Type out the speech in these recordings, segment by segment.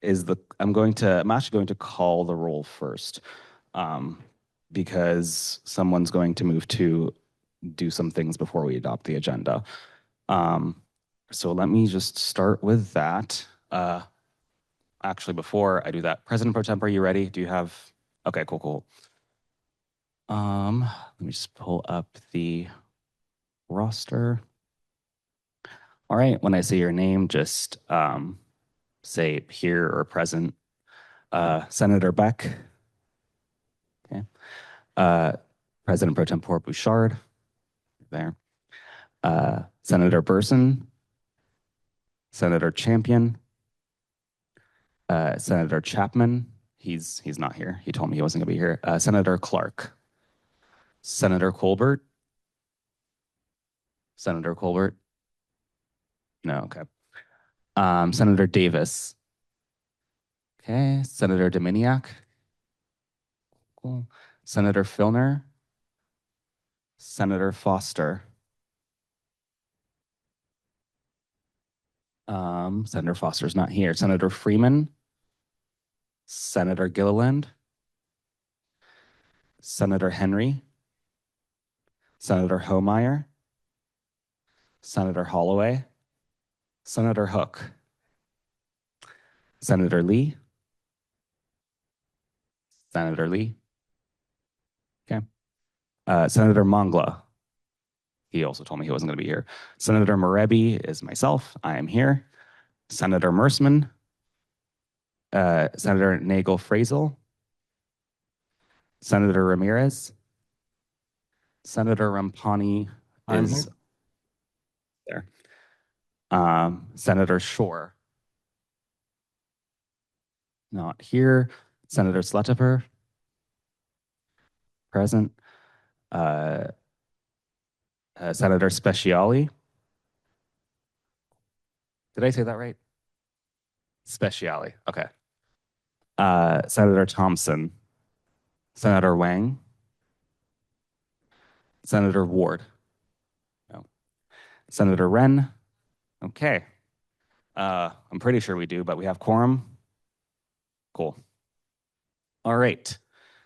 I'm actually going to call the roll first, um, because someone's going to move to do some things before we adopt the agenda. Um, so let me just start with that. Actually, before I do that, President Pro Tempore, are you ready? Do you have? Okay, cool, cool. Let me just pull up the roster. All right, when I say your name, just say here or present. Senator Beck. Okay. Uh, President Pro Tempore Bouchard. There. Senator Burson. Senator Champion. Senator Chapman. He's not here. He told me he wasn't going to be here. Senator Clark. Senator Colbert. Senator Colbert. No, okay. Senator Davis. Okay. Senator Dominiak. Cool. Senator Filner. Senator Foster. Senator Foster's not here. Senator Freeman. Senator Gilliland. Senator Henry. Senator Homeyer. Senator Holloway. Senator Hook. Senator Lee. Senator Lee. Okay. Senator Mongla. He also told me he wasn't going to be here. Senator Merebi is myself. I am here. Senator Mersman. Senator Nagel Frazel. Senator Ramirez. Senator Rampani is there. Senator Shore. Not here. Senator Sletaper. Present. Senator Speciali. Did I say that right? Speciali. Okay. Senator Thompson. Senator Wang. Senator Ward. No. Senator Wren. Okay. I'm pretty sure we do, but we have quorum. Cool. All right.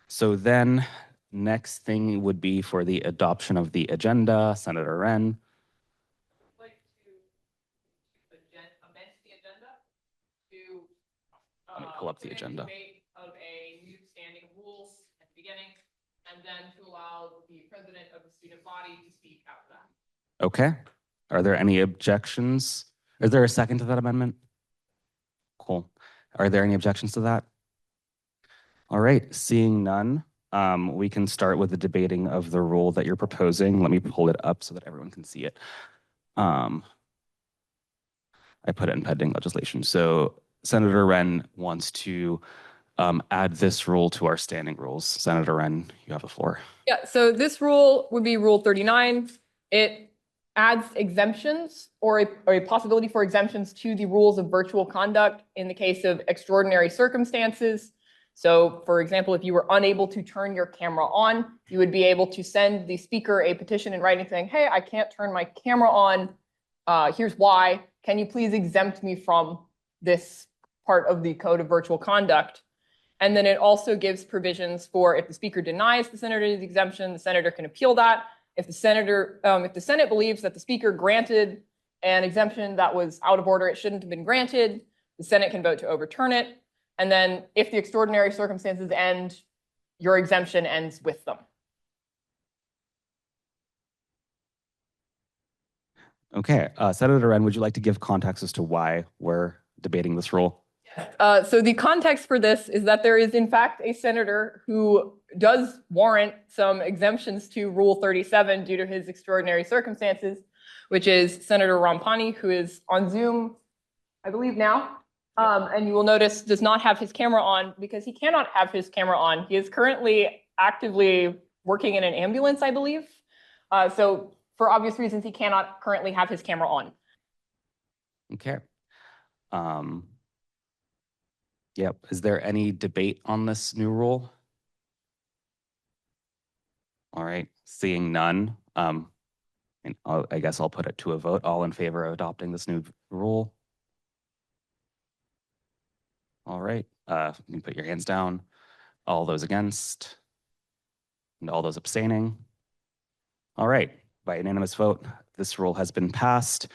So then next thing would be for the adoption of the agenda. Senator Wren. Like to amend the agenda to Let me pull up the agenda. debate of a new standing rules at the beginning, and then to allow the president of the student body to speak after that. Okay. Are there any objections? Is there a second to that amendment? Cool. Are there any objections to that? All right, seeing none, we can start with the debating of the rule that you're proposing. Let me pull it up so that everyone can see it. I put it in pending legislation. So Senator Wren wants to add this rule to our standing rules. Senator Wren, you have the floor. Yeah, so this rule would be Rule 39. It adds exemptions or a possibility for exemptions to the rules of virtual conduct in the case of extraordinary circumstances. So, for example, if you were unable to turn your camera on, you would be able to send the speaker a petition in writing saying, hey, I can't turn my camera on. Here's why. Can you please exempt me from this part of the Code of Virtual Conduct? And then it also gives provisions for if the speaker denies the senator's exemption, the senator can appeal that. If the Senate believes that the speaker granted an exemption that was out of order, it shouldn't have been granted, the Senate can vote to overturn it. And then if the extraordinary circumstances end, your exemption ends with them. Okay, Senator Wren, would you like to give context as to why we're debating this rule? So the context for this is that there is in fact a senator who does warrant some exemptions to Rule 37 due to his extraordinary circumstances, which is Senator Rampani, who is on Zoom, I believe now. And you will notice does not have his camera on because he cannot have his camera on. He is currently actively working in an ambulance, I believe. So for obvious reasons, he cannot currently have his camera on. Okay. Yep. Is there any debate on this new rule? All right. Seeing none, and I guess I'll put it to a vote. All in favor of adopting this new rule? All right, you can put your hands down. All those against? And all those abstaining? All right, by unanimous vote, this rule has been passed.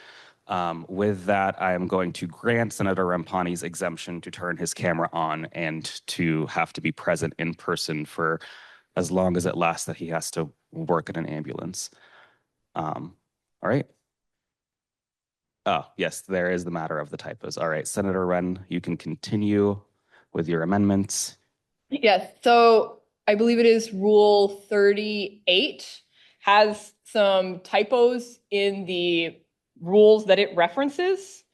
With that, I am going to grant Senator Rampani's exemption to turn his camera on and to have to be present in person for as long as it lasts that he has to work in an ambulance. All right. Oh, yes, there is the matter of the typos. All right, Senator Wren, you can continue with your amendments. Yes, so I believe it is Rule 38 has some typos in the rules that it references.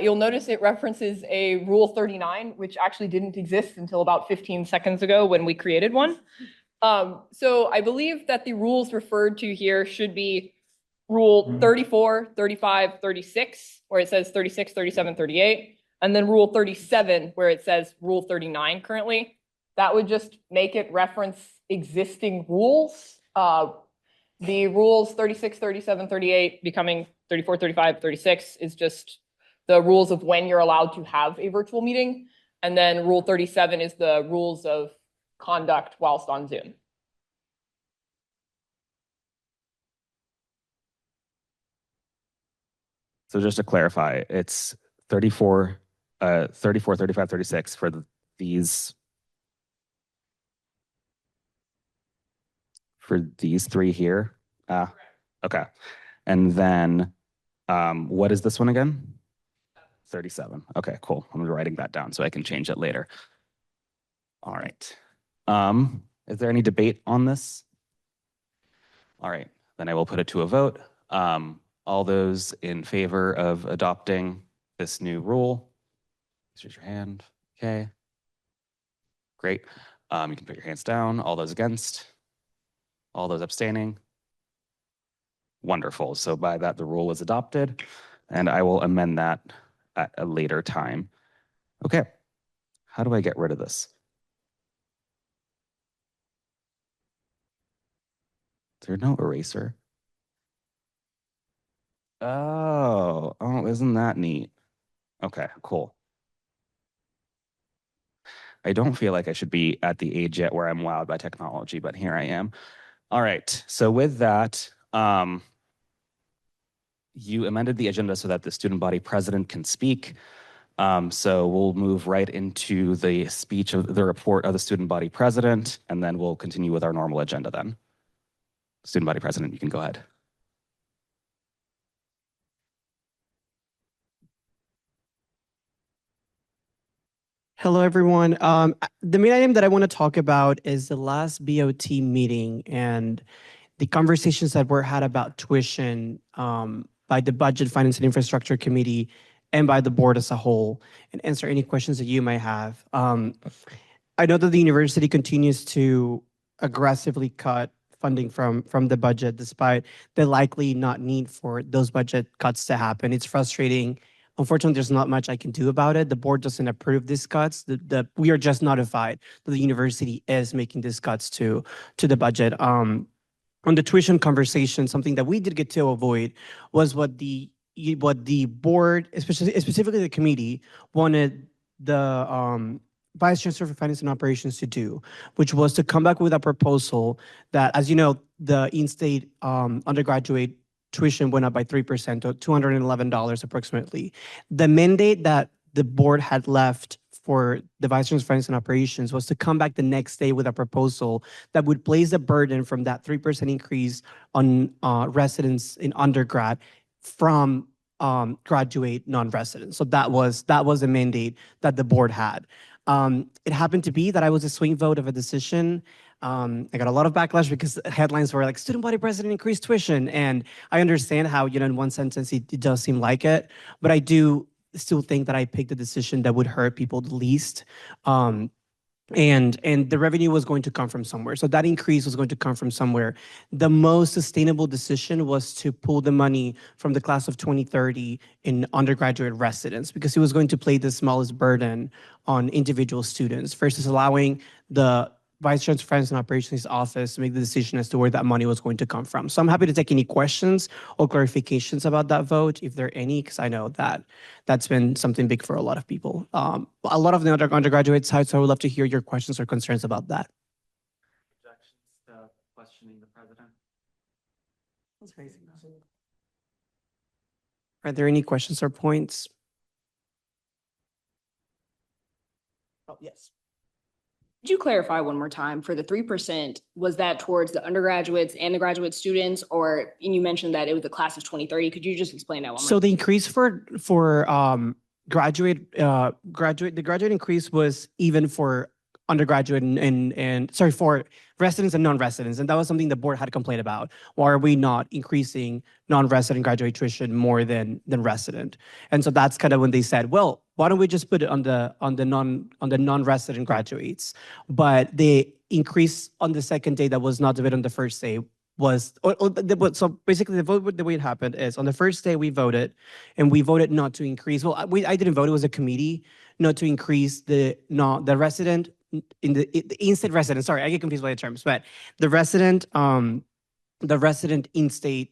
You'll notice it references a Rule 39, which actually didn't exist until about 15 seconds ago when we created one. So I believe that the rules referred to here should be Rule 34, 35, 36, where it says 36, 37, 38, and then Rule 37, where it says Rule 39 currently. That would just make it reference existing rules. The rules 36, 37, 38 becoming 34, 35, 36 is just the rules of when you're allowed to have a virtual meeting. And then Rule 37 is the rules of conduct whilst on Zoom. So just to clarify, it's 34, 34, 35, 36 for these three here. Okay. And then what is this one again? 37. Okay, cool. I'm writing that down so I can change it later. All right. Is there any debate on this? All right, then I will put it to a vote. All those in favor of adopting this new rule, please raise your hand. Okay. Great. You can put your hands down. All those against? All those abstaining? Wonderful. So by that, the rule is adopted, and I will amend that at a later time. Okay. How do I get rid of this? Is there no eraser? Oh, isn't that neat? Okay, cool. I don't feel like I should be at the age yet where I'm wowed by technology, but here I am. All right, so with that, you amended the agenda so that the student body president can speak. So we'll move right into the speech of the report of the student body president, and then we'll continue with our normal agenda then. Student body president, you can go ahead. Hello, everyone. The main item that I want to talk about is the last BOT meeting and the conversations that were had about tuition by the Budget, Finance, and Infrastructure Committee and by the board as a whole, and answer any questions that you might have. I know that the university continues to aggressively cut funding from the budget, despite the likely not need for those budget cuts to happen. It's frustrating. Unfortunately, there's not much I can do about it. The board doesn't approve these cuts. We are just notified that the university is making these cuts to the budget. On the tuition conversation, something that we did get to avoid was what the board, specifically the committee, wanted the Vice Chancellor for Finance and Operations to do, which was to come back with a proposal that, as you know, the in-state undergraduate tuition went up by 3% to $211 approximately. The mandate that the board had left for the Vice Chancellor for Finance and Operations was to come back the next day with a proposal that would place a burden from that 3% increase on residents in undergrad from graduate non-residents. So that was a mandate that the board had. It happened to be that I was a swing vote of a decision. I got a lot of backlash because headlines were like, student body president increased tuition. And I understand how, in one sentence, it does seem like it. But I do still think that I picked a decision that would hurt people the least. And the revenue was going to come from somewhere. So that increase was going to come from somewhere. The most sustainable decision was to pull the money from the class of 2030 in undergraduate residents, because it was going to play the smallest burden on individual students versus allowing the Vice Chancellor of Finance and Operations office to make the decision as to where that money was going to come from. So I'm happy to take any questions or clarifications about that vote, if there are any, because I know that that's been something big for a lot of people. A lot of the undergraduate side, so I would love to hear your questions or concerns about that. Objections to questioning the president? Are there any questions or points? Oh, yes. Could you clarify one more time for the 3%, was that towards the undergraduates and the graduate students, or and you mentioned that it was the class of 2030? Could you just explain that one more? So the increase for graduate the graduate increase was even for undergraduate and sorry, for residents and non-residents, and that was something the board had complained about. Why are we not increasing non-resident graduate tuition more than resident? And so that's kind of when they said, well, why don't we just put it on the non-resident graduates? But the increase on the second day that was not debated on the first day was, so basically the vote, the way it happened is on the first day we voted, and we voted not to increase. Well, I didn't vote; it was a committee not to increase the resident in the in-state resident. Sorry, I get confused by the terms, but the resident in-state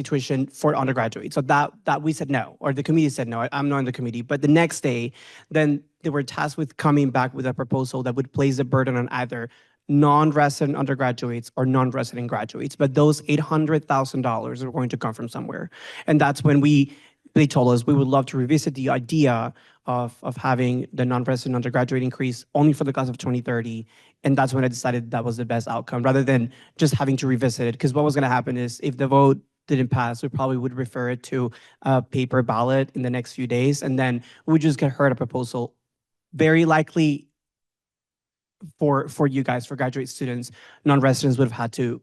tuition for undergraduate. So that we said no, or the committee said no. I'm not in the committee, but the next day, then they were tasked with coming back with a proposal that would place the burden on either non-resident undergraduates or non-resident graduates. But those $800,000 are going to come from somewhere. And that's when they told us we would love to revisit the idea of having the non-resident undergraduate increase only for the class of 2030. And that's when I decided that was the best outcome, rather than just having to revisit it. Because what was going to happen is if the vote didn't pass, we probably would refer it to a paper ballot in the next few days. And then we would just get heard a proposal, very likely for you guys, for graduate students, non-residents would have had to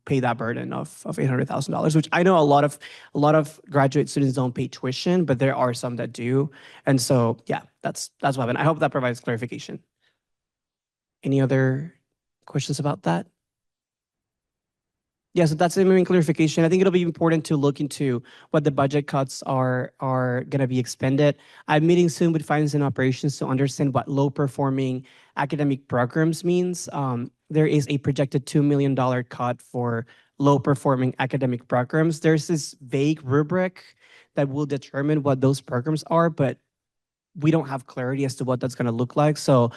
pay that burden of $800,000, which I know a lot of graduate students don't pay tuition, but there are some that do. And so, yeah, that's what happened. I hope that provides clarification. Any other questions about that? Yeah, so that's the main clarification. I think it'll be important to look into what the budget cuts are going to be expended. I'm meeting soon with finance and operations to understand what low performing academic programs means. There is a projected $2 million cut for low performing academic programs. There's this vague rubric that will determine what those programs are, but we don't have clarity as to what that's going to look like. So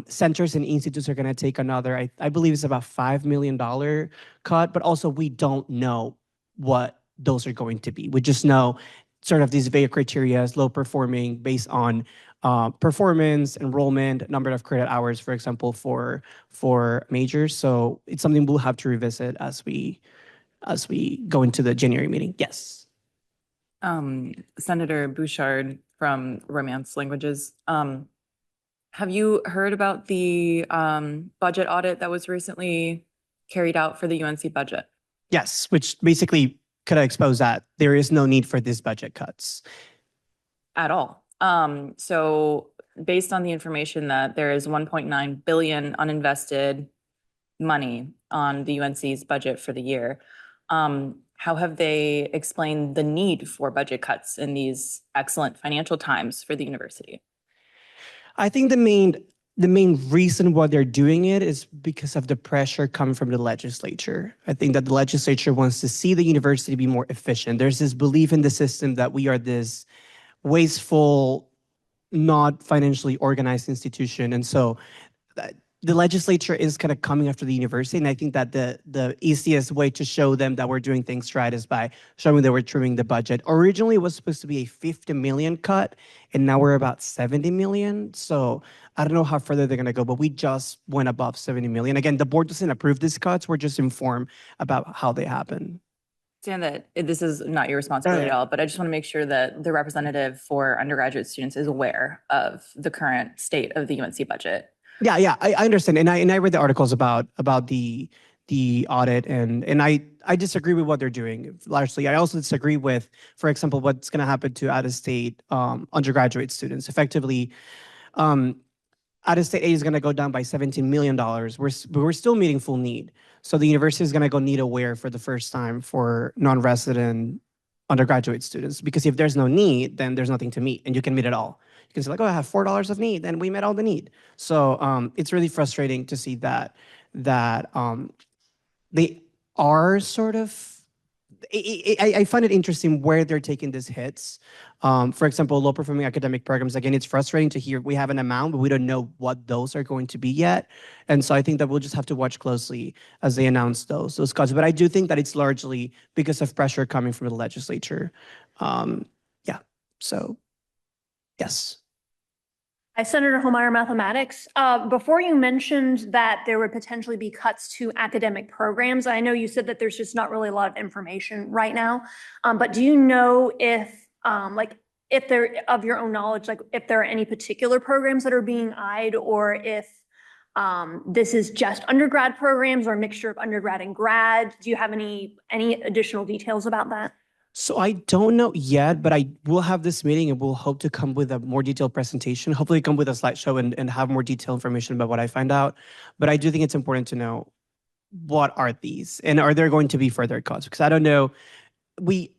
centers and institutes are going to take another, I believe it's about $5 million cut, but also we don't know what those are going to be. We just know sort of these vague criteria as low performing based on performance, enrollment, number of credit hours, for example, for majors. So it's something we'll have to revisit as we go into the January meeting. Yes. Senator Bouchard from Romance Languages. Have you heard about the budget audit that was recently carried out for the UNC budget? Yes, which basically could expose that there is no need for these budget cuts. At all. So based on the information that there is 1.9 billion uninvested money on the UNC's budget for the year, how have they explained the need for budget cuts in these excellent financial times for the university? I think the main reason why they're doing it is because of the pressure coming from the legislature. I think that the legislature wants to see the university be more efficient. There's this belief in the system that we are this wasteful, not financially organized institution. And so the legislature is kind of coming after the university. And I think that the easiest way to show them that we're doing things right is by showing that we're trimming the budget. Originally, it was supposed to be a 50 million cut, and now we're about 70 million. So I don't know how further they're going to go, but we just went above 70 million. Again, the board doesn't approve these cuts. We're just informed about how they happen. Understand that this is not your responsibility at all, but I just want to make sure that the representative for undergraduate students is aware of the current state of the UNC budget. Yeah, I understand, and I read the articles about the audit, and I disagree with what they're doing largely. I also disagree with, for example, what's going to happen to out-of-state undergraduate students. Effectively, out-of-state aid is going to go down by $17 million. We're still meeting full need, so the university is going to go need aware for the first time for non-resident undergraduate students, because if there's no need, then there's nothing to meet, and you can meet it all. You can say like, oh, I have $4 of need, then we met all the need. So it's really frustrating to see that they are sort of. I find it interesting where they're taking these hits. For example, low performing academic programs. Again, it's frustrating to hear we have an amount, but we don't know what those are going to be yet. And so I think that we'll just have to watch closely as they announce those cuts. But I do think that it's largely because of pressure coming from the legislature. Yeah. So, yes. Hi, Senator Homeyer, Mathematics. Before you mentioned that there would potentially be cuts to academic programs, I know you said that there's just not really a lot of information right now. But do you know if, if there, of your own knowledge, like if there are any particular programs that are being eyed, or if this is just undergrad programs or a mixture of undergrad and grad? Do you have any additional details about that? So I don't know yet, but I will have this meeting and we'll hope to come with a more detailed presentation, hopefully come with a slideshow and have more detailed information about what I find out. But I do think it's important to know what are these and are there going to be further cuts? Because I don't know.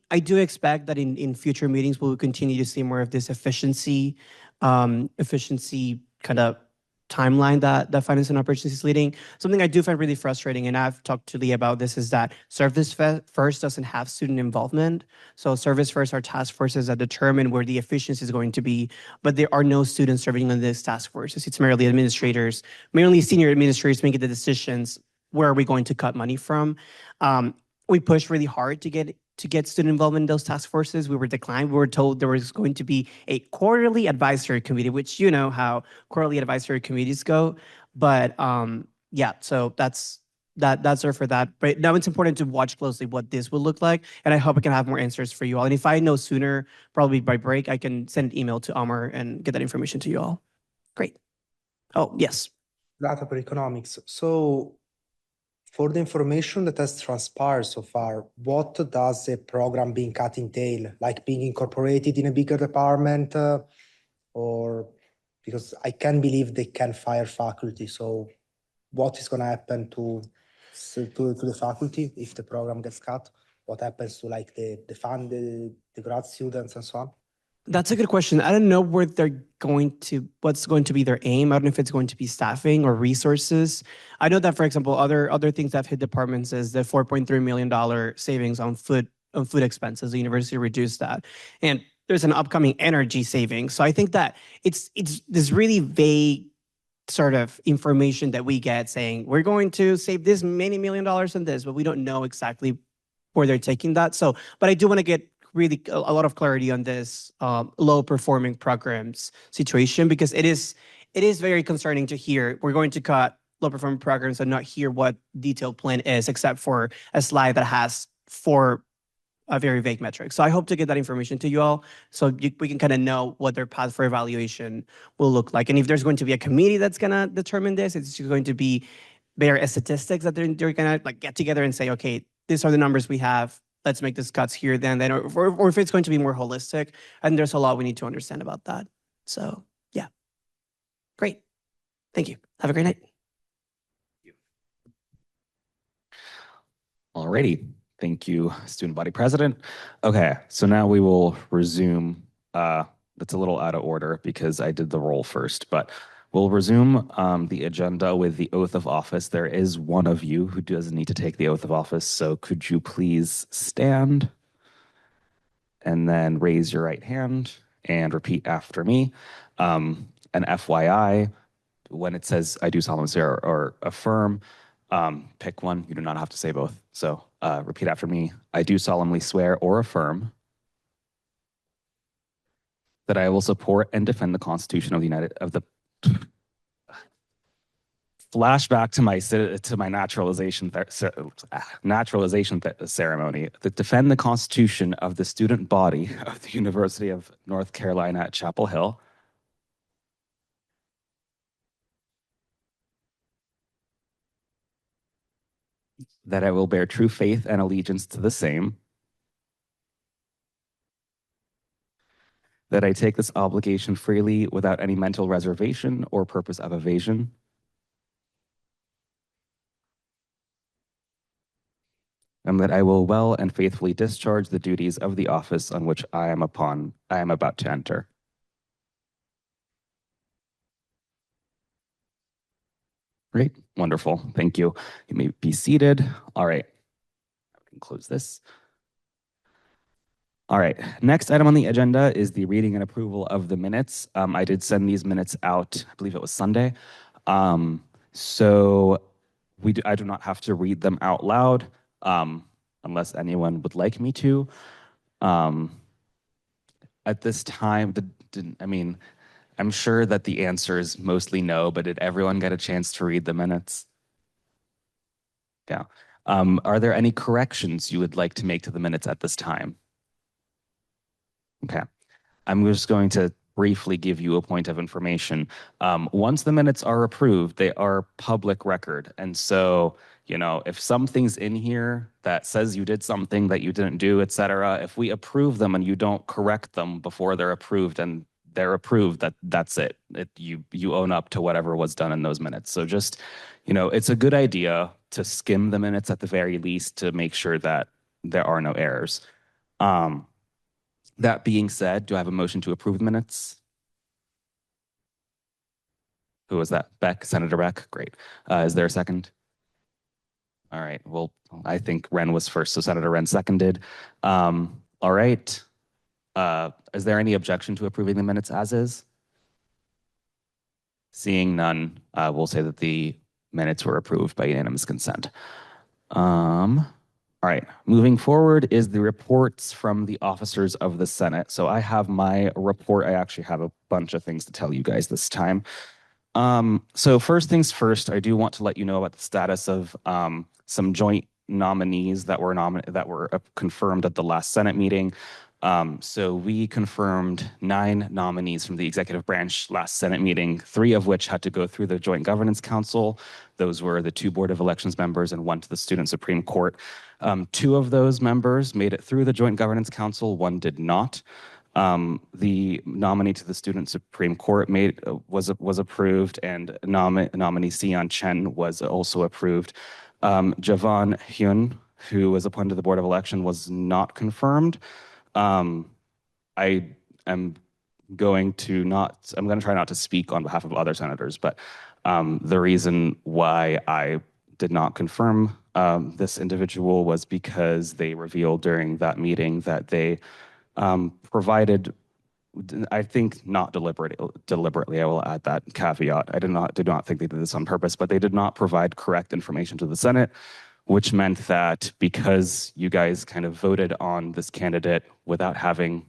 I do expect that in future meetings, we'll continue to see more of this efficiency kind of timeline that finance and operations is leading. Something I do find really frustrating, and I've talked to Lee about this, is that Service First doesn't have student involvement. So Service First are task forces that determine where the efficiency is going to be, but there are no students serving on these task forces. It's merely administrators, merely senior administrators making the decisions, where are we going to cut money from. We pushed really hard to get student involvement in those task forces. We were declined. We were told there was going to be a quarterly advisory committee, which you know how quarterly advisory committees go. But yeah, so that's there for that. But now it's important to watch closely what this will look like, and I hope I can have more answers for you all. And if I know sooner, probably by break, I can send an email to Amar and get that information to you all. Great. Oh, yes. Data per economics. So for the information that has transpired so far, what does a program being cut entail? Like being incorporated in a bigger department, or because I can't believe they can fire faculty. So what is going to happen to the faculty if the program gets cut? What happens to like the fund, the grad students and so on? That's a good question. I don't know where what's going to be their aim. I don't know if it's going to be staffing or resources. I know that, for example, other things that have hit departments is the $4.3 million savings on food expenses. The university reduced that, and there's an upcoming energy savings. So I think that it's this really vague sort of information that we get saying we're going to save this many $1 million on this, but we don't know exactly where they're taking that. So, but I do want to get really a lot of clarity on this low performing programs situation, because it is very concerning to hear we're going to cut low performing programs and not hear what detailed plan is, except for a slide that has 4 very vague metrics. So I hope to get that information to you all so we can kind of know what their path for evaluation will look like. And if there's going to be a committee that's going to determine this, it's going to be bare statistics that they're going to like get together and say, okay, these are the numbers we have. Let's make these cuts here, then, or if it's going to be more holistic. And there's a lot we need to understand about that. So yeah, great. Thank you. Have a great night. Alrighty. Thank you, Student Body President. Okay, so now we will resume. That's a little out of order because I did the roll first, but we'll resume the agenda with the oath of office. There is one of you who does need to take the oath of office, so could you please stand and then raise your right hand and repeat after me. An FYI, when it says I do solemnly swear or affirm, pick one. You do not have to say both. So repeat after me. I do solemnly swear or affirm that I will support and defend the Constitution of the flashback to my naturalization ceremony. That defend the Constitution of the student body of the University of North Carolina at Chapel Hill. That I will bear true faith and allegiance to the same. That I take this obligation freely without any mental reservation or purpose of evasion. and that I will well and faithfully discharge the duties of the office on which I am about to enter. Great, wonderful, thank you. You may be seated. All right, I can close this. All right, next item on the agenda is the reading and approval of the minutes. I did send these minutes out, I believe it was Sunday. So I do not have to read them out loud unless anyone would like me to. At this time, I'm sure that the answer is mostly no, but did everyone get a chance to read the minutes? Yeah. Are there any corrections you would like to make to the minutes at this time? Okay. I'm just going to briefly give you a point of information. Once the minutes are approved, they are public record. And so, you know, if something's in here that says you did something that you didn't do, et cetera, if we approve them and you don't correct them before they're approved and they're approved, that's it. You own up to whatever was done in those minutes. So just, you know, it's a good idea to skim the minutes at the very least to make sure that there are no errors. That being said, do I have a motion to approve the minutes? Who was that? Beck, Senator Beck? Great. Is there a second? All right. Well, I think Wren was first, so Senator Wren seconded. All right. Is there any objection to approving the minutes as is? Seeing none, we'll say that the minutes were approved by unanimous consent. All right, moving forward is the reports from the officers of the Senate. So I have my report. I actually have a bunch of things to tell you guys this time. So first things first, I do want to let you know about the status of some joint nominees that were confirmed at the last Senate meeting. So we confirmed 9 nominees from the executive branch last Senate meeting, 3 of which had to go through the Joint Governance Council. Those were the 2 Board of Elections members and 1 to the Student Supreme Court. 2 of those members made it through the Joint Governance Council, 1 did not. The nominee to the Student Supreme Court was approved, and nominee Sion Chen was also approved. Javon Hyun, who was appointed to the Board of Election, was not confirmed. I'm going to try not to speak on behalf of other senators, but the reason why I did not confirm this individual was because they revealed during that meeting that they provided, I think not deliberately, I will add that caveat. I did not think they did this on purpose, but they did not provide correct information to the Senate, which meant that because you guys kind of voted on this candidate without having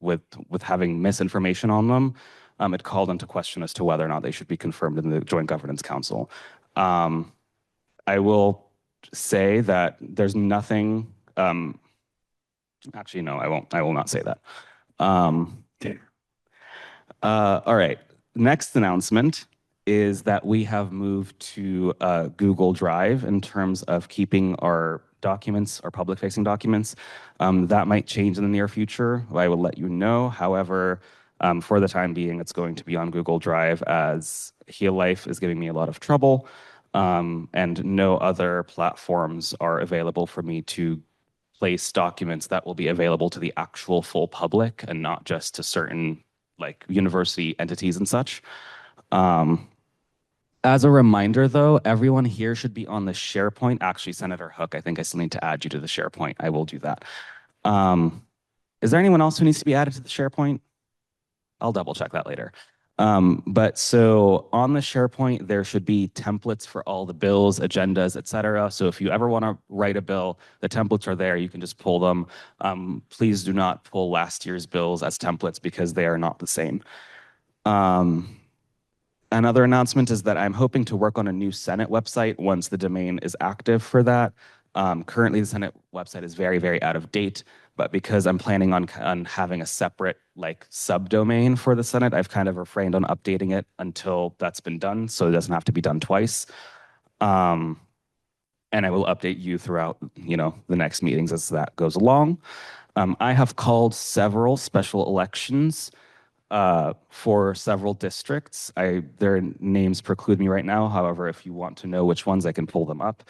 misinformation on them, it called into question as to whether or not they should be confirmed in the Joint Governance Council. I will say that there's nothing, actually, no, I will not say that. All right, next announcement is that we have moved to Google Drive in terms of keeping our documents, our public-facing documents. That might change in the near future. I will let you know. However, for the time being, it's going to be on Google Drive as Heal Life is giving me a lot of trouble, and no other platforms are available for me to place documents that will be available to the actual full public and not just to certain like university entities and such. As a reminder, though, everyone here should be on the SharePoint. Actually, Senator Hook, I think I still need to add you to the SharePoint. I will do that. Is there anyone else who needs to be added to the SharePoint? I'll double check that later. But so on the SharePoint, there should be templates for all the bills, agendas, et cetera. So if you ever want to write a bill, the templates are there. You can just pull them. Please do not pull last year's bills as templates because they are not the same. Another announcement is that I'm hoping to work on a new Senate website once the domain is active for that. Currently, the Senate website is very, very out of date, but because I'm planning on having a separate like subdomain for the Senate, I've kind of refrained on updating it until that's been done, so it doesn't have to be done twice. And I will update you throughout, the next meetings as that goes along. I have called several special elections for several districts. Their names preclude me right now. However, if you want to know which ones, I can pull them up.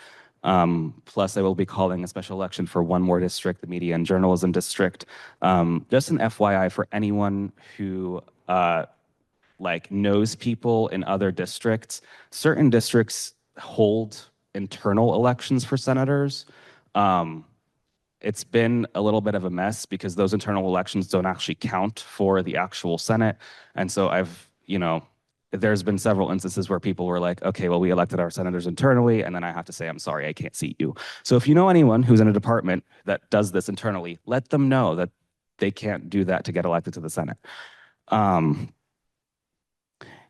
Plus, I will be calling a special election for one more district, the Media and Journalism District. Just an FYI for anyone who like knows people in other districts, certain districts hold internal elections for senators. It's been a little bit of a mess because those internal elections don't actually count for the actual Senate. And so there's been several instances where people were like, okay, well, we elected our senators internally, and then I have to say, I'm sorry, I can't seat you. So if you know anyone who's in a department that does this internally, let them know that they can't do that to get elected to the Senate.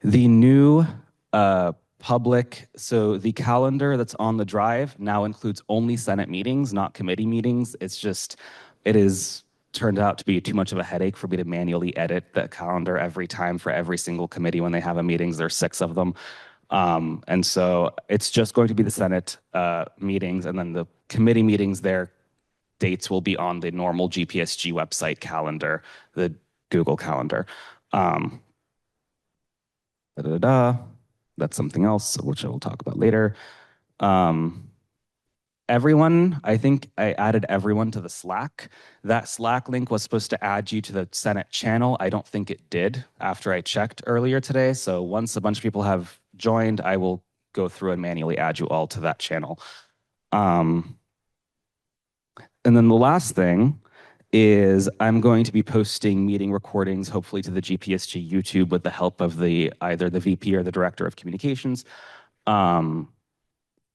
The new the calendar that's on the drive now includes only Senate meetings, not committee meetings. It is turned out to be too much of a headache for me to manually edit that calendar every time for every single committee when they have a meetings. There's 6 of them. And so it's just going to be the Senate meetings, and then the committee meetings, their dates will be on the normal GPSG website calendar, the Google Calendar. That's something else, which I will talk about later. Everyone, I think I added everyone to the Slack. That Slack link was supposed to add you to the Senate channel. I don't think it did after I checked earlier today. So once a bunch of people have joined, I will go through and manually add you all to that channel. And then the last thing is I'm going to be posting meeting recordings, hopefully to the GPSG YouTube with the help of either the VP or the Director of Communications.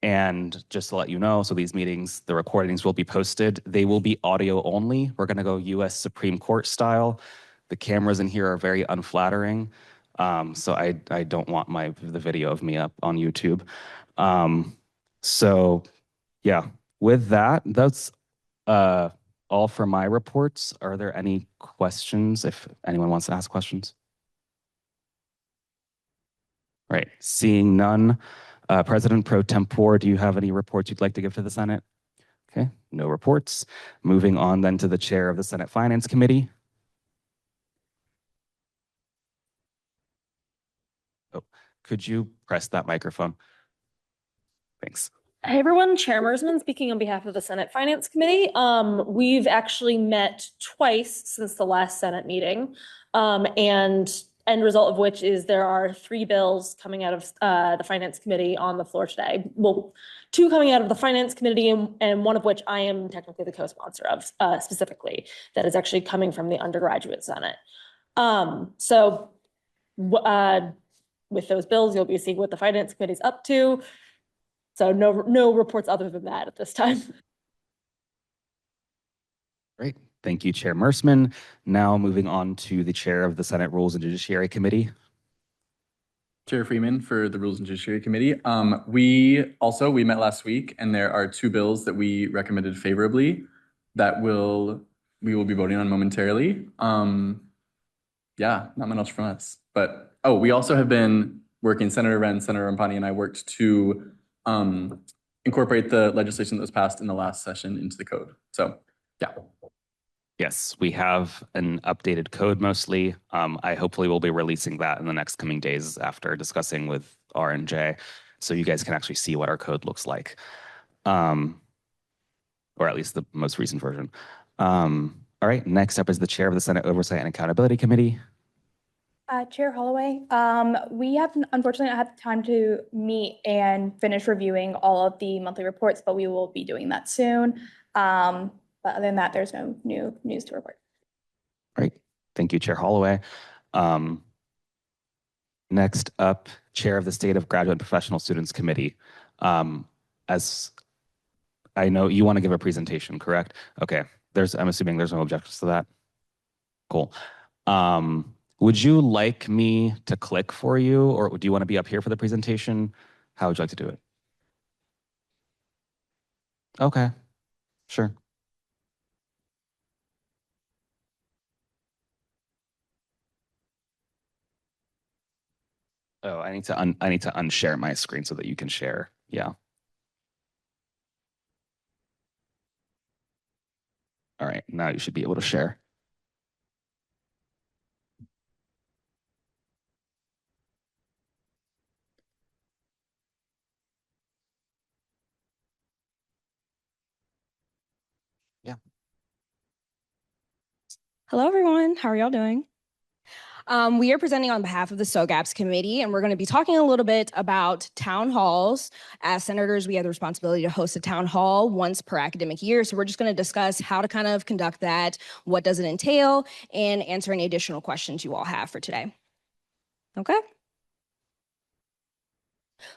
And just to let you know, so these meetings, the recordings will be posted. They will be audio only. We're going to go US Supreme Court style. The cameras in here are very unflattering. So I don't want the video of me up on YouTube. So yeah, with that, that's all for my reports. Are there any questions if anyone wants to ask questions? Right, seeing none. President Pro Tempore, do you have any reports you'd like to give to the Senate? Okay, no reports. Moving on then to the chair of the Senate Finance Committee. Oh, could you press that microphone? Thanks. Hey everyone, Chair Mersman speaking on behalf of the Senate Finance Committee. We've actually met twice since the last Senate meeting. And end result of which is there are 3 bills coming out of the Finance Committee on the floor today. Well, 2 coming out of the Finance Committee and one of which I am technically the co-sponsor of specifically, that is actually coming from the undergraduate Senate. With those bills, you'll be seeing what the Finance Committee is up to. So no reports other than that at this time. Great. Thank you, Chair Mersman. Now moving on to the chair of the Senate Rules and Judiciary Committee. Chair Freeman for the Rules and Judiciary Committee. We met last week, and there are 2 bills that we recommended favorably that we will be voting on momentarily. Yeah, not much from us. But we also have been working, Senator Wren, Senator Rampani, and I worked to incorporate the legislation that was passed in the last session into the code. So, yeah. Yes, we have an updated code mostly. I hopefully will be releasing that in the next coming days after discussing with R&J, so you guys can actually see what our code looks like, or at least the most recent version. All right, next up is the chair of the Senate Oversight and Accountability Committee. Chair Holloway, we have unfortunately not had time to meet and finish reviewing all of the monthly reports, but we will be doing that soon. But other than that, there's no new news to report. Great. Thank you, Chair Holloway. Next up, Chair of the State of Graduate and Professional Students Committee. As I know, you want to give a presentation, correct? Okay. I'm assuming there's no objections to that. Cool. Would you like me to click for you, or do you want to be up here for the presentation? How would you like to do it? Okay, sure. Oh, I need to unshare my screen so that you can share. Yeah. All right, now you should be able to share. Hello, everyone. How are y'all doing? We are presenting on behalf of the SOGAPS committee, and we're going to be talking a little bit about town halls. As senators, we have the responsibility to host a town hall once per academic year. So we're just going to discuss how to kind of conduct that, what does it entail, and answer any additional questions you all have for today. Okay?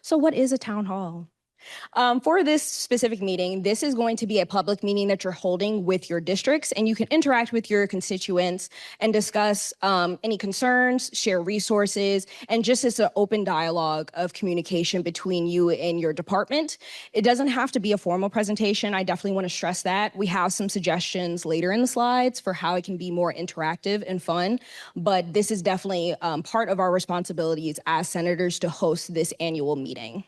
So what is a town hall? For this specific meeting, this is going to be a public meeting that you're holding with your districts, and you can interact with your constituents and discuss any concerns, share resources, and just as an open dialogue of communication between you and your department. It doesn't have to be a formal presentation. I definitely want to stress that. We have some suggestions later in the slides for how it can be more interactive and fun, but this is definitely part of our responsibilities as senators to host this annual meeting.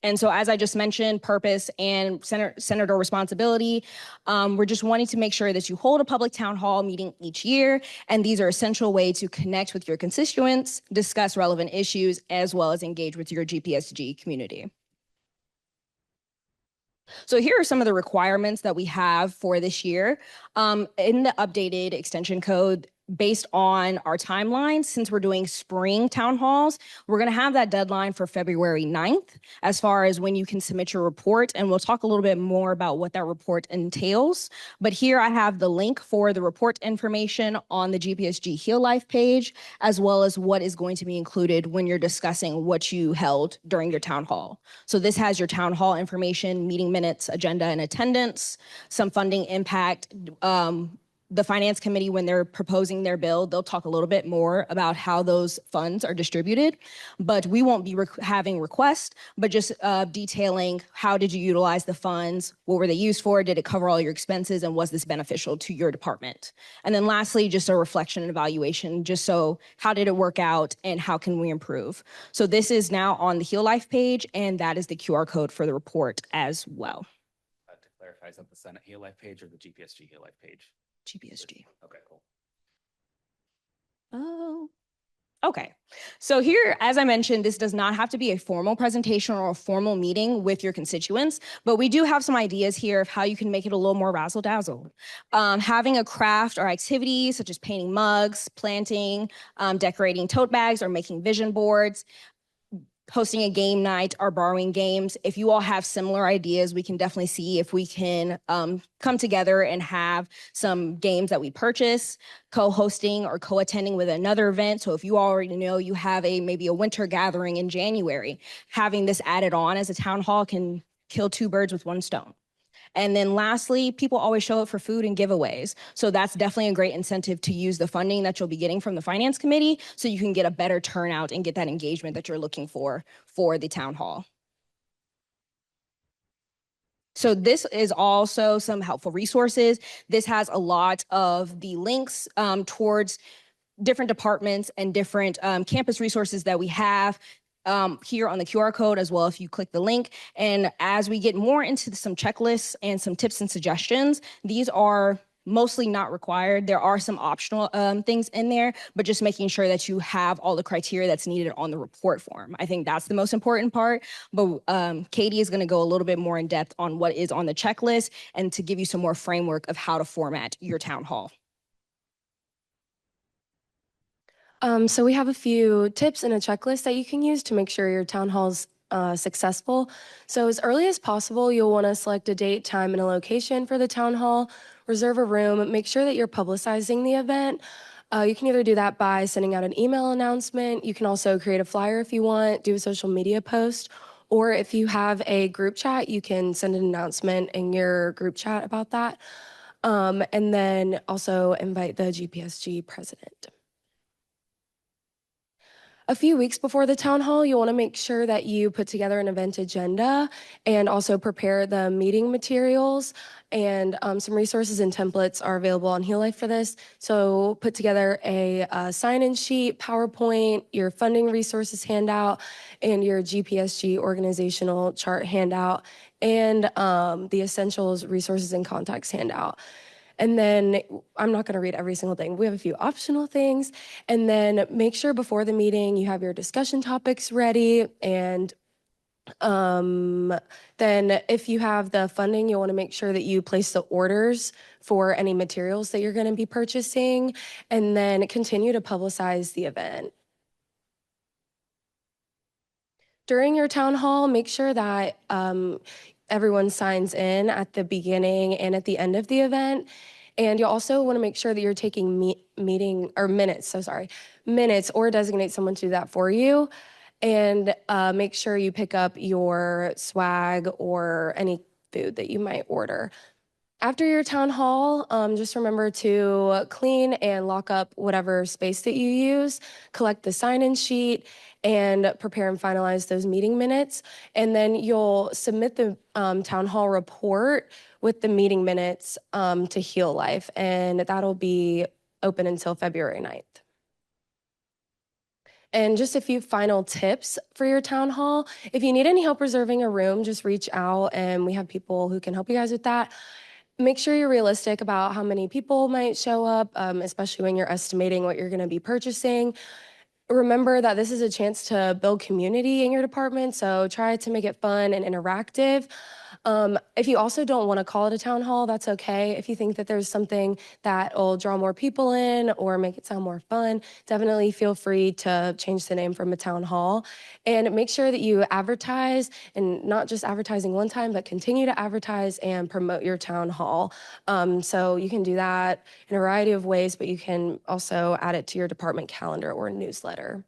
And so, as I just mentioned, purpose and senator responsibility, we're just wanting to make sure that you hold a public town hall meeting each year. And these are essential ways to connect with your constituents, discuss relevant issues, as well as engage with your GPSG community. So here are some of the requirements that we have for this year. In the updated extension code, based on our timeline, since we're doing spring town halls, we're going to have that deadline for February 9th as far as when you can submit your report. And we'll talk a little bit more about what that report entails. But here I have the link for the report information on the GPSG Heal Life page, as well as what is going to be included when you're discussing what you held during your town hall. So this has your town hall information, meeting minutes, agenda, and attendance, some funding impact. The Finance Committee, when they're proposing their bill, they'll talk a little bit more about how those funds are distributed, but we won't be having requests, but just detailing how did you utilize the funds, what were they used for, did it cover all your expenses, and was this beneficial to your department? And then lastly, just a reflection and evaluation, just so how did it work out and how can we improve? So this is now on the Heal Life page, and that is the QR code for the report as well. To clarify, is that the Senate Heal Life page or the GPSG Heal Life page? GPSG. Okay, cool. Oh, okay. So here, as I mentioned, this does not have to be a formal presentation or a formal meeting with your constituents, but we do have some ideas here of how you can make it a little more razzle dazzle. Having a craft or activity such as painting mugs, planting, decorating tote bags, or making vision boards, hosting a game night or borrowing games. If you all have similar ideas, we can definitely see if we can come together and have some games that we purchase, co-hosting or co-attending with another event. So if you already know you have maybe a winter gathering in January, having this added on as a town hall can kill two birds with one stone. And then lastly, people always show up for food and giveaways. So that's definitely a great incentive to use the funding that you'll be getting from the Finance Committee so you can get a better turnout and get that engagement that you're looking for the town hall. So this is also some helpful resources. This has a lot of the links towards different departments and different campus resources that we have here on the QR code as well if you click the link. And as we get more into some checklists and some tips and suggestions, these are mostly not required. There are some optional things in there, but just making sure that you have all the criteria that's needed on the report form. I think that's the most important part. But Katie is going to go a little bit more in depth on what is on the checklist and to give you some more framework of how to format your town hall. So we have a few tips and a checklist that you can use to make sure your town hall's successful. So as early as possible, you'll want to select a date, time, and a location for the town hall, reserve a room, make sure that you're publicizing the event. You can either do that by sending out an email announcement. You can also create a flyer if you want, do a social media post, or if you have a group chat, you can send an announcement in your group chat about that. And then also invite the GPSG president. A few weeks before the town hall, you'll want to make sure that you put together an event agenda and also prepare the meeting materials. And some resources and templates are available on Heal Life for this. So put together a sign-in sheet, PowerPoint, your funding resources handout, and your GPSG organizational chart handout, and the essentials, resources, and contacts handout. And then I'm not going to read every single thing. We have a few optional things. And then make sure before the meeting you have your discussion topics ready and Then if you have the funding, you'll want to make sure that you place the orders for any materials that you're going to be purchasing, and then continue to publicize the event. During your town hall, make sure that everyone signs in at the beginning and at the end of the event. And you also want to make sure that you're taking minutes, or designate someone to do that for you. And make sure you pick up your swag or any food that you might order. After your town hall, just remember to clean and lock up whatever space that you use, collect the sign-in sheet, and prepare and finalize those meeting minutes. And then you'll submit the town hall report with the meeting minutes to Heal Life, and that'll be open until February 9th. And just a few final tips for your town hall. If you need any help reserving a room, just reach out and we have people who can help you guys with that. Make sure you're realistic about how many people might show up, especially when you're estimating what you're going to be purchasing. Remember that this is a chance to build community in your department, so try to make it fun and interactive. If you also don't want to call it a town hall, that's okay. If you think that there's something that will draw more people in or make it sound more fun, definitely feel free to change the name from a town hall. And make sure that you advertise, and not just advertising one time, but continue to advertise and promote your town hall. So you can do that in a variety of ways, but you can also add it to your department calendar or newsletter.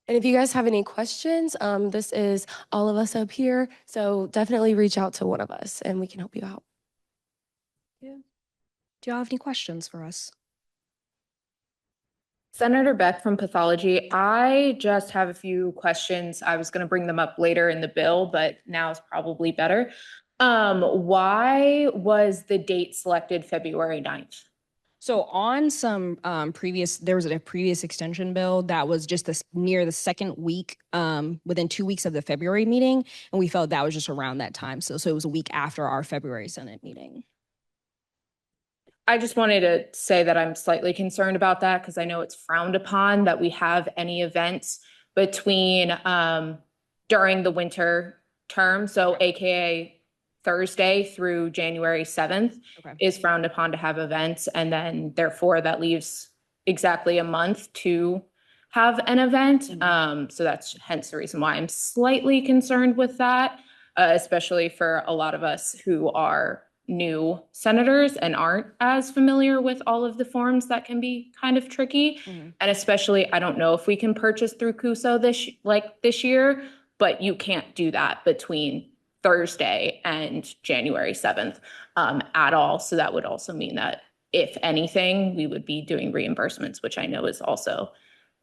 And if you guys have any questions, this is all of us up here. So definitely reach out to one of us and we can help you out. Yeah. Do y'all have any questions for us? Senator Beck from Pathology, I just have a few questions. I was going to bring them up later in the bill, but now is probably better. Why was the date selected February 9th? So on some there was a previous extension bill that was just near the second week, within 2 weeks of the February meeting, and we felt that was just around that time. So it was a week after our February Senate meeting. I just wanted to say that I'm slightly concerned about that because I know it's frowned upon that we have any events between during the winter term, so AKA Thursday through January 7th is frowned upon to have events, and then therefore that leaves exactly a month to have an event. So that's hence the reason why I'm slightly concerned with that, especially for a lot of us who are new senators and aren't as familiar with all of the forms that can be kind of tricky. And especially, I don't know if we can purchase through CUSO this year, but you can't do that between Thursday and January 7th at all. So that would also mean that if anything, we would be doing reimbursements, which I know is also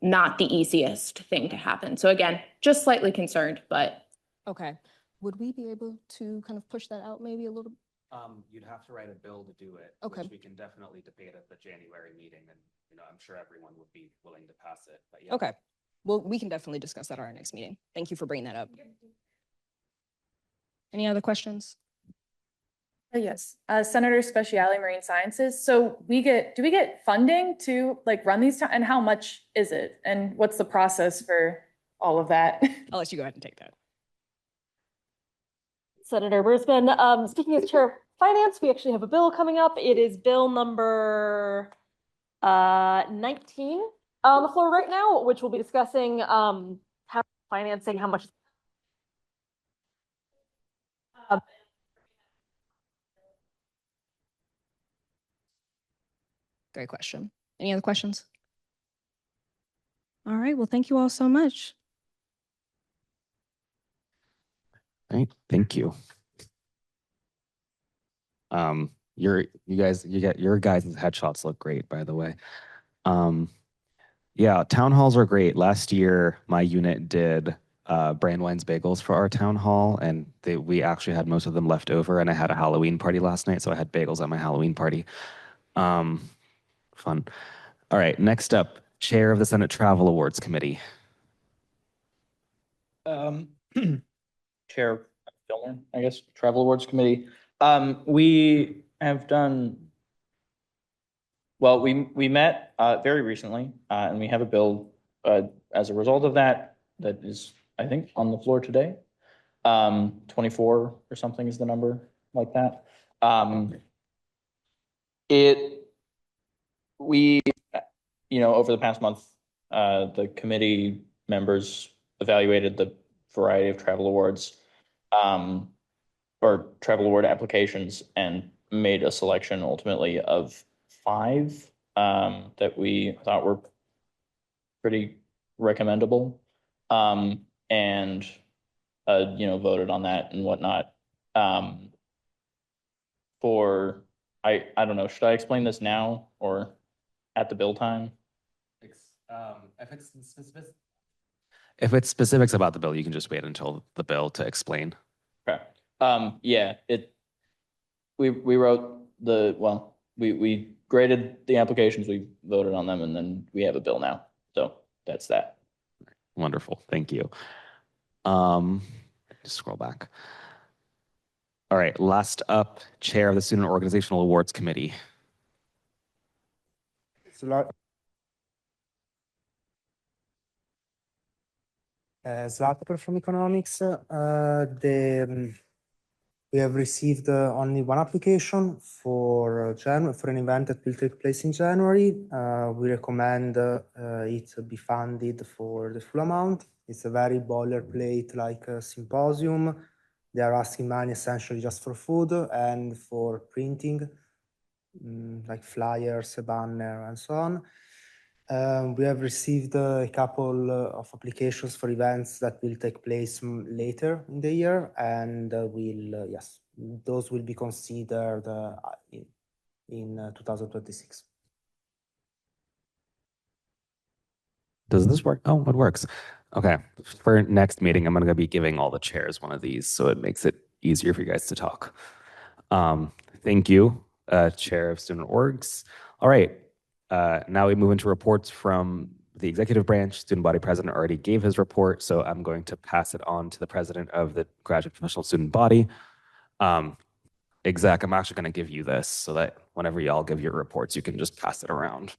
not the easiest thing to happen. So again, just slightly concerned, but. Okay. Would we be able to kind of push that out maybe a little? You'd have to write a bill to do it, Okay. which we can definitely debate at the January meeting, and I'm sure everyone would be willing to pass it. But yeah. Okay. Well, we can definitely discuss that at our next meeting. Thank you for bringing that up. Any other questions? Yes, Senator Speciale Marine Sciences. So do we get funding to run these, and how much is it? And what's the process for all of that? I'll let you go ahead and take that. Senator Brisbane, speaking as Chair of Finance, we actually have a bill coming up. It is bill number 19 on the floor right now, which we'll be discussing how financing, how much. Great question. Any other questions? All right. Well, thank you all so much. All right, thank you. Your guys' headshots look great, by the way. Yeah, town halls are great. Last year, my unit did Brandwine's Bagels for our town hall, and we actually had most of them left over, and I had a Halloween party last night, so I had bagels at my Halloween party. Fun. All right, next up, Chair of the Senate Travel Awards Committee. Chair Fillmore, I guess, Travel Awards Committee. We have done, well, we met very recently, and we have a bill as a result of that is I think, on the floor today. 24 or something is the number like that. Over the past month, the committee members evaluated the variety of travel awards, or travel award applications, and made a selection ultimately of 5 that we thought were pretty recommendable, and voted on that and whatnot. I don't know, should I explain this now or at the bill time? If it's specifics about the bill, you can just wait until the bill to explain. Okay. Yeah, we wrote we graded the applications, we voted on them, and then we have a bill now. So that's that. Wonderful. Thank you. Just scroll back. All right. Last up, Chair of the Student Organizational Awards Committee. Zlatko from Economics. We have received only one application for an event that will take place in January. We recommend it be funded for the full amount. It's a very boilerplate like a symposium. They are asking money essentially just for food and for printing, like flyers, a banner, and so on. We have received a couple of applications for events that will take place later in the year, and those will be considered in 2026. Does this work? Oh, it works. Okay. For next meeting, I'm going to be giving all the chairs one of these, so it makes it easier for you guys to talk. Thank you, Chair of Student Orgs. All right. Now we move into reports from the executive branch. Student body president already gave his report, so I'm going to pass it on to the president of the graduate professional student body. Exec, I'm actually going to give you this so that whenever y'all give your reports, you can just pass it around.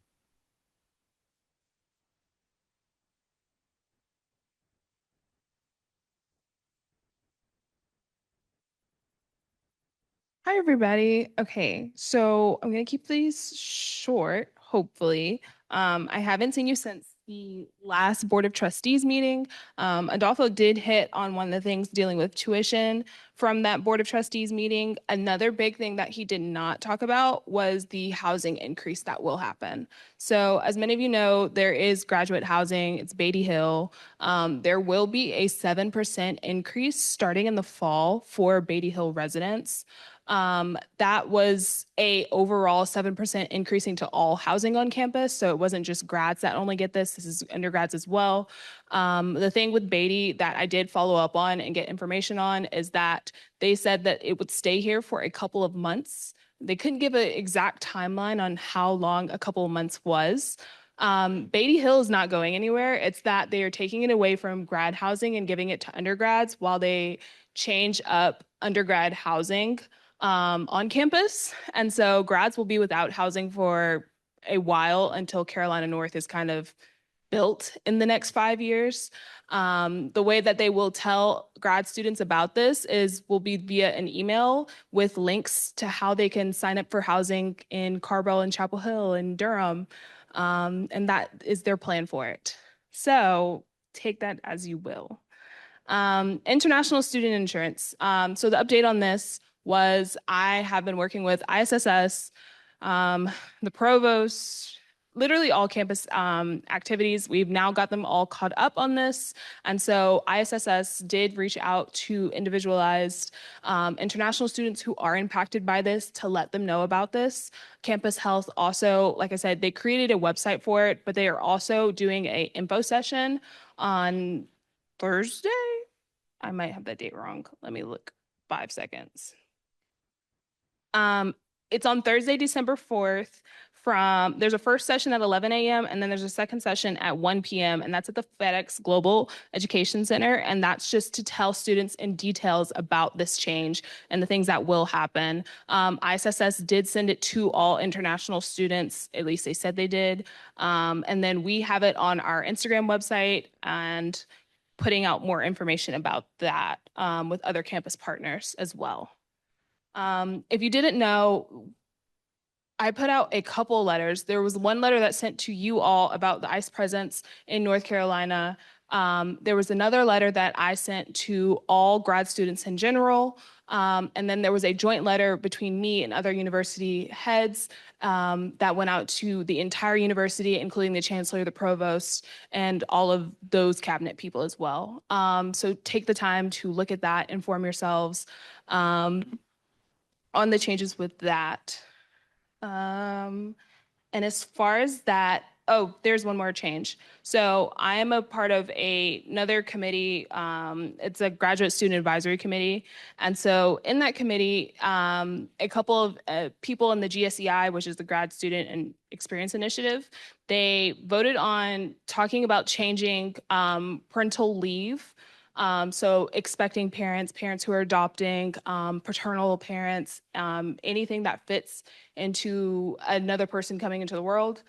Hi, everybody. Okay, so I'm going to keep these short, hopefully. I haven't seen you since the last Board of Trustees meeting. Adolfo did hit on one of the things dealing with tuition from that Board of Trustees meeting. Another big thing that he did not talk about was the housing increase that will happen. So as many of you know, there is graduate housing, it's Beatty Hill. There will be a 7% increase starting in the fall for Beatty Hill residents. That was a overall 7% increasing to all housing on campus. So it wasn't just grads that only get this. This is undergrads as well. The thing with Beatty that I did follow up on and get information on is that they said that it would stay here for a couple of months. They couldn't give an exact timeline on how long a couple of months was. Beatty Hill is not going anywhere. It's that they are taking it away from grad housing and giving it to undergrads while they change up undergrad housing on campus. And so grads will be without housing for a while until Carolina North is kind of built in the next 5 years. The way that they will tell grad students about this will be via an email with links to how they can sign up for housing in Carbell and Chapel Hill and Durham. And that is their plan for it. So take that as you will. International student insurance. So the update on this was I have been working with ISSS, the provost, literally all campus activities. We've now got them all caught up on this. And so ISSS did reach out to individualized international students who are impacted by this to let them know about this. Campus Health also, like I said, they created a website for it, but they are also doing an info session on Thursday. I might have that date wrong. Let me look. 5 seconds. It's on Thursday, December 4th. There's a first session at 11 a.m. and then there's a second session at 1 p.m. and that's at the FedEx Global Education Center. And that's just to tell students in details about this change and the things that will happen. ISSS did send it to all international students, at least they said they did. And then we have it on our Instagram website and putting out more information about that with other campus partners as well. If you didn't know, I put out a couple letters. There was one letter that sent to you all about the ICE presence in North Carolina. There was another letter that I sent to all grad students in general. And then there was a joint letter between me and other university heads that went out to the entire university, including the chancellor, the provost, and all of those cabinet people as well. So take the time to look at that, inform yourselves on the changes with that. And as far as that, oh, there's one more change. So I am a part of another committee. It's a graduate student advisory committee. And so in that committee, a couple of people in the GSEI, which is the Grad Student and Experience Initiative, they voted on talking about changing parental leave. So expecting parents who are adopting, paternal parents, anything that fits into another person coming into the world.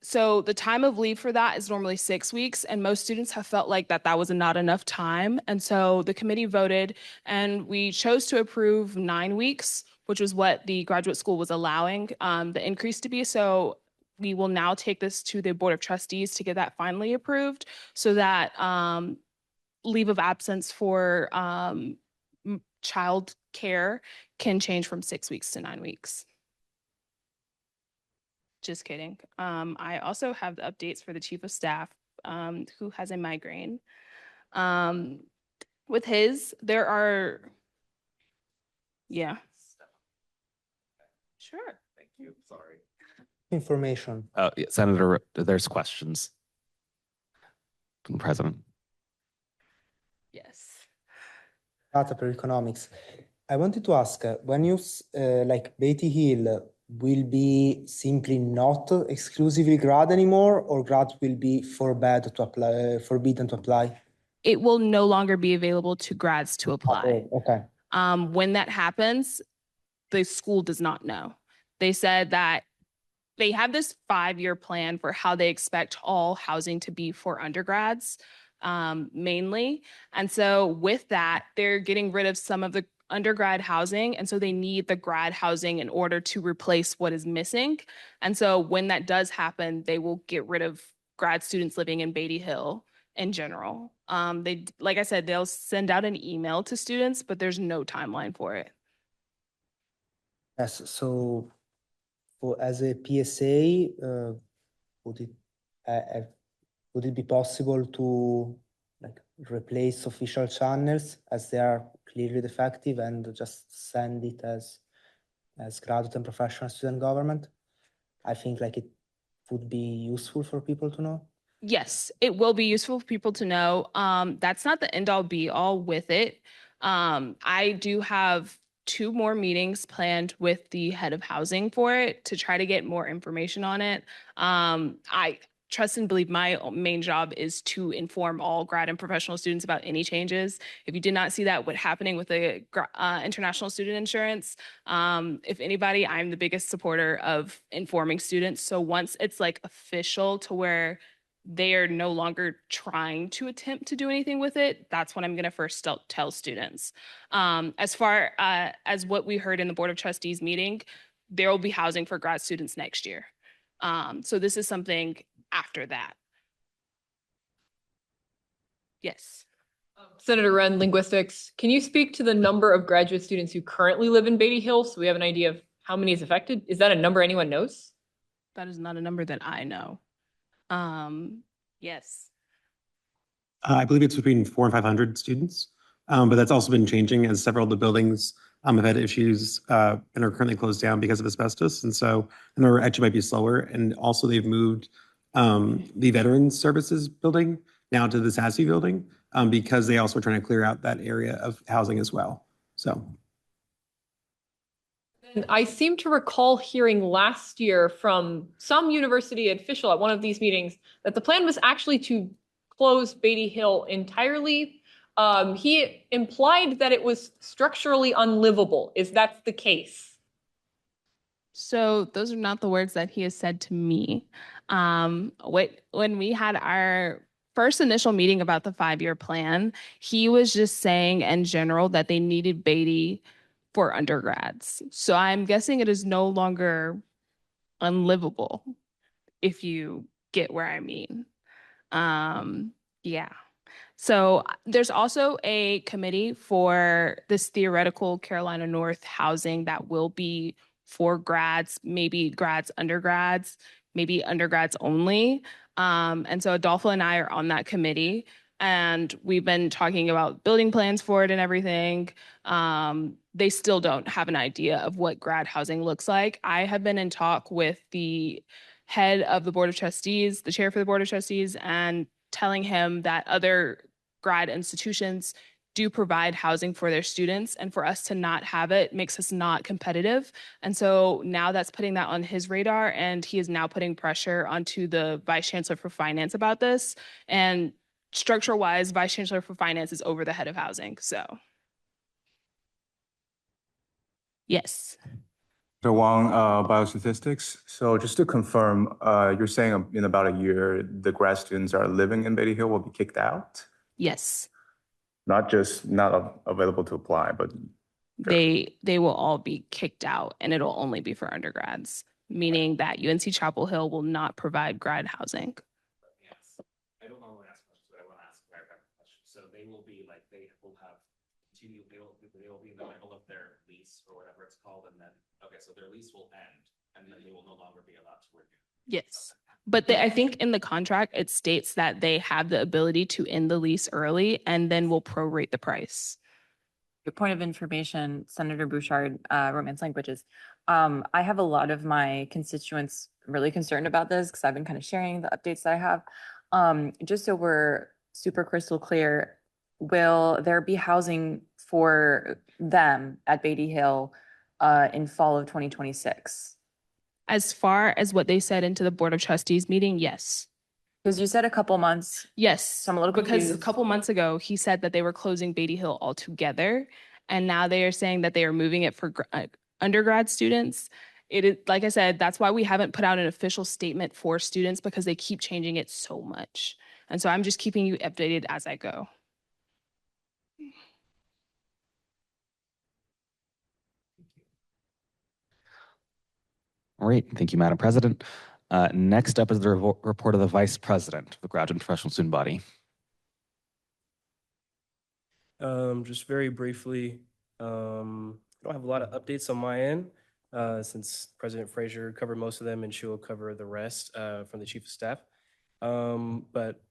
So the time of leave for that is normally 6 weeks, and most students have felt like that was not enough time. And so the committee voted, and we chose to approve 9 weeks, which was what the graduate school was allowing the increase to be. So we will now take this to the Board of Trustees to get that finally approved so that leave of absence for child care can change from 6 weeks to 9 weeks. Just kidding. I also have the updates for the chief of staff who has a migraine. With his, there are, yeah. Sure. Thank you. Sorry. Information. Yeah, Senator, there's questions from the president. Yes. Data per economics. I wanted to ask, when you like Beatty Hill will be simply not exclusively grad anymore, or grad will be forbidden to apply? It will no longer be available to grads to apply. Oh, okay. When that happens, the school does not know. They said that they have this 5-year plan for how they expect all housing to be for undergrads, mainly. And so with that, they're getting rid of some of the undergrad housing. And so they need the grad housing in order to replace what is missing. And so when that does happen, they will get rid of grad students living in Beatty Hill in general. They, like I said, they'll send out an email to students, but there's no timeline for it. Yes, so as a PSA, would it be possible to like replace official channels as they are clearly defective and just send it as graduate and professional student government? I think like it would be useful for people to know. Yes, it will be useful for people to know. That's not the end all be all with it. I do have 2 more meetings planned with the head of housing for it to try to get more information on it. I trust and believe my main job is to inform all grad and professional students about any changes. If you did not see that, what happening with the international student insurance, if anybody, I'm the biggest supporter of informing students. So once it's like official to where they are no longer trying to attempt to do anything with it, that's when I'm going to first tell students. As far as what we heard in the Board of Trustees meeting, there will be housing for grad students next year. So this is something after that. Yes. Senator Wren, linguistics. Can you speak to the number of graduate students who currently live in Beatty Hill so we have an idea of how many is affected? Is that a number anyone knows? That is not a number that I know. Yes. I believe it's between 400 and 500 students, but that's also been changing as several of the buildings have had issues and are currently closed down because of asbestos. And so the number actually might be slower. And also they've moved the Veterans Services building now to the SASE building because they also are trying to clear out that area of housing as well. So. I seem to recall hearing last year from some university official at one of these meetings that the plan was actually to close Beatty Hill entirely. He implied that it was structurally unlivable. Is that the case? So those are not the words that he has said to me. When we had our first initial meeting about the 5-year plan, he was just saying in general that they needed Beatty for undergrads. So I'm guessing it is no longer unlivable, if you get where I mean. Yeah. So there's also a committee for this theoretical Carolina North housing that will be for grads, maybe grads, undergrads, maybe undergrads only. And so Adolfo and I are on that committee, and we've been talking about building plans for it and everything. They still don't have an idea of what grad housing looks like. I have been in talk with the head of the Board of Trustees, the chair for the Board of Trustees, and telling him that other grad institutions do provide housing for their students, and for us to not have it makes us not competitive. And so now that's putting that on his radar, and he is now putting pressure onto the Vice Chancellor for Finance about this. And structure-wise, Vice Chancellor for Finance is over the head of housing, so. Yes. So Wang, biostatistics. So just to confirm, you're saying in about a year, the grad students are living in Beatty Hill will be kicked out? Yes. Not just not available to apply, but They will all be kicked out, and it'll only be for undergrads, meaning that UNC Chapel Hill will not provide grad housing. I don't normally ask questions, but I want to ask a clarifying question. So they will be like, they will have continue, they will be in the middle of their lease or whatever it's called, and then, okay, so their lease will end, and then they will no longer be allowed to work. Yes. But I think in the contract, it states that they have the ability to end the lease early, and then we'll prorate the price. Your point of information, Senator Bouchard, Romance Languages. I have a lot of my constituents really concerned about this because I've been kind of sharing the updates that I have. Just so we're super crystal clear, will there be housing for them at Beatty Hill in fall of 2026? As far as what they said into the Board of Trustees meeting, yes. Because you said a couple months. Yes. So I'm a little because confused. a couple months ago, he said that they were closing Beatty Hill altogether. And now they are saying that they are moving it for undergrad students. It is, like I said, that's why we haven't put out an official statement for students, because they keep changing it so much. And so I'm just keeping you updated as I go. All right, thank you, Madam President. Next up is the report of the Vice President of the Graduate and Professional Student Body. Just very briefly, I don't have a lot of updates on my end since President Frazier covered most of them and she will cover the rest from the Chief of Staff. But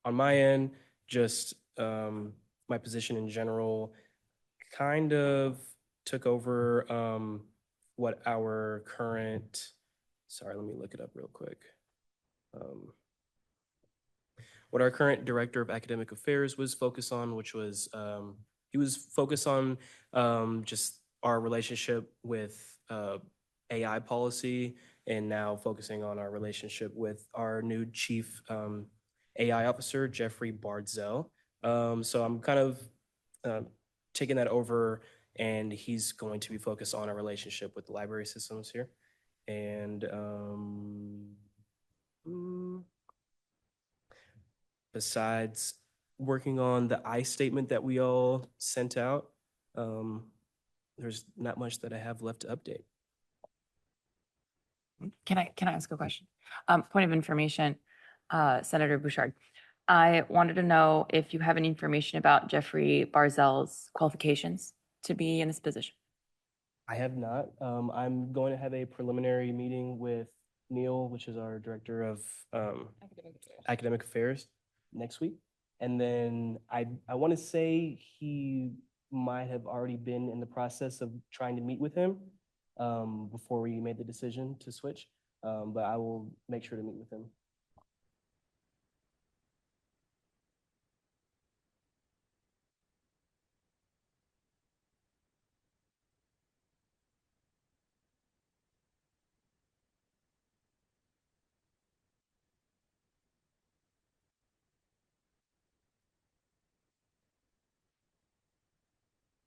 on my end, just my position in general kind of took over what our current, sorry, let me look it up real quick. What our current Director of Academic Affairs was focused on, which was, he was focused on just our relationship with AI policy, and now focusing on our relationship with our new Chief AI Officer, Jeffrey Bardzell. So I'm kind of taking that over, and he's going to be focused on our relationship with the library systems here. And besides working on the I statement that we all sent out, there's not much that I have left to update. Can I ask a question? Point of information, Senator Bouchard. I wanted to know if you have any information about Jeffrey Barzell's qualifications to be in this position. I have not. I'm going to have a preliminary meeting with Neil, which is our Director of Academic Affairs, next week. And then I want to say he might have already been in the process of trying to meet with him before we made the decision to switch. But I will make sure to meet with him.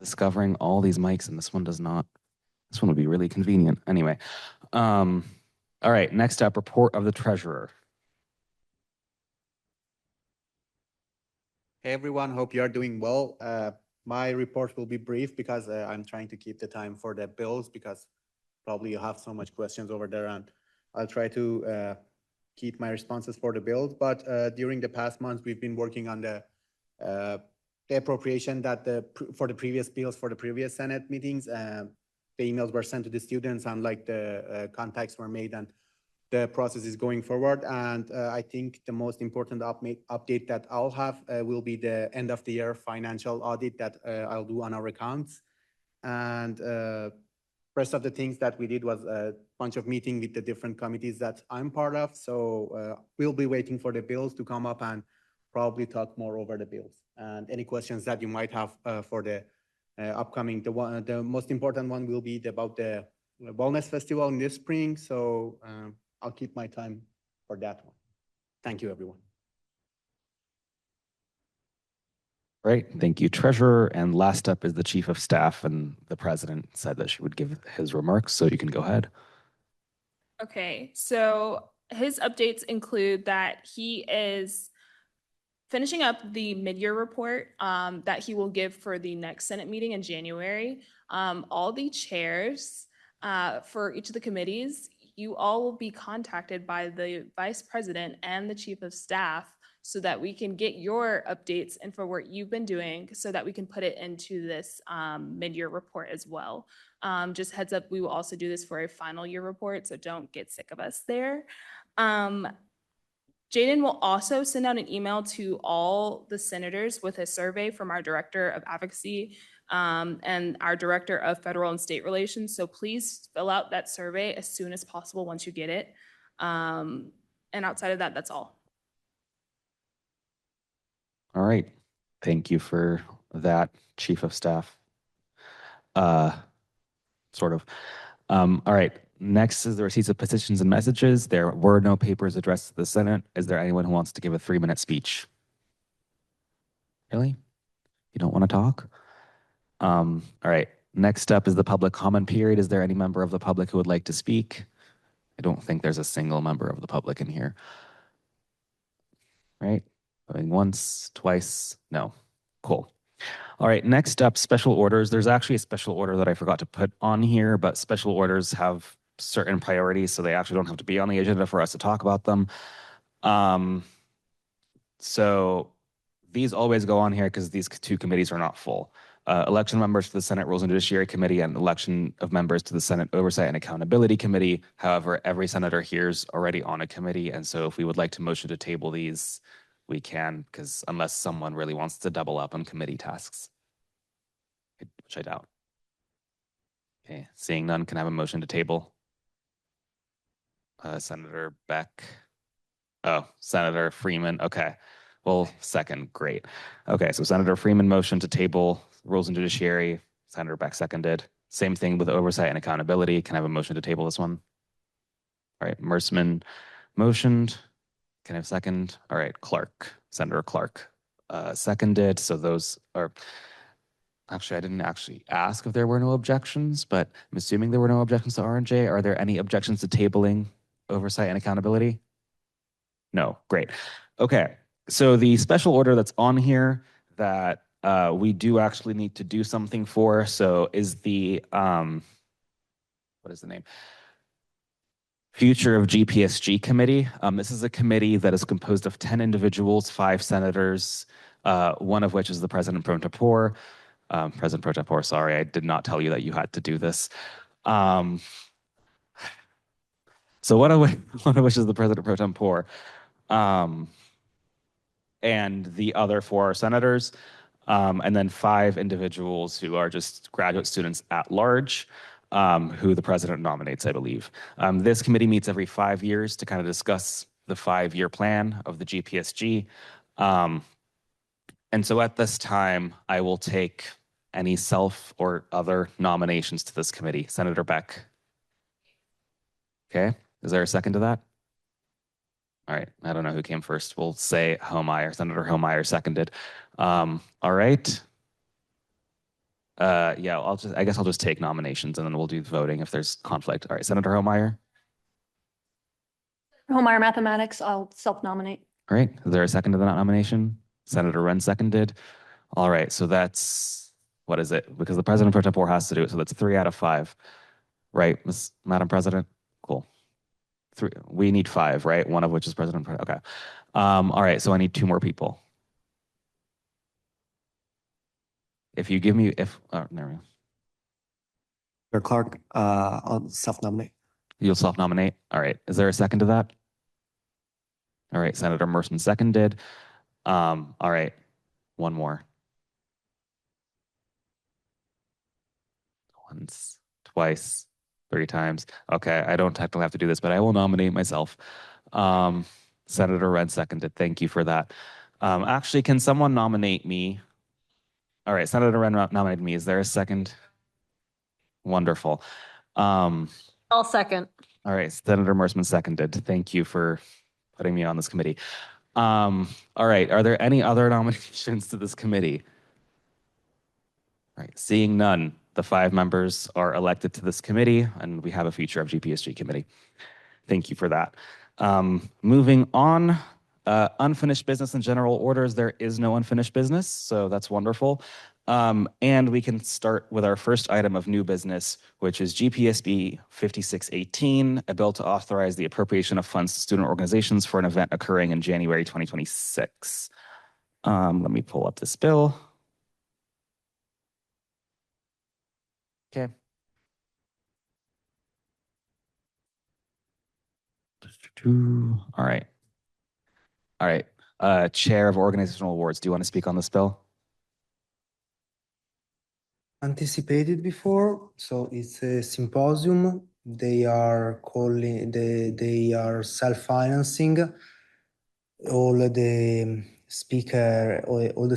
Discovering all these mics, and this one does not. This one would be really convenient. Anyway, all right, next up, report of the treasurer. Hey everyone, hope you are doing well. My report will be brief because I'm trying to keep the time for the bills because probably you have so much questions over there, and I'll try to keep my responses for the bills. But during the past months, we've been working on the appropriation that for the previous bills for the previous Senate meetings. The emails were sent to the students and like the contacts were made, and the process is going forward. And I think the most important update that I'll have will be the end of the year financial audit that I'll do on our accounts. And rest of the things that we did was a bunch of meeting with the different committees that I'm part of. So we'll be waiting for the bills to come up and probably talk more over the bills. And any questions that you might have for the upcoming, the most important one will be about the Wellness Festival in the spring. So I'll keep my time for that one. Thank you, everyone. Great, thank you, Treasurer. And last up is the Chief of Staff, and the President said that she would give his remarks, so you can go ahead. Okay, so his updates include that he is finishing up the mid-year report that he will give for the next Senate meeting in January. All the chairs for each of the committees, you all will be contacted by the Vice President and the Chief of Staff so that we can get your updates and for what you've been doing so that we can put it into this mid-year report as well. Just heads up, we will also do this for a final year report, so don't get sick of us there. Jaden will also send out an email to all the senators with a survey from our Director of Advocacy and our Director of Federal and State Relations. So please fill out that survey as soon as possible once you get it. And outside of that, that's all. All right, thank you for that, Chief of Staff. Sort of. All right, next is the receipts of petitions and messages. There were no papers addressed to the Senate. Is there anyone who wants to give a 3-minute speech? Really? You don't want to talk? All right, next up is the public comment period. Is there any member of the public who would like to speak? I don't think there's a single member of the public in here. Right? Going once, twice, no. Cool. All right, next up, special orders. There's actually a special order that I forgot to put on here, but special orders have certain priorities, so they actually don't have to be on the agenda for us to talk about them. So these always go on here because these two committees are not full. Election members to the Senate Rules and Judiciary Committee and election of members to the Senate Oversight and Accountability Committee. However, every senator here is already on a committee, and so if we would like to motion to table these, we can, because unless someone really wants to double up on committee tasks, which I doubt. Okay, seeing none, can I have a motion to table? Senator Beck. Oh, Senator Freeman. Okay, well, second, great. Okay, so Senator Freeman motion to table Rules and Judiciary. Senator Beck seconded. Same thing with Oversight and Accountability. Can I have a motion to table this one? All right, Merseman motioned. Can I have a second? All right, Clark, Senator Clark seconded. So those are, actually, I didn't actually ask if there were no objections, but I'm assuming there were no objections to R&J. Are there any objections to tabling Oversight and Accountability? No, great. Okay, so the special order that's on here that we do actually need to do something for, so is the, what is the name? Future of GPSG Committee. This is a committee that is composed of 10 individuals, 5 senators, one of which is the President Pro Tempore. President Pro Tempore, sorry, I did not tell you that you had to do this. So one of which is the President Pro Tempore. And the other 4 are senators, and then 5 individuals who are just graduate students at large, who the president nominates, I believe. This committee meets every 5 years to kind of discuss the 5-year plan of the GPSG. And so at this time, I will take any self or other nominations to this committee. Senator Beck. Okay, is there a second to that? All right, I don't know who came first. We'll say Homeyer, Senator Homeyer seconded. All right. Yeah, I guess I'll just take nominations and then we'll do voting if there's conflict. All right, Senator Homeyer. Homeyer Mathematics, I'll self-nominate. All right, is there a second to that nomination? Senator Wren seconded. All right, so that's, what is it? Because the President pro tempore has to do it, so that's 3 out of 5. Right, Madam President? Cool. 3, we need 5, right? One of which is President pro, okay. All right, so I need 2 more people. If you give me, there we go. Mayor Clark, I'll self-nominate. You'll self-nominate? All right, is there a second to that? All right, Senator Mersman seconded. All right, one more. Once, twice, 3 times. Okay, I don't technically have to do this, but I will nominate myself. Senator Wren seconded. Thank you for that. Actually, can someone nominate me? All right, Senator Wren nominated me. Is there a second? Wonderful. I'll second. All right, Senator Mersman seconded. Thank you for putting me on this committee. All right, are there any other nominations to this committee? All right, seeing none, the 5 members are elected to this committee, and we have a future of GPSG committee. Thank you for that. Moving on, unfinished business and general orders. There is no unfinished business, so that's wonderful. And we can start with our first item of new business, which is GPSB 5618, a bill to authorize the appropriation of funds to student organizations for an event occurring in January 2026. Let me pull up this bill. Okay. All right. All right. Chair of Organizational Awards, do you want to speak on this bill? Anticipated before, so it's a symposium. They are self-financing all the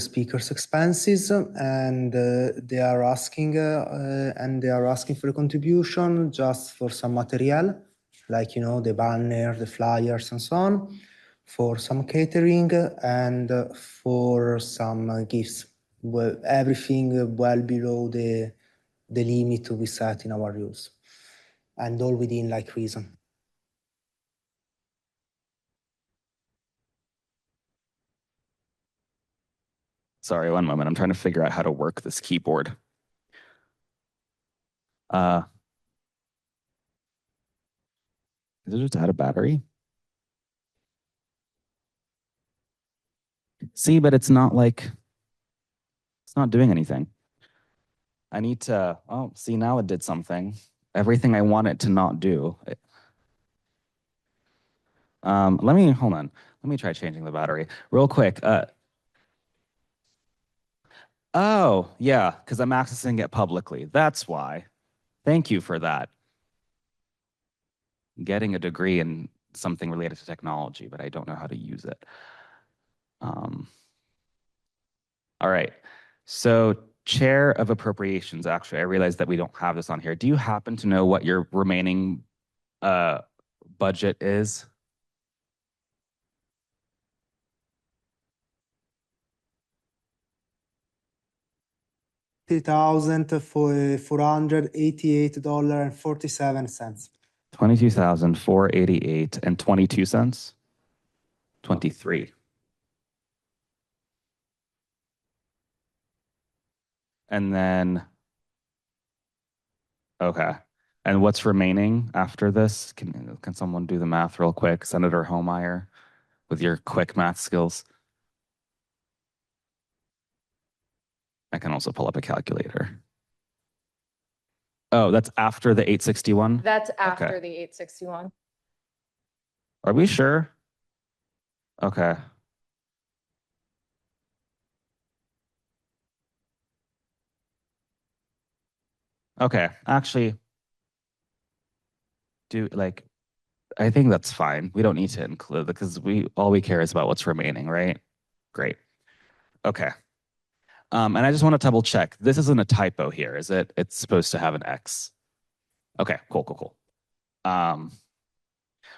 speakers' expenses, and they are asking for a contribution just for some material, like the banner, the flyers, and so on, for some catering and for some gifts. Well, everything well below the limit we set in our rules, and all within reason. Sorry, one moment. I'm trying to figure out how to work this keyboard. Is it just out of battery? See, but it's not doing anything. I need to, oh, see, now it did something. Everything I want it to not do. Hold on. Let me try changing the battery real quick. Oh, yeah, because I'm accessing it publicly. That's why. Thank you for that. Getting a degree in something related to technology, but I don't know how to use it. All right. So Chair of Appropriations, actually, I realized that we don't have this on here. Do you happen to know what your remaining budget is? $3,488.47. $22,488.22. 23. And then, okay. And what's remaining after this? Can someone do the math real quick? Senator Homeyer, with your quick math skills. I can also pull up a calculator. Oh, that's after the 861? That's after Okay. the 861. Are we sure? Okay. Okay, actually, I think that's fine. We don't need to include because all we care is about what's remaining, right? Great. Okay. And I just want to double check. This isn't a typo here, is it? It's supposed to have an X. Okay, cool. All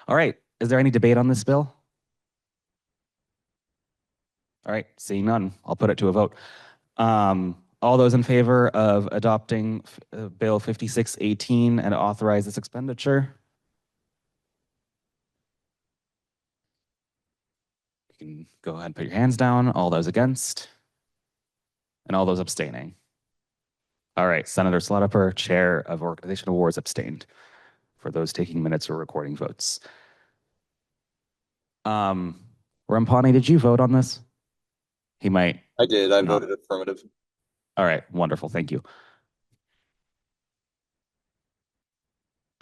right. Is there any debate on this bill? All right, seeing none, I'll put it to a vote. All those in favor of adopting Bill 5618 and authorize this expenditure? can go ahead and put your hands down. All those against? And all those abstaining? All right, Senator Slaughter, Chair of Organization Awards, abstained. For those taking minutes or recording votes. Rampani, did you vote on this? He might. I did. I not. voted affirmative. All right, wonderful. Thank you.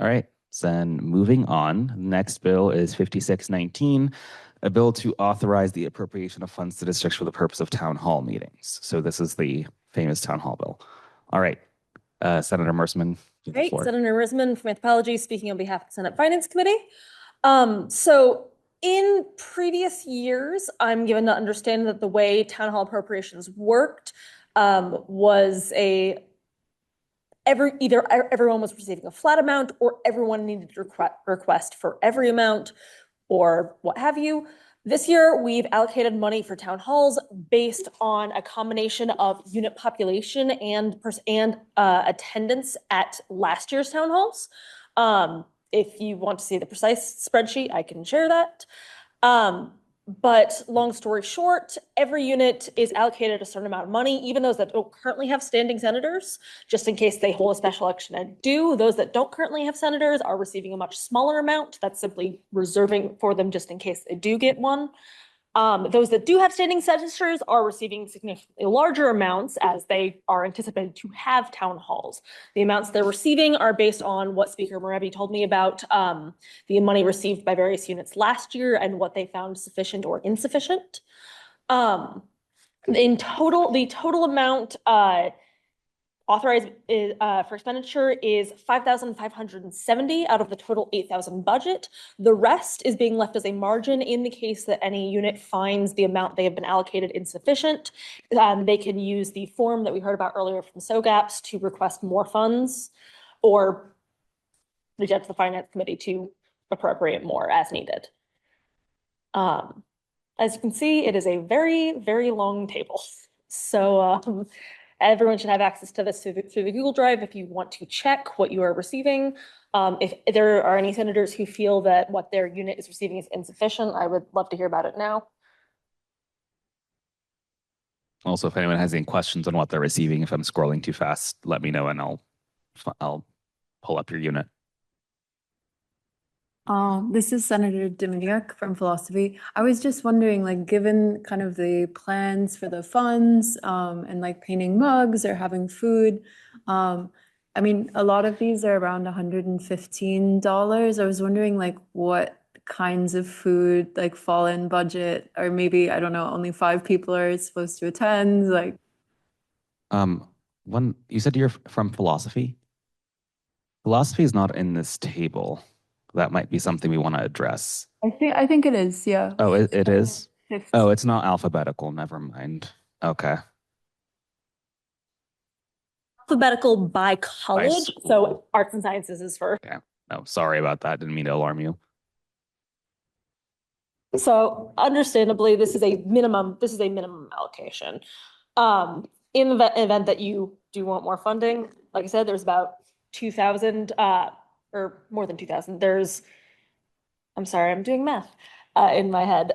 All right, then moving on. Next bill is 5619, a bill to authorize the appropriation of funds to districts for the purpose of town hall meetings. So this is the famous town hall bill. All right, Senator Mersman. Great, Senator Risman from Anthropology, speaking on behalf of the Senate Finance Committee. So in previous years, I'm given to understand that the way town hall appropriations worked was either everyone was receiving a flat amount or everyone needed to request for every amount or what have you. This year, we've allocated money for town halls based on a combination of unit population and attendance at last year's town halls. If you want to see the precise spreadsheet, I can share that. But long story short, every unit is allocated a certain amount of money, even those that don't currently have standing senators, just in case they hold a special election and do. Those that don't currently have senators are receiving a much smaller amount. That's simply reserving for them just in case they do get one. Those that do have standing senators are receiving significantly larger amounts as they are anticipated to have town halls. The amounts they're receiving are based on what Speaker Moretti told me about the money received by various units last year and what they found sufficient or insufficient. In total, the total amount authorized for expenditure is $5,570 out of the total $8,000 budget. The rest is being left as a margin in the case that any unit finds the amount they have been allocated insufficient. They can use the form that we heard about earlier from SOGAPS to request more funds or reach out to the Finance Committee to appropriate more as needed. As you can see, it is a very, very long table. So everyone should have access to this through the Google Drive if you want to check what you are receiving. If there are any senators who feel that what their unit is receiving is insufficient, I would love to hear about it now. Also, if anyone has any questions on what they're receiving, if I'm scrolling too fast, let me know and I'll pull up your unit. This is Senator Dominiak from Philosophy. I was just wondering, like, given kind of the plans for the funds and like painting mugs or having food, I mean, a lot of these are around $115. I was wondering, like, what kinds of food like fall in budget, or maybe, I don't know, only 5 people are supposed to attend, like. You said you're from Philosophy? Philosophy is not in this table. That might be something we want to address. I think it is, yeah. Oh, it is? 50. Oh, it's not alphabetical. Never mind. Okay. Alphabetical by college, so arts and sciences is first. Okay. No, sorry about that. Didn't mean to alarm you. So understandably, this is a minimum allocation. In the event that you do want more funding, like I said, there's about 2,000 or more than 2,000. I'm sorry, I'm doing math in my head.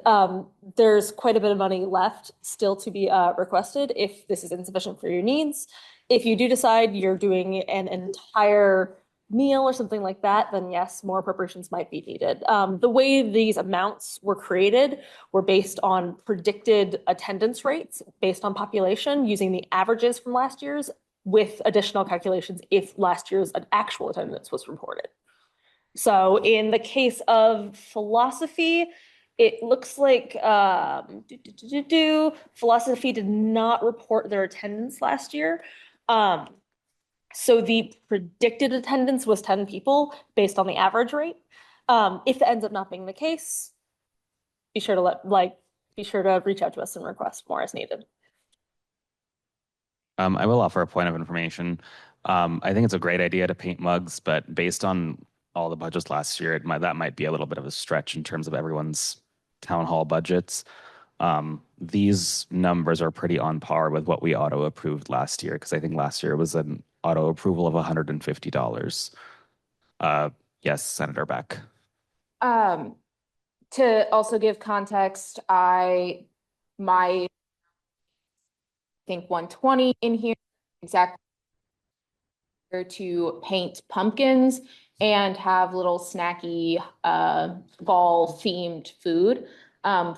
There's quite a bit of money left still to be requested if this is insufficient for your needs. If you do decide you're doing an entire meal or something like that, then yes, more appropriations might be needed. The way these amounts were created were based on predicted attendance rates based on population using the averages from last year's with additional calculations if last year's actual attendance was reported. So in the case of Philosophy, it looks like Philosophy did not report their attendance last year. So the predicted attendance was 10 people based on the average rate. If that ends up not being the case, be sure to reach out to us and request more as needed. I will offer a point of information. I think it's a great idea to paint mugs, but based on all the budgets last year, that might be a little bit of a stretch in terms of everyone's town hall budgets. These numbers are pretty on par with what we auto approved last year, because I think last year was an auto approval of $150. Yes, Senator Beck. To also give context, I think 120 in here, exactly to paint pumpkins and have little snacky fall themed food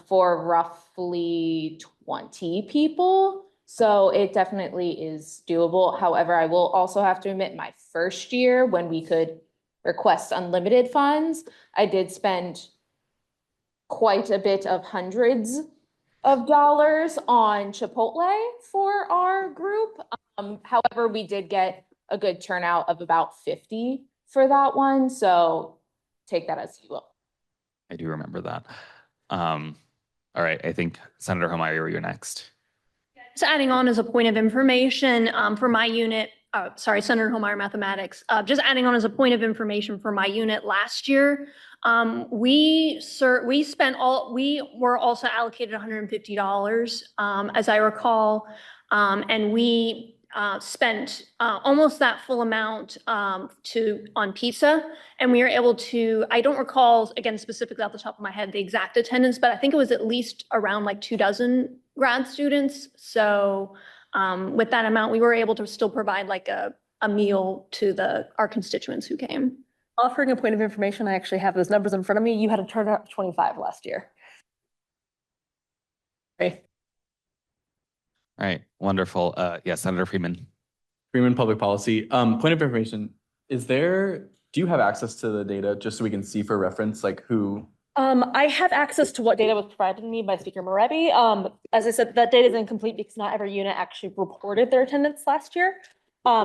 for roughly 20 people. So it definitely is doable. However, I will also have to admit my first year when we could request unlimited funds, I did spend quite a bit of hundreds of dollars on Chipotle for our group. However, we did get a good turnout of about 50 for that one. So take that as you will. I do remember that. All right, I think Senator Homeyer, you're next. Just adding on as a point of information for my unit, sorry, Senator Homeyer Mathematics, just adding on as a point of information for my unit last year, we were also allocated $150, as I recall, and we spent almost that full amount on pizza, and we were able to, I don't recall, again, specifically off the top of my head, the exact attendance, but I think it was at least around like 24 grad students. So with that amount, we were able to still provide like a meal to our constituents who came. Offering a point of information, I actually have those numbers in front of me. You had a turnout of 25 last year. Okay. All right, wonderful. Yeah, Senator Freeman. Freeman Public Policy. Point of information, do you have access to the data just so we can see for reference, like who? I have access to what data was provided to me by Speaker Moretti. As I said, that data is incomplete because not every unit actually reported their attendance last year.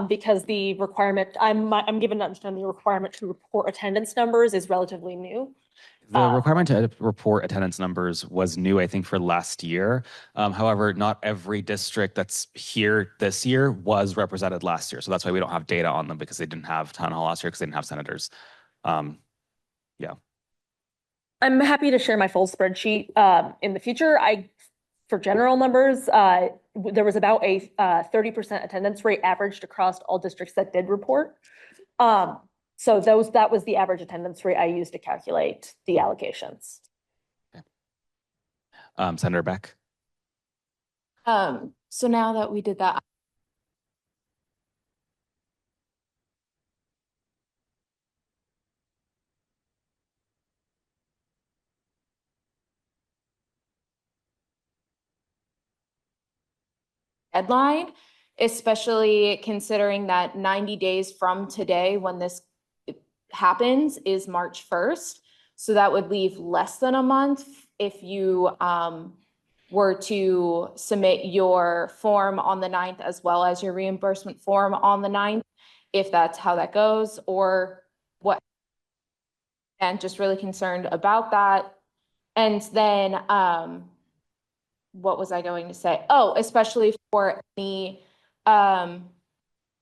Because the requirement, I'm given to understand the requirement to report attendance numbers is relatively new. The requirement to report attendance numbers was new, I think, for last year. However, not every district that's here this year was represented last year. So that's why we don't have data on them, because they didn't have town hall last year because they didn't have senators. Yeah. I'm happy to share my full spreadsheet in the future. For general numbers, there was about a 30% attendance rate averaged across all districts that did report. So that was the average attendance rate I used to calculate the allocations. Okay. Senator Beck. So now that we did that, deadline, especially considering that 90 days from today when this happens is March 1st. So that would leave less than a month if you were to submit your form on the 9th as well as your reimbursement form on the 9th, if that's how that goes, or what. And just really concerned about that. And then what was I going to say? Oh, especially for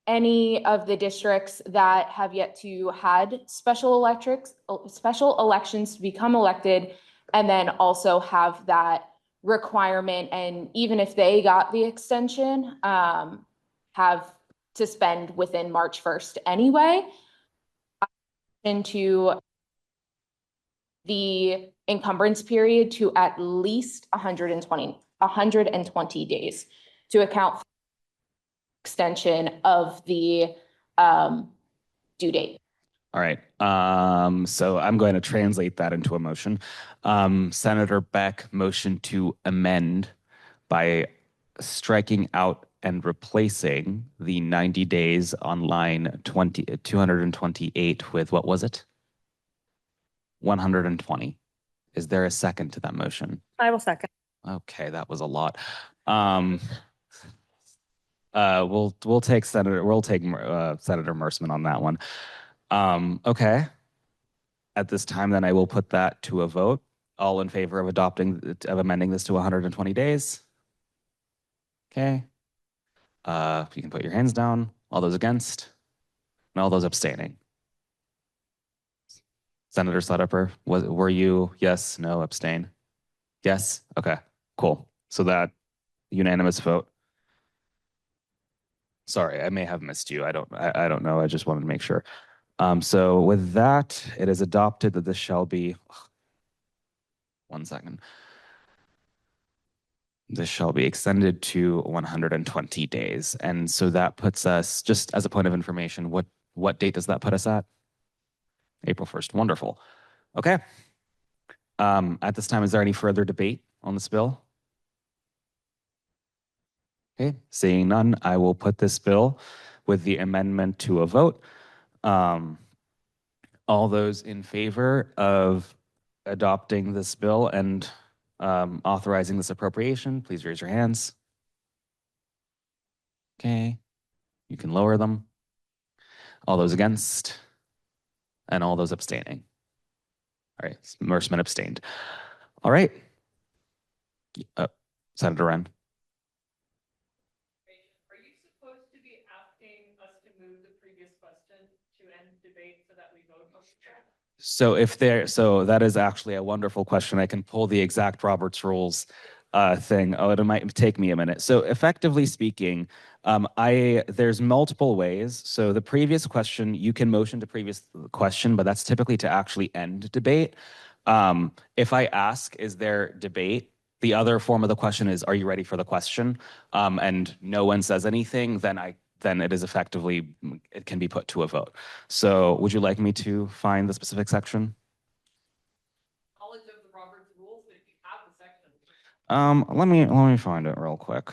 any of the districts that have yet to had special elections to become elected, and then also have that requirement, and even if they got the extension, have to spend within March 1st anyway, into the encumbrance period to at least 120 days to account for extension of the due date. All right. So I'm going to translate that into a motion. Senator Beck motion to amend by striking out and replacing the 90 days on line 228 with, what was it? 120. Is there a second to that motion? I will second. Okay, that was a lot. We'll take Senator Mersman on that one. Okay. At this time, then I will put that to a vote. All in favor of amending this to 120 days? Okay. You can put your hands down. All those against? And all those abstaining? Senator Sledeper, were you yes, no, abstain? Yes? Okay, cool. So that unanimous vote. Sorry, I may have missed you. I don't know. I just wanted to make sure. So with that, it is adopted that this shall be 1 second. This shall be extended to 120 days. And so that puts us, just as a point of information, what date does that put us at? April 1st. Wonderful. Okay. At this time, is there any further debate on this bill? Okay, seeing none, I will put this bill with the amendment to a vote. All those in favor of adopting this bill and authorizing this appropriation, please raise your hands. Okay, you can lower them. All those against, and all those abstaining. All right, Merschman abstained. All right. Senator Wren. Are you supposed to be asking us to move the previous question to end debate so that we vote on the So that is actually a wonderful question. I can pull the exact Robert's Rules thing. Oh, it might take me a minute. So effectively speaking, there's multiple ways. So the previous question, you can motion to previous question, but that's typically to actually end debate. If I ask, is there debate? The other form of the question is, are you ready for the question? And no one says anything, then it is effectively, it can be put to a vote. So would you like me to find the specific section? knowledge of the Robert's Rules, but if you have the section. Let me find it real quick.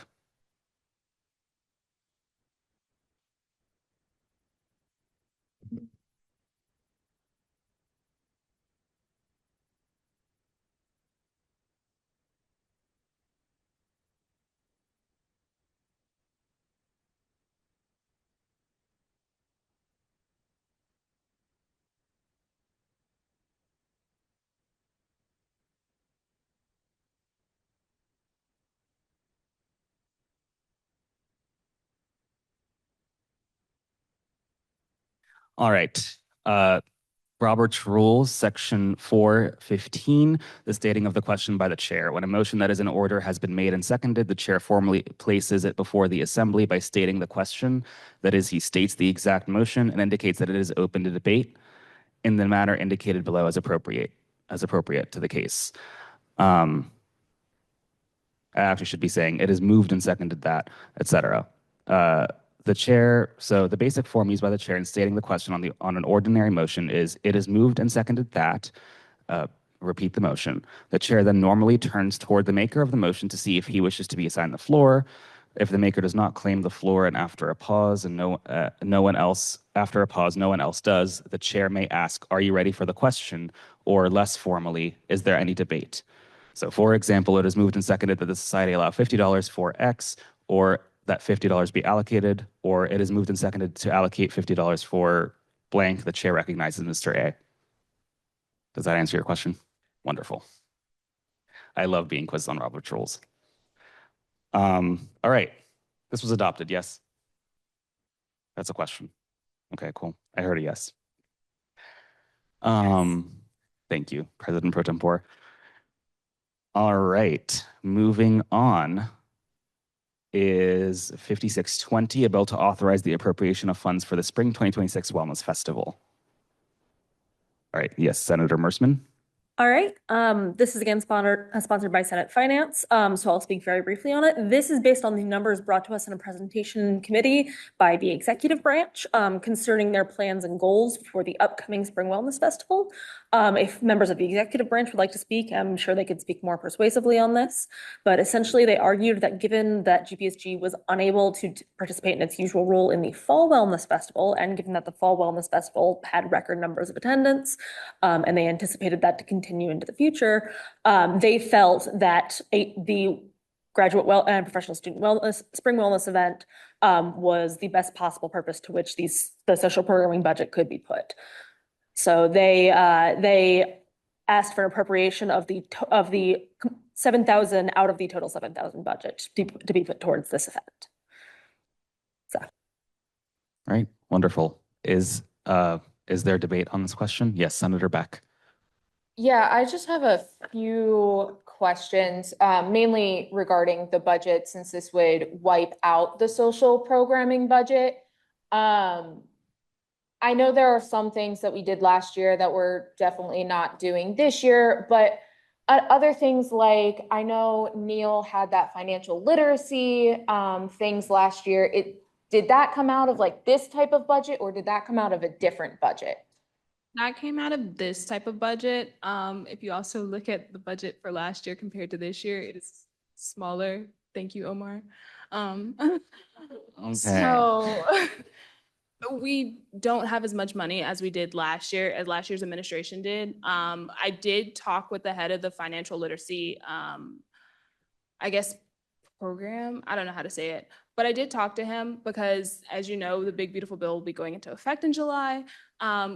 All right. Robert's Rules, Section 415, the stating of the question by the chair. When a motion that is in order has been made and seconded, the chair formally places it before the assembly by stating the question. That is, he states the exact motion and indicates that it is open to debate in the manner indicated below as appropriate to the case. I actually should be saying it is moved and seconded that, etc. The chair, so the basic form used by the chair in stating the question on an ordinary motion is, it is moved and seconded that, repeat the motion. The chair then normally turns toward the maker of the motion to see if he wishes to be assigned the floor. If the maker does not claim the floor and after a pause and no one else does, the chair may ask, are you ready for the question? Or less formally, is there any debate? So for example, it is moved and seconded that the society allow $50 for X, or that $50 be allocated, or it is moved and seconded to allocate $50 for blank. The chair recognizes Mr. A. Does that answer your question? Wonderful. I love being quizzed on Robert's Rules. All right. This was adopted, yes? That's a question. Okay, cool. I heard a yes. Thank you, President Pro Tempore. All right, moving on is 5620, a bill to authorize the appropriation of funds for the Spring 2026 Wellness Festival. All right, yes, Senator Merschman. All right, this is again sponsored by Senate Finance, so I'll speak very briefly on it. This is based on the numbers brought to us in a presentation committee by the executive branch concerning their plans and goals for the upcoming Spring Wellness Festival. If members of the executive branch would like to speak, I'm sure they could speak more persuasively on this, but essentially they argued that given that GPSG was unable to participate in its usual role in the Fall Wellness Festival, and given that the Fall Wellness Festival had record numbers of attendance, and they anticipated that to continue into the future, they felt that the graduate and professional student wellness spring wellness event was the best possible purpose to which the social programming budget could be put. So they asked for an appropriation of the 7,000 out of the total 7,000 budget to be put towards this event. So. All right, wonderful. Is there debate on this question? Yes, Senator Beck. Yeah, I just have a few questions, mainly regarding the budget, since this would wipe out the social programming budget. I know there are some things that we did last year that we're definitely not doing this year, but Other things like, I know Neil had that financial literacy, things last year. Did that come out of like this type of budget, or did that come out of a different budget? That came out of this type of budget. If you also look at the budget for last year compared to this year, it is smaller. Thank you, Omar. So we don't have as much money as we did last year, as last year's administration did. I did talk with the head of the financial literacy, I guess, program. I don't know how to say it, but I did talk to him because, as you know, the Big Beautiful Bill will be going into effect in July.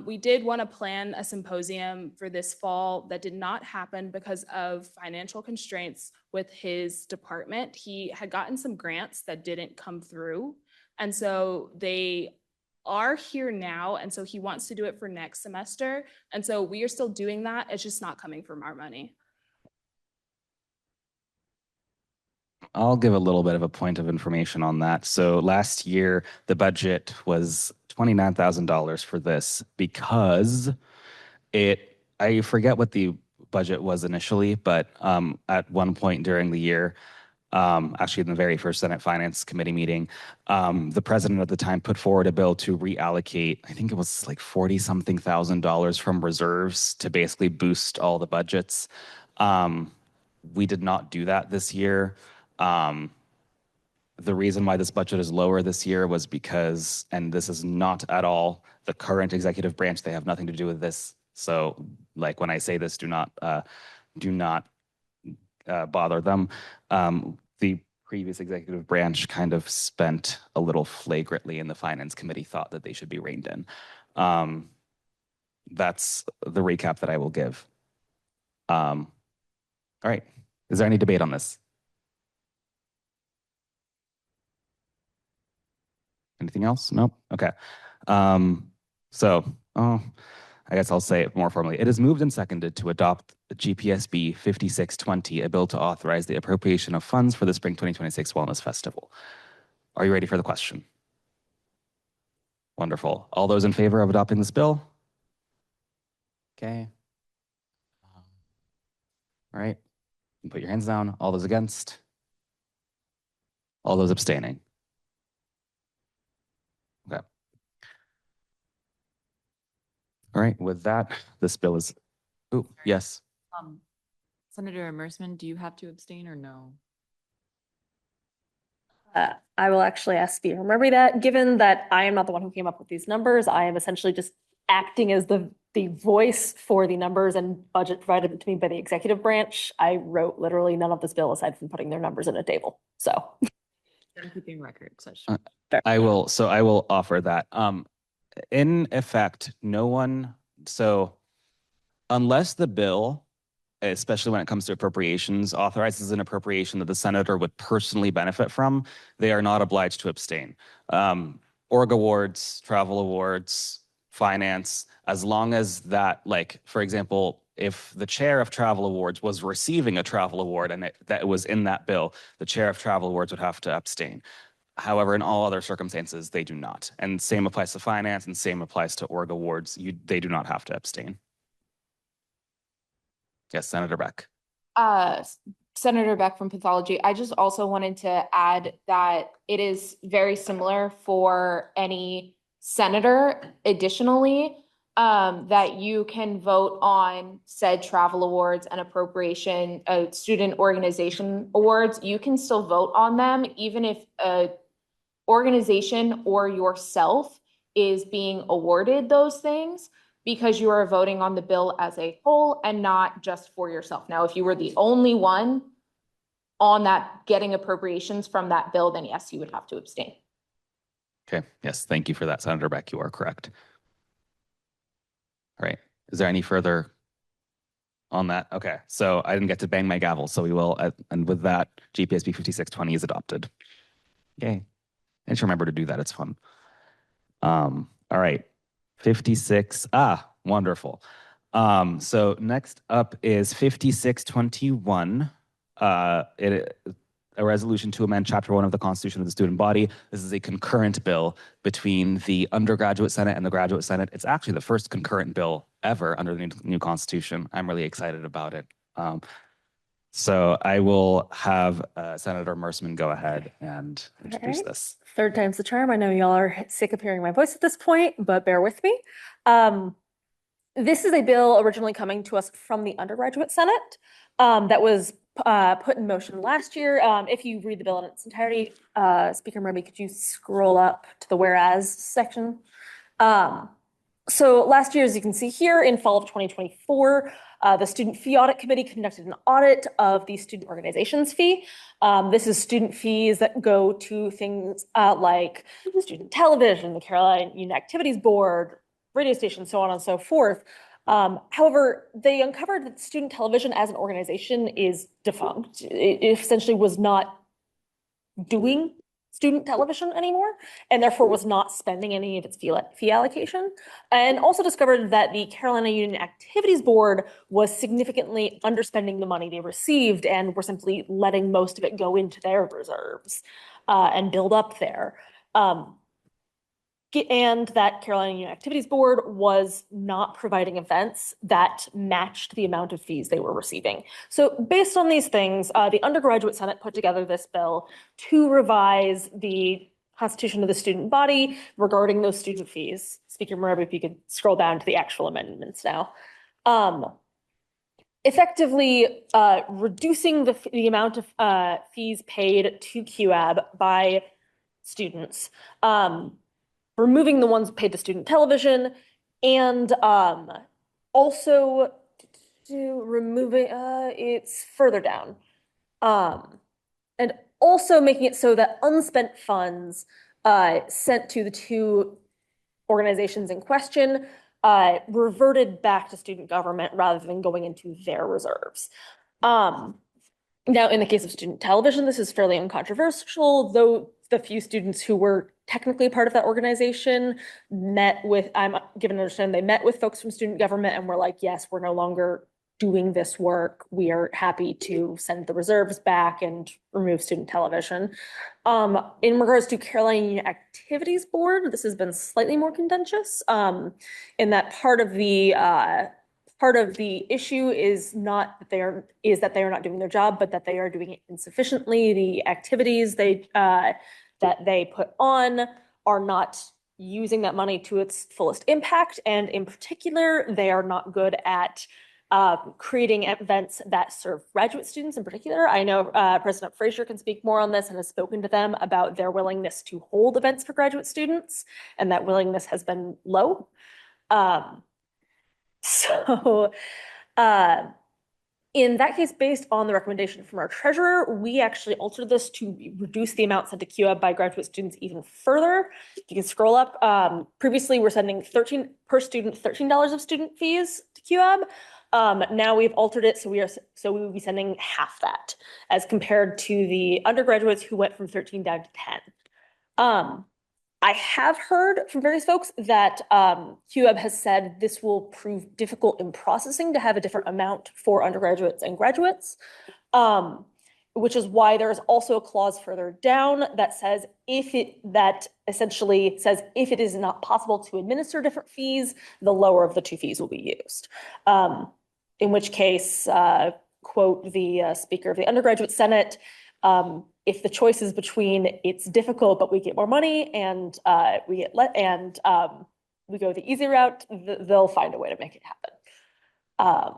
We did want to plan a symposium for this fall that did not happen because of financial constraints with his department. He had gotten some grants that didn't come through. And so they are here now. And so he wants to do it for next semester. And so we are still doing that. It's just not coming from our money. I'll give a little bit of a point of information on that. So last year, the budget was $29,000 for this because I forget what the budget was initially, but at one point during the year, actually in the very first Senate Finance Committee meeting, the president at the time put forward a bill to reallocate, I think it was like $40-something thousand from reserves to basically boost all the budgets. We did not do that this year. The reason why this budget is lower this year was because, and this is not at all the current executive branch, they have nothing to do with this. So like when I say this, do not bother them. The previous executive branch kind of spent a little flagrantly, and the Finance Committee thought that they should be reined in. That's the recap that I will give. All right, is there any debate on this? Anything else? Nope. Okay. I guess I'll say it more formally. It is moved and seconded to adopt the GPSB 5620, a bill to authorize the appropriation of funds for the Spring 2026 Wellness Festival. Are you ready for the question? Wonderful. All those in favor of adopting this bill? Okay. All right. You put your hands down. All those against? All those abstaining? Okay. All right, with that, this bill is, oh, yes. Senator Immersman, do you have to abstain or no? I will actually ask you, remember that, given that I am not the one who came up with these numbers, I am essentially just acting as the voice for the numbers and budget provided to me by the executive branch. I wrote literally none of this bill aside from putting their numbers in a table, so. I'm keeping record, such. I will offer that. In effect, no one, so unless the bill, especially when it comes to appropriations, authorizes an appropriation that the senator would personally benefit from, they are not obliged to abstain. Org awards, travel awards, finance, as long as that, like, for example, if the chair of travel awards was receiving a travel award and that was in that bill, the chair of travel awards would have to abstain. However, in all other circumstances, they do not. And same applies to finance and same applies to org awards. They do not have to abstain. Yes, Senator Beck. Senator Beck from Pathology. I just also wanted to add that it is very similar for any senator additionally, that you can vote on said travel awards and appropriation, student organization awards. You can still vote on them even if a organization or yourself is being awarded those things, because you are voting on the bill as a whole and not just for yourself. Now, if you were the only one on that getting appropriations from that bill, then yes, you would have to abstain. Okay, yes, thank you for that, Senator Beck. You are correct. All right, is there any further on that? Okay, so I didn't get to bang my gavel, so we will, and with that, GPSB 5620 is adopted. Yay. I just remember to do that, it's fun. All right, 56, wonderful. So next up is 5621. A resolution to amend Chapter 1 of the Constitution of the Student Body. This is a concurrent bill between the undergraduate Senate and the graduate Senate. It's actually the first concurrent bill ever under the new Constitution. I'm really excited about it. So I will have Senator Mersman go ahead and introduce Alright. this. Third time's the charm. I know y'all are sick of hearing my voice at this point, but bear with me. This is a bill originally coming to us from the undergraduate Senate that was put in motion last year. If you read the bill in its entirety, Speaker Murphy, could you scroll up to the whereas section? So last year, as you can see here, in fall of 2024, the Student Fee Audit Committee conducted an audit of the student organizations fee. This is student fees that go to things like student television, the Carolina Union Activities Board, radio stations, so on and so forth. However, they uncovered that student television as an organization is defunct. It essentially was not doing student television anymore, and therefore was not spending any of its fee allocation. And also discovered that the Carolina Union Activities Board was significantly underspending the money they received and were simply letting most of it go into their reserves and build up there. And that Carolina Union Activities Board was not providing events that matched the amount of fees they were receiving. So based on these things, the undergraduate Senate put together this bill to revise the constitution of the student body regarding those student fees. Speaker Murabi, if you could scroll down to the actual amendments now. Effectively reducing the amount of fees paid to QAB by students, removing the ones paid to student television, and also removing, it's further down. And also making it so that unspent funds sent to the two organizations in question reverted back to student government rather than going into their reserves. Now, in the case of student television, this is fairly uncontroversial, though the few students who were technically part of that organization met with, I'm given to understand, they met with folks from student government and were like, yes, we're no longer doing this work. We are happy to send the reserves back and remove student television. In regards to Carolina Union Activities Board, this has been slightly more contentious in that part of the issue is not that they are not doing their job, but that they are doing it insufficiently. The activities that they put on are not using that money to its fullest impact, and in particular, they are not good at creating events that serve graduate students in particular. I know President Frazier can speak more on this and has spoken to them about their willingness to hold events for graduate students, and that willingness has been low. In that case, based on the recommendation from our treasurer, we actually altered this to reduce the amount sent to QAB by graduate students even further. You can scroll up. Previously, we're sending per student $13 of student fees to QAB. Now we've altered it, so we will be sending half that as compared to the undergraduates who went from 13 down to 10. I have heard from various folks that QAB has said this will prove difficult in processing to have a different amount for undergraduates and graduates, which is why there is also a clause further down that says if it is not possible to administer different fees, the lower of the two fees will be used. In which case, quote the Speaker of the Undergraduate Senate, if the choice is between it's difficult but we get more money and we go the easy route, they'll find a way to make it happen.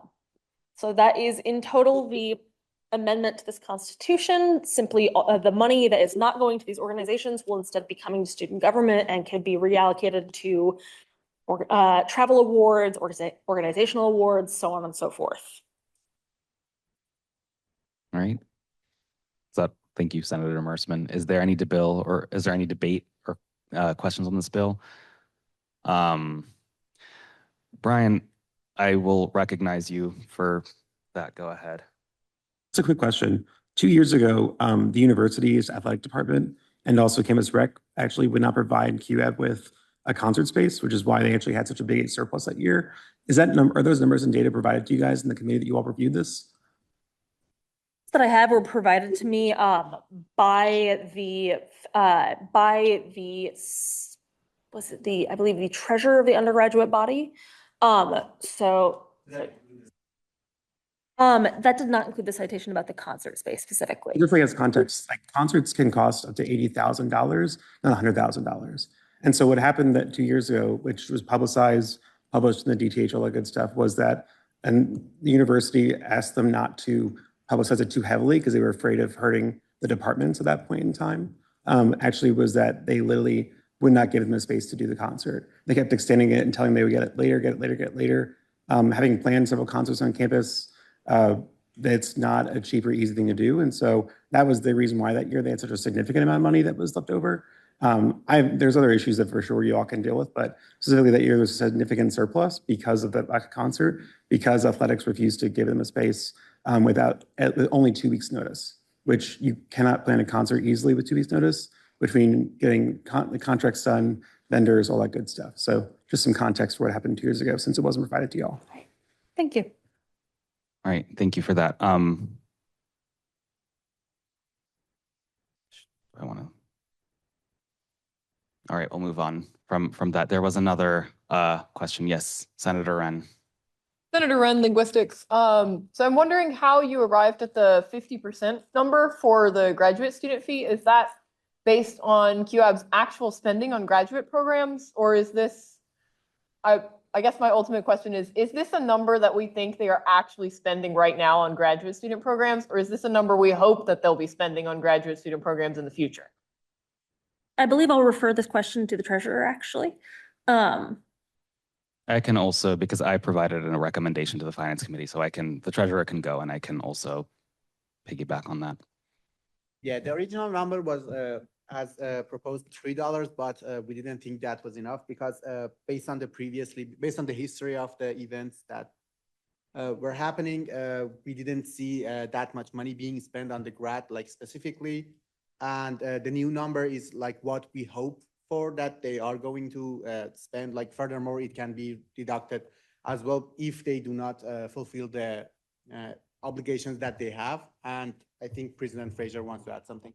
So that is in total the amendment to this Constitution. Simply the money that is not going to these organizations will instead be coming to student government and can be reallocated to travel awards, organizational awards, so on and so forth. All right. Thank you, Senator Mersman. Is there any debate or questions on this bill? Brian, I will recognize you for that. Go ahead. It's a quick question. 2 years ago, the university's athletic department and also campus rec actually would not provide QAB with a concert space, which is why they actually had such a big surplus that year. Are those numbers and data provided to you guys in the committee that you all reviewed this? That I have were provided to me by the I believe the treasurer of the undergraduate body. That did not include the citation about the concert space specifically. Just like as context, like concerts can cost up to $80,000, not $100,000. And so what happened that 2 years ago, which was publicized, published in the DTH, all that good stuff, was that and the university asked them not to publicize it too heavily because they were afraid of hurting the departments at that point in time. Actually was that they literally would not give them the space to do the concert. They kept extending it and telling them they would get it later, get it later, get it later. Having planned several concerts on campus, it's not a cheap or easy thing to do. And so that was the reason why that year they had such a significant amount of money that was left over. There's other issues that for sure you all can deal with, but specifically that year there's a significant surplus because of the lack of concert, because athletics refused to give them a space with only 2 weeks notice, which you cannot plan a concert easily with 2 weeks notice between getting the contracts done, vendors, all that good stuff. So just some context for what happened 2 years ago since it wasn't provided to y'all. Thank you. All right, thank you for that. I want to. All right, we'll move on from that. There was another question. Yes, Senator Wren. Senator Wren, linguistics. So I'm wondering how you arrived at the 50% number for the graduate student fee. Is that based on QAB's actual spending on graduate programs, or is this, I guess my ultimate question is this a number that we think they are actually spending right now on graduate student programs, or is this a number we hope that they'll be spending on graduate student programs in the future? I believe I'll refer this question to the treasurer, actually. I can also, because I provided a recommendation to the finance committee, so the treasurer can go and I can also piggyback on that. Yeah, the original number was as proposed $3, but we didn't think that was enough because based on the history of the events that were happening, we didn't see that much money being spent on the grad, like specifically. And the new number is like what we hope for that they are going to spend. Like furthermore, it can be deducted as well if they do not fulfill the obligations that they have. And I think President Fraser wants to add something.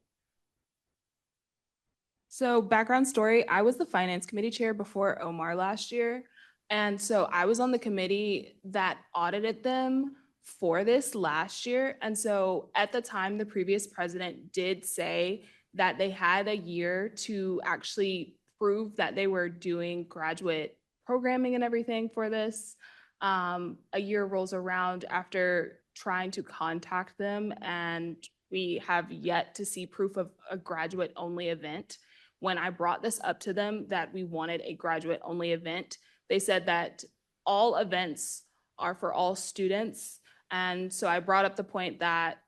So background story, I was the finance committee chair before Omar last year. And so I was on the committee that audited them for this last year. And so at the time, the previous president did say that they had a year to actually prove that they were doing graduate programming and everything for this. A year rolls around after trying to contact them, and we have yet to see proof of a graduate only event. When I brought this up to them that we wanted a graduate only event, they said that all events are for all students. And so I brought up the point that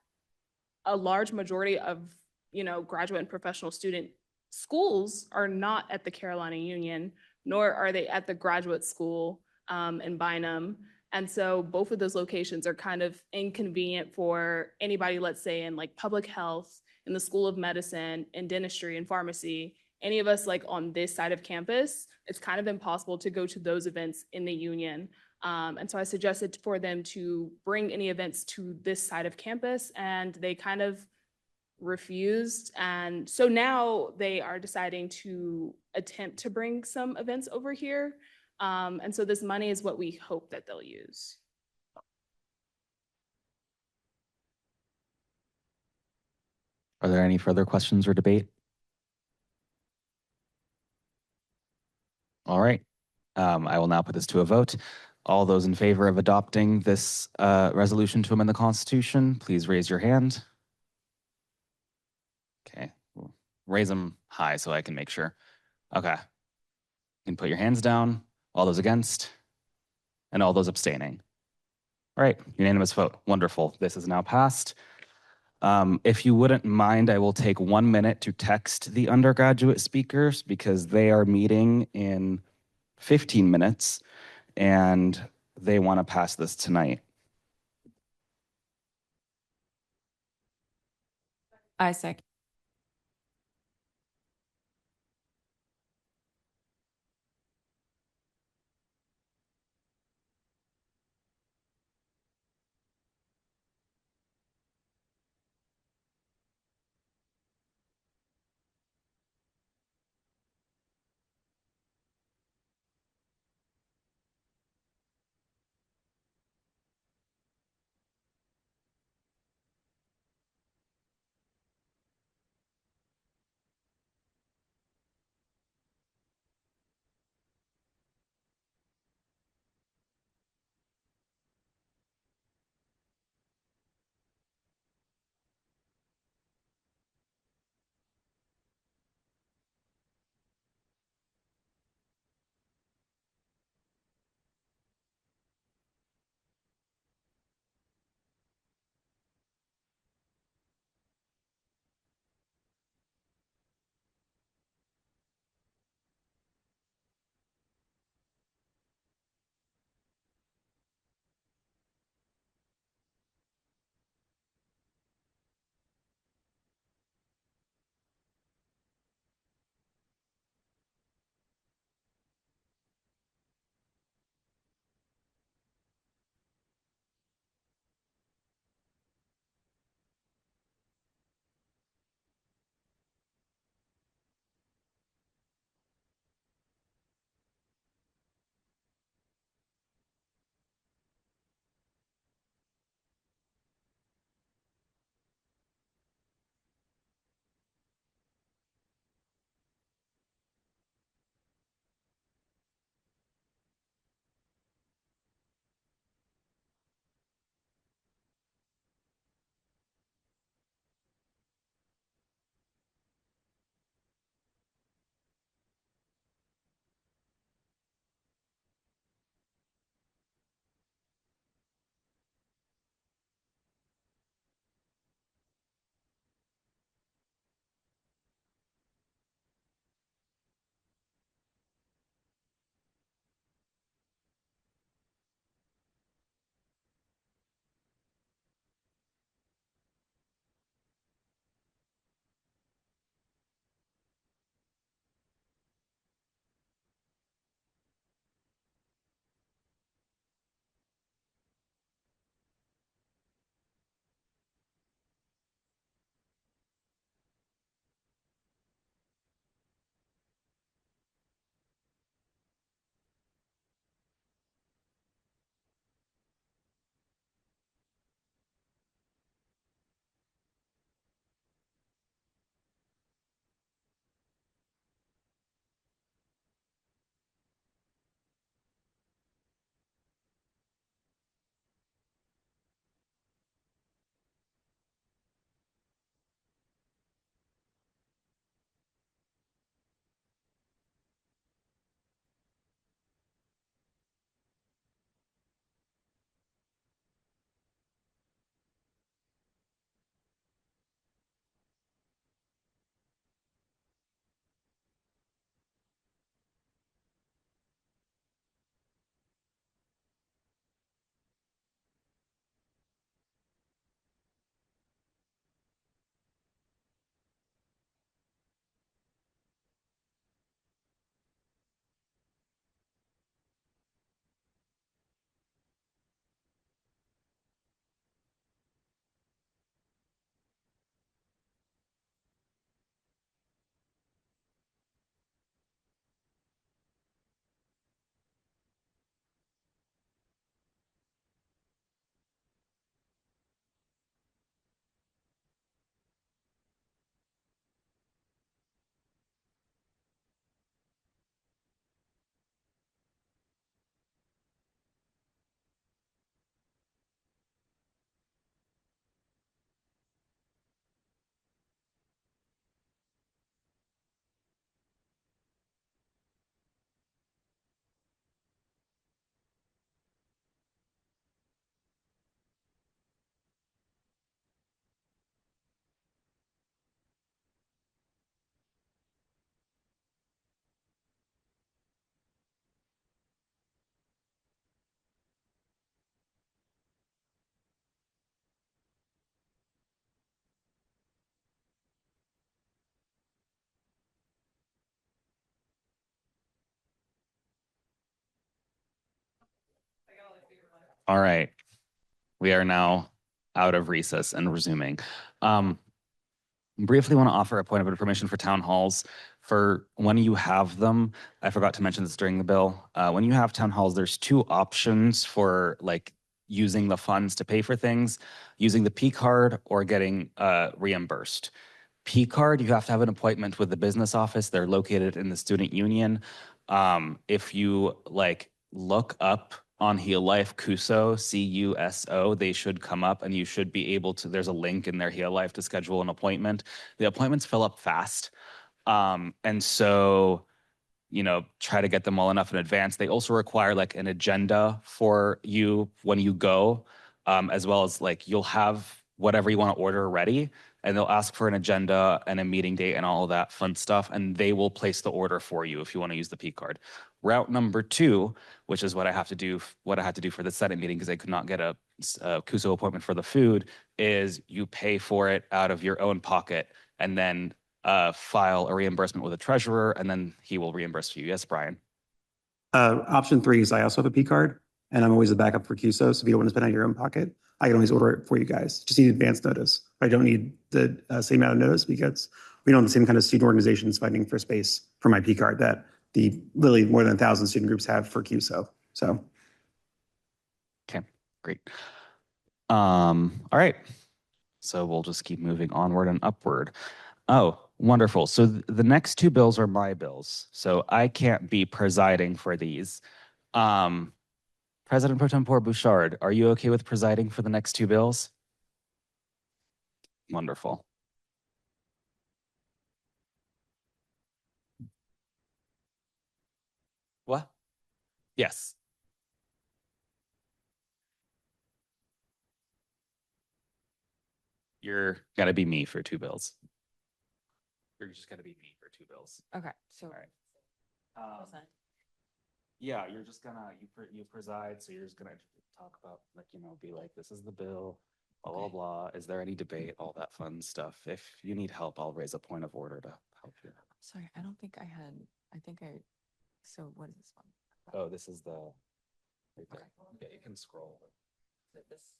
a large majority of, graduate and professional student schools are not at the Carolina Union, nor are they at the graduate school in Bynum. And so both of those locations are kind of inconvenient for anybody, let's say in like public health, in the School of Medicine, in dentistry and pharmacy, any of us like on this side of campus, it's kind of impossible to go to those events in the Union. And so I suggested for them to bring any events to this side of campus, and they kind of refused. And so now they are deciding to attempt to bring some events over here. And so this money is what we hope that they'll use. Are there any further questions or debate? All right. I will now put this to a vote. All those in favor of adopting this resolution to amend the Constitution, please raise your hand. Okay, we'll raise them high so I can make sure. Okay, you can put your hands down. All those against, and all those abstaining. All right, unanimous vote. Wonderful. This is now passed. If you wouldn't mind, I will take 1 minute to text the undergraduate speakers because they are meeting in 15 minutes and they want to pass this tonight. I second. All right. We are now out of recess and resuming. Briefly want to offer a point of information for town halls. For when you have them, I forgot to mention this during the bill. When you have town halls, there's two options for like using the funds to pay for things, using the P card or getting reimbursed. P card, you have to have an appointment with the business office. They're located in the student union. If you like look up on Heal Life CUSO, CUSO, they should come up and you should be able to, there's a link in their Heal Life to schedule an appointment. The appointments fill up fast. And so, you know, try to get them well enough in advance. They also require like an agenda for you when you go, as well as like you'll have whatever you want to order ready, and they'll ask for an agenda and a meeting date and all of that fun stuff, and they will place the order for you if you want to use the P card. Route number 2, which is what I had to do for the Senate meeting because I could not get a CUSO appointment for the food, is you pay for it out of your own pocket and then file a reimbursement with a treasurer, and then he will reimburse you. Yes, Brian? Option 3 is I also have a P card, and I'm always a backup for CUSO. So if you don't want to spend out of your own pocket, I can always order it for you guys. Just need advance notice. I don't need the same amount of notice because we don't have the same kind of student organizations fighting for space for my P card that the literally more than 1,000 student groups have for CUSO. So. Okay, great. All right. So we'll just keep moving onward and upward. Oh, wonderful. So the next 2 bills are my bills. So I can't be presiding for these. President Pro Tempore Bouchard, are you okay with presiding for the next 2 bills? Wonderful. What? Yes. You're gonna be me for 2 bills. You're just gonna be me for 2 bills. Okay, so. All right. Yeah, you're just gonna, you preside, so you're just gonna talk about, like, you know, be like, this is the bill, blah, blah, blah. Is there any debate? All that fun stuff. If you need help, I'll raise a point of order to help you. Sorry, I don't think I had, so what is this one? Oh, this is the, right there. Yeah, you can scroll. This,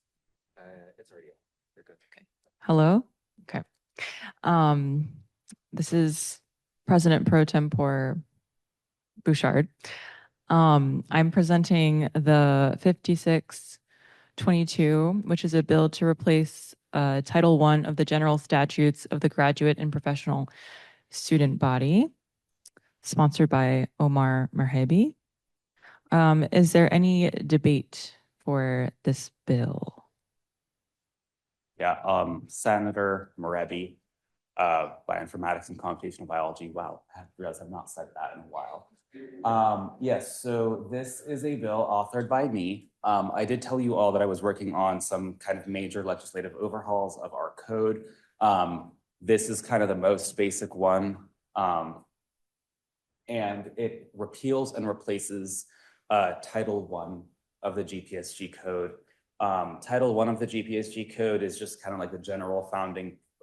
it's already, you're good. Okay. Hello? Okay. This is President Pro Tempore Bouchard. I'm presenting the 5622, which is a bill to replace Title I of the General Statutes of the Graduate and Professional Student Body, sponsored by Omar Merhebi. Is there any debate for this bill? Yeah, Senator Merhebi, Bioinformatics and Computational Biology. Wow, I realize I've not said that in a while. Yes, so this is a bill authored by me. I did tell you all that I was working on some kind of major legislative overhauls of our code. This is kind of the most basic one. And it repeals and replaces Title I of the GPSG code. Title I of the GPSG code is just kind of like the general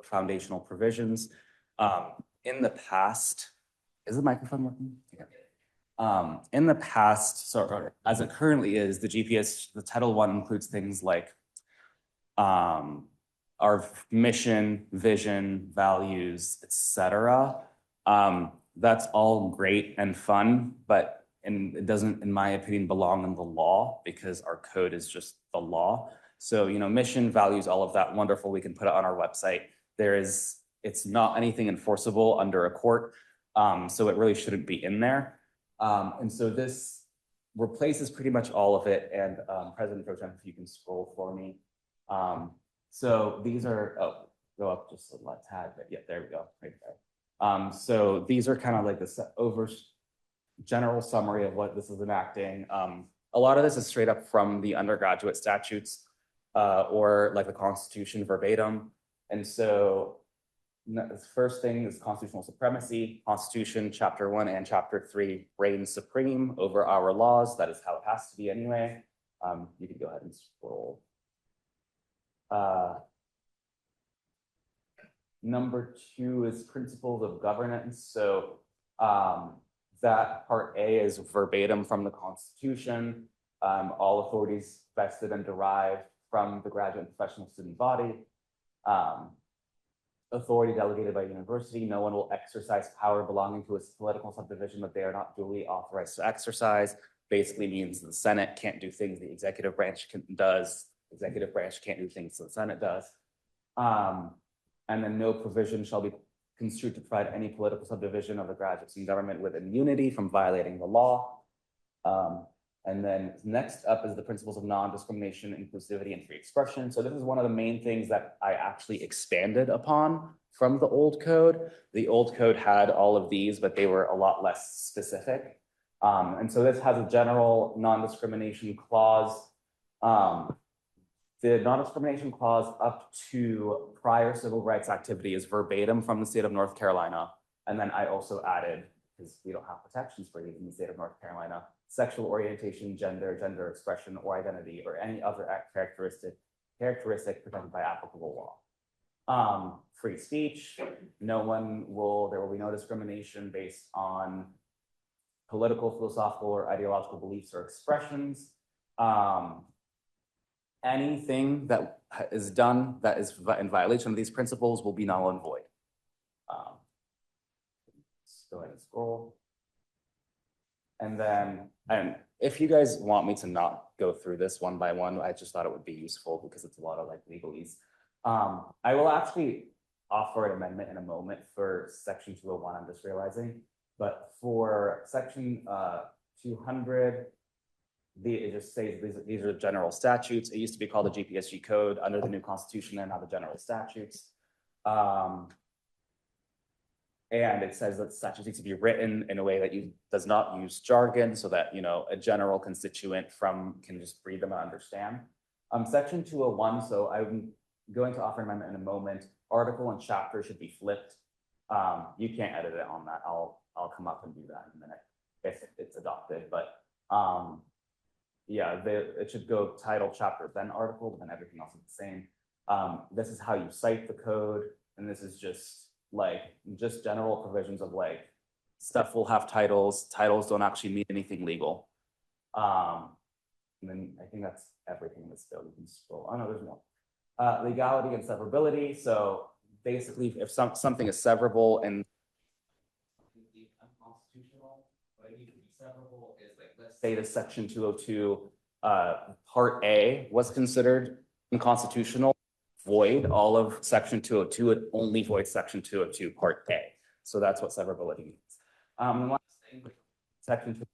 foundational provisions. In the past, is the microphone working? Yeah. In the past, so as it currently is, the Title I includes things like our mission, vision, values, etc. That's all great and fun, but it doesn't, in my opinion, belong in the law because our code is just the law. So, you know, mission, values, all of that, wonderful. We can put it on our website. It's not anything enforceable under a court, so it really shouldn't be in there. And so this replaces pretty much all of it. And President Pro Tem, if you can scroll for me. So these are, go up just a tad bit. Yeah, there we go, right there. So these are kind of like the general summary of what this is enacting. A lot of this is straight up from the undergraduate statutes or like the Constitution verbatim. And so the first thing is constitutional supremacy. Constitution, Chapter 1 and Chapter 3 reigns supreme over our laws. That is how it has to be anyway. You can go ahead and scroll. Number 2 is principles of governance. So that part A is verbatim from the Constitution. all authorities vested and derived from the graduate and professional student body. Authority delegated by university. No one will exercise power belonging to a political subdivision that they are not duly authorized to exercise. Basically means the Senate can't do things the executive branch does. Executive branch can't do things the Senate does. And then no provision shall be construed to provide any political subdivision of the graduates in government with immunity from violating the law. And then next up is the principles of non-discrimination, inclusivity, and free expression. So this is one of the main things that I actually expanded upon from the old code. The old code had all of these, but they were a lot less specific. And so this has a general non-discrimination clause. The non-discrimination clause up to prior civil rights activity is verbatim from the state of North Carolina. And then I also added, because we don't have protections for these in the state of North Carolina, sexual orientation, gender, gender expression or identity, or any other characteristic protected by applicable law. Free speech, there will be no discrimination based on political, philosophical, or ideological beliefs or expressions. Anything that is done that is in violation of these principles will be null and void. Let's go ahead and scroll. And then, and if you guys want me to not go through this one by one, I just thought it would be useful because it's a lot of like legalese. I will actually offer an amendment in a moment for section 201, I'm just realizing. But for section 200, it just says these are general statutes. It used to be called the GPSG code under the new constitution and now the general statutes. And it says that statutes need to be written in a way that does not use jargon so that, a general constituent can just read them and understand. Section 201, so I'm going to offer an amendment in a moment. Article and chapter should be flipped. You can't edit it on that. I'll come up and do that in a minute if it's adopted. But yeah, it should go title, chapter, then article, but then everything else is the same. This is how you cite the code, and this is just general provisions of stuff will have titles. Titles don't actually mean anything legal. And then I think that's everything in this bill. You can scroll. Oh no, there's more. Legality and severability. So basically, if something is severable and unconstitutional, what it needs to be severable is let's say the section 202 part A was considered unconstitutional. Void all of section 202, it only voids section 202 part A. So that's what severability means. And last thing, section 202,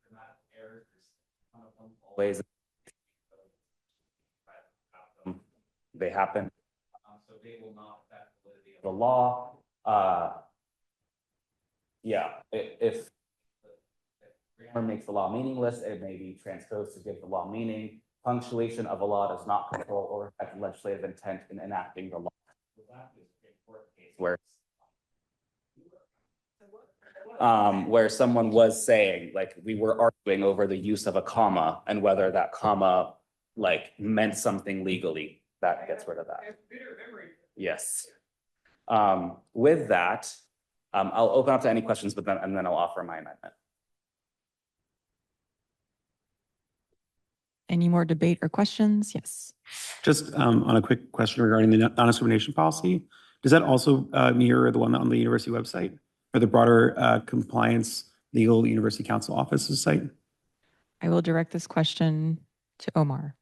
grammatical errors, one of them always they happen. So they will not affect the validity of the law. Yeah, if grammar makes the law meaningless, it may be transposed to give the law meaning. Punctuation of a law does not control or affect legislative intent in enacting the law. Where someone was saying, we were arguing over the use of a comma and whether that comma meant something legally. That gets rid of that. Yes. With that, I'll open up to any questions, and then I'll offer my amendment. Any more debate or questions? Yes. Just on a quick question regarding the non-discrimination policy, does that also mirror the one on the university website or the broader compliance legal university council office's site? I will direct this question to Omar.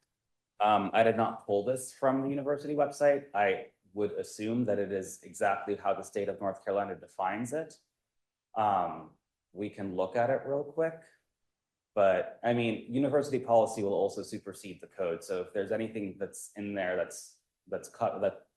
I did not pull this from the university website. I would assume that it is exactly how the state of North Carolina defines it. We can look at it real quick. But I mean, university policy will also supersede the code. So if there's anything that's in there that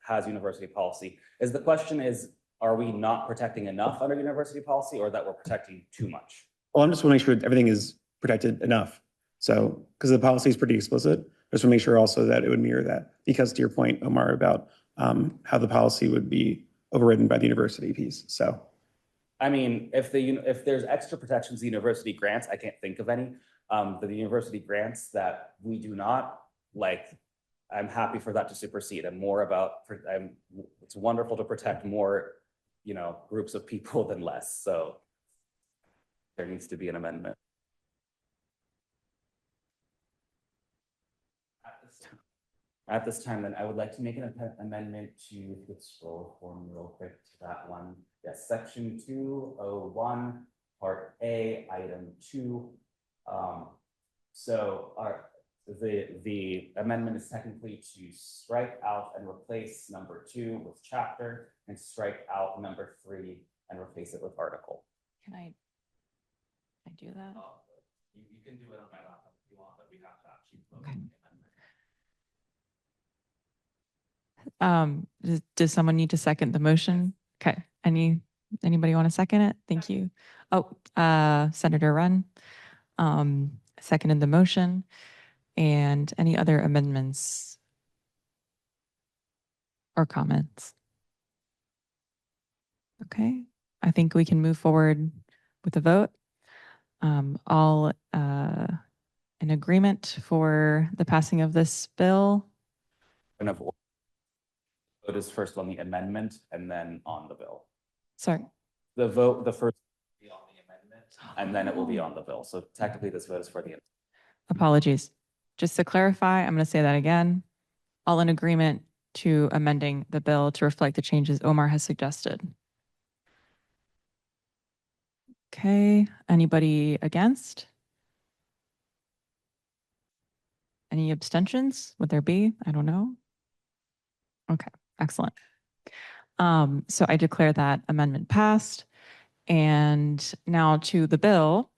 has university policy, the question is, are we not protecting enough under university policy or that we're protecting too much? Well, I'm just want to make sure everything is protected enough. So, because the policy is pretty explicit, I just want to make sure also that it would mirror that. Because to your point, Omar, about how the policy would be overridden by the university piece. So. I mean, if there's extra protections the university grants, I can't think of any. The university grants that we do not, I'm happy for that to supersede. It's wonderful to protect more, groups of people than less. So there needs to be an amendment. At this time, then I would like to make an amendment to, if you could scroll for me real quick to that one. Yes, section 201, part A, item 2. The amendment is technically to strike out and replace number 2 with chapter, and strike out number 3 and replace it with article. Can I do that? You can do it on my laptop if you want, but we have to actually vote Okay. on the amendment. Does someone need to second the motion? Okay, anybody want to second it? Thank you. Oh, Senator Runn, seconded the motion. And any other amendments or comments? Okay, I think we can move forward with a vote. All in agreement for the passing of this bill? Vote is first on the amendment and then on the bill. Sorry. The first will be on the amendment and then it will be on the bill. So technically this vote is for the. Apologies. Just to clarify, I'm going to say that again. All in agreement to amending the bill to reflect the changes Omar has suggested. Okay, anybody against? Any abstentions? Would there be? I don't know. Okay, excellent. So I declare that amendment passed. And now to the bill.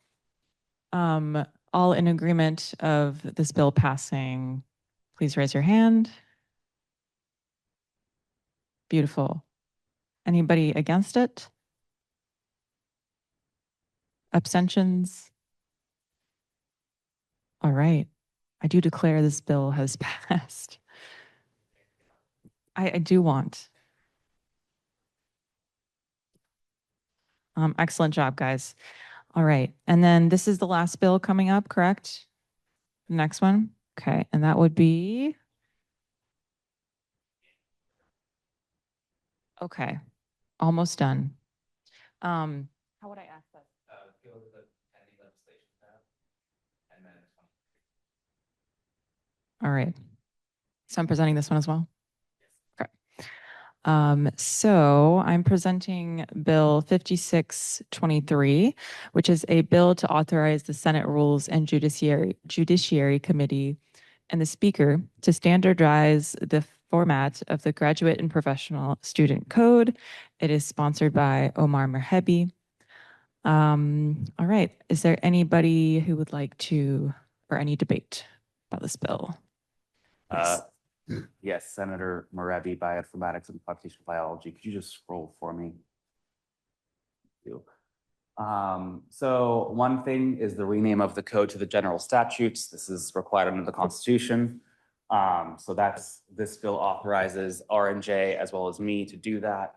All in agreement of this bill passing, please raise your hand. Beautiful. Anybody against it? Abstentions? All right. I do declare this bill has passed. I do want. Excellent job, guys. All right. And then this is the last bill coming up, correct? The next one? Okay. And that would be. Okay. Almost done. How would I ask that? Go to the pending legislation tab and then it's on. All right. So I'm presenting this one as well. Okay. So I'm presenting Bill 5623, which is a bill to authorize the Senate Rules and Judiciary Committee and the Speaker to standardize the format of the Graduate and Professional Student Code. It is sponsored by Omar Merhebi. All right. Is there anybody who would like to, or any debate about this bill? Yes, Senator Merhebi, Bioinformatics and Computational Biology. Could you just scroll for me? Thank you. So one thing is the rename of the code to the general statutes. This is required under the Constitution. So this bill authorizes R&J as well as me to do that.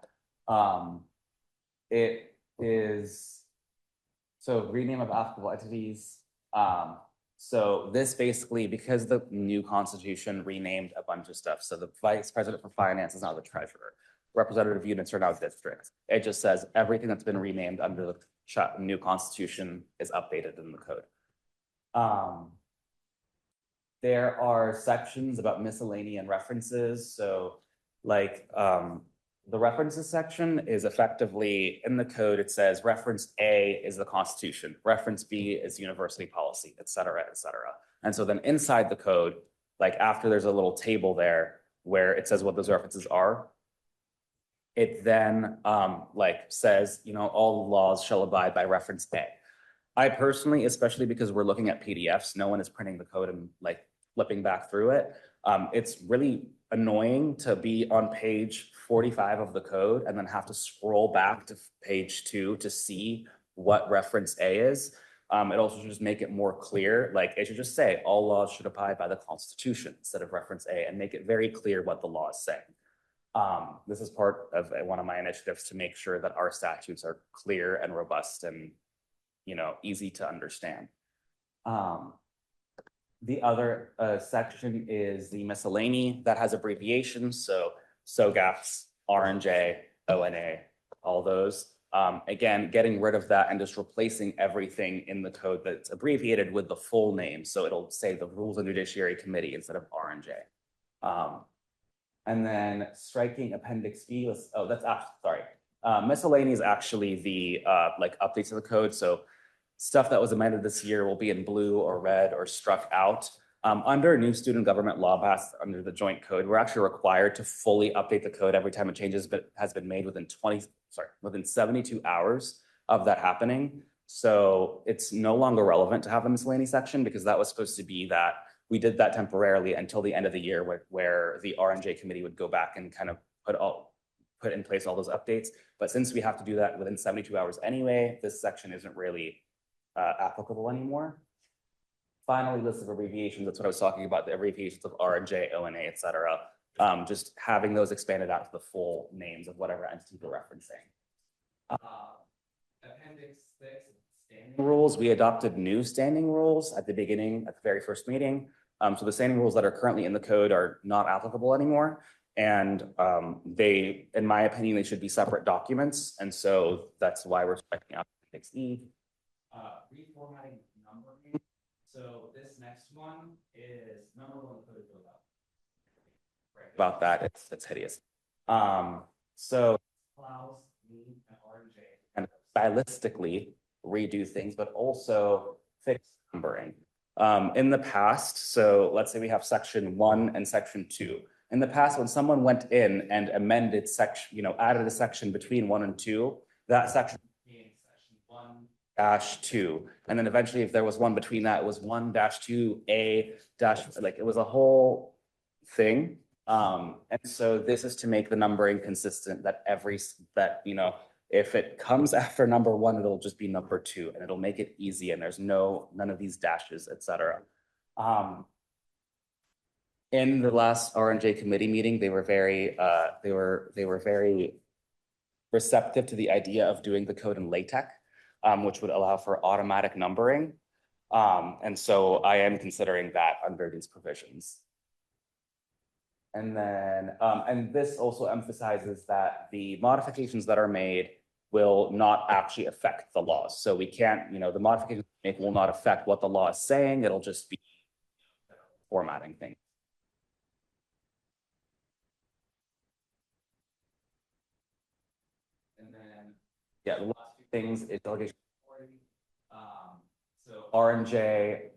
It is, so rename of applicable entities. So this basically, because the new Constitution renamed a bunch of stuff. So the Vice President for Finance is now the treasurer. Representative units are now districts. It just says everything that's been renamed under the new Constitution is updated in the code. There are sections about miscellaneous references. So like the references section is effectively in the code. It says reference A is the Constitution, reference B is university policy, et cetera, et cetera. And so then inside the code, like after there's a little table there where it says what those references are, it then like says, you know, all laws shall abide by reference A. I personally, especially because we're looking at PDFs, no one is printing the code and like flipping back through it. It's really annoying to be on page 45 of the code and then have to scroll back to page 2 to see what reference A is. It also should just make it more clear. Like it should just say all laws should abide by the Constitution instead of reference A and make it very clear what the law is saying. This is part of one of my initiatives to make sure that our statutes are clear and robust and, you know, easy to understand. The other section is the miscellany that has abbreviations. So SOGAFs, R&J, ONA, all those. Again, getting rid of that and just replacing everything in the code that's abbreviated with the full name. So it'll say the Rules and Judiciary Committee instead of R&J. And then striking Appendix B, that's actually, sorry. Miscellany is actually the like updates of the code. So stuff that was amended this year will be in blue or red or struck out. Under new student government law passed under the joint code, we're actually required to fully update the code every time a change has been made within 72 hours of that happening. So it's no longer relevant to have a miscellany section because that was supposed to be that we did that temporarily until the end of the year where the R&J committee would go back and kind of put in place all those updates. But since we have to do that within 72 hours anyway, this section isn't really applicable anymore. Finally, list of abbreviations. That's what I was talking about, the abbreviations of R&J, ONA, et cetera. Just having those expanded out to the full names of whatever entity we're referencing. Appendix 6, standing rules. We adopted new standing rules at the very first meeting. So the standing rules that are currently in the code are not applicable anymore. And they, in my opinion, they should be separate documents. And so that's why we're striking out Appendix E. Reformatting numbering. So this next one is number one code about that. It's hideous. So allows me and R&J and stylistically redo things, but also fix numbering. In the past, so let's say we have section 1 and section 2. In the past, when someone went in and amended section, added a section between 1 and 2, that section became section 1-2. And then eventually, if there was one between that, it was 1-2A it was a whole thing. And so this is to make the numbering consistent that if it comes after number 1, it'll just be number 2 and it'll make it easy. And there's none of these dashes, etc. In the last R&J committee meeting, they were very receptive to the idea of doing the code in LaTeX, which would allow for automatic numbering. And so I am considering that under these provisions. And then, and this also emphasizes that the modifications that are made will not actually affect the laws. So we can't, the modifications we make will not affect what the law is saying. It'll just be formatting things. And then, the last few things is delegation authority. So R&J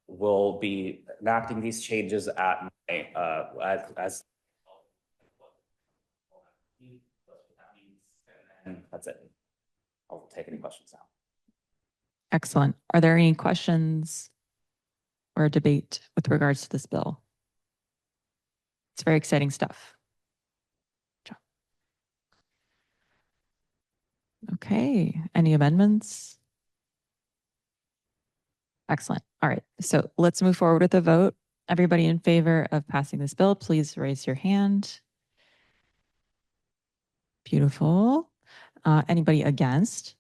will be enacting these changes at as and that's it. I'll take any questions now. Excellent. Are there any questions or debate with regards to this bill? It's very exciting stuff. Okay, any amendments? Excellent. All right, so let's move forward with the vote. Everybody in favor of passing this bill, please raise your hand. Beautiful. Anybody against?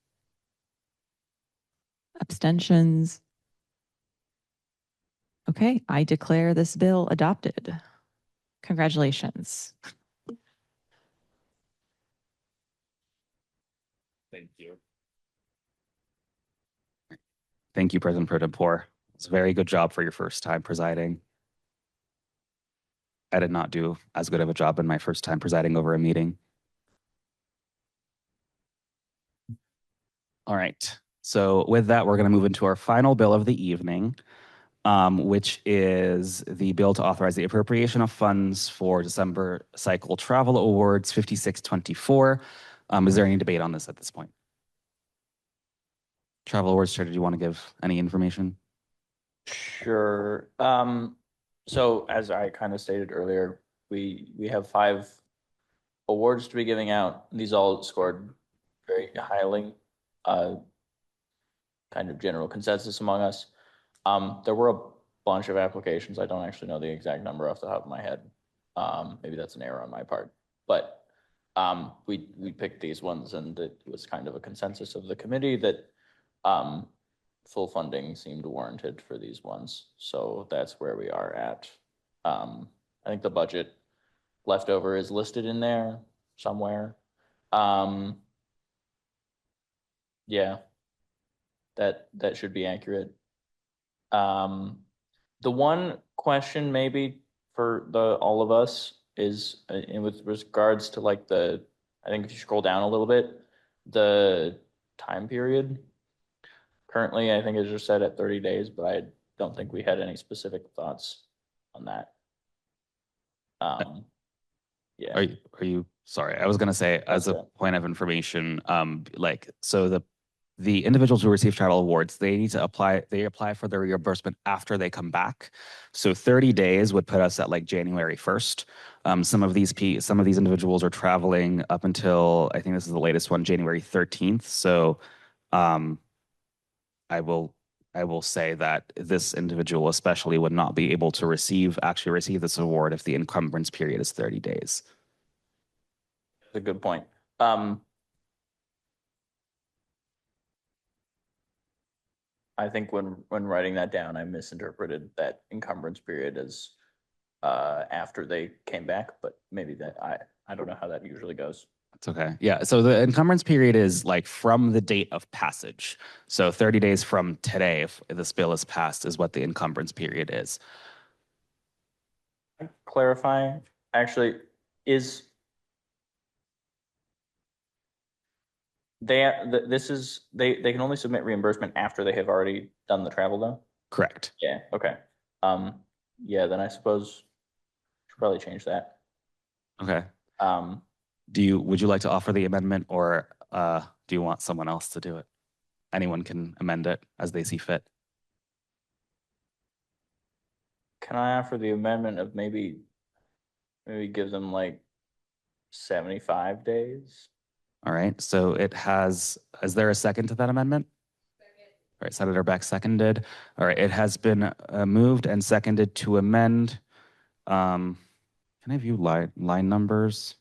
Abstentions? Okay, I declare this bill adopted. Congratulations. Thank you. Thank you, President Pro Tempore. It's a very good job for your first time presiding. I did not do as good of a job in my first time presiding over a meeting. All right. So with that, we're going to move into our final bill of the evening, which is the bill to authorize the appropriation of funds for December Cycle Travel Awards 5624. Is there any debate on this at this point? Travel Awards Chair, did you want to give any information? Sure. So as I kind of stated earlier, we have 5 awards to be giving out. These all scored very highly, kind of general consensus among us. There were a bunch of applications. I don't actually know the exact number off the top of my head. Maybe that's an error on my part, but we picked these ones, and it was kind of a consensus of the committee that full funding seemed warranted for these ones. So that's where we are at. I think the budget leftover is listed in there somewhere. Yeah, that should be accurate. The one question maybe for all of us is, and with regards to like I think if you scroll down a little bit, the time period. Currently, I think it's just set at 30 days, but I don't think we had any specific thoughts on that. Yeah. Are you, sorry, I was gonna say, as a Okay. point of information, like, so the individuals who receive travel awards, they apply for their reimbursement after they come back. So 30 days would put us at like January 1st. Some of these individuals are traveling up until, I think this is the latest one, January 13th. So I will say that this individual especially would not be able to actually receive this award if the encumbrance period is 30 days. That's a good point. I think when writing that down, I misinterpreted that encumbrance period as after they came back, but maybe that I don't know how that usually goes. It's okay. Yeah. So the encumbrance period is like from the date of passage. So 30 days from today, if this bill is passed, is what the encumbrance period is. Clarify, actually, is they can only submit reimbursement after they have already done the travel though? Correct. Yeah, okay. Yeah, then I suppose should probably change that. Okay. Would you like to offer the amendment, or do you want someone else to do it? Anyone can amend it as they see fit. Can I offer the amendment of maybe give them like 75 days? All right. So is there a second to that amendment? All right, Senator Beck seconded. All right, it has been moved and seconded to amend. Can I view line numbers?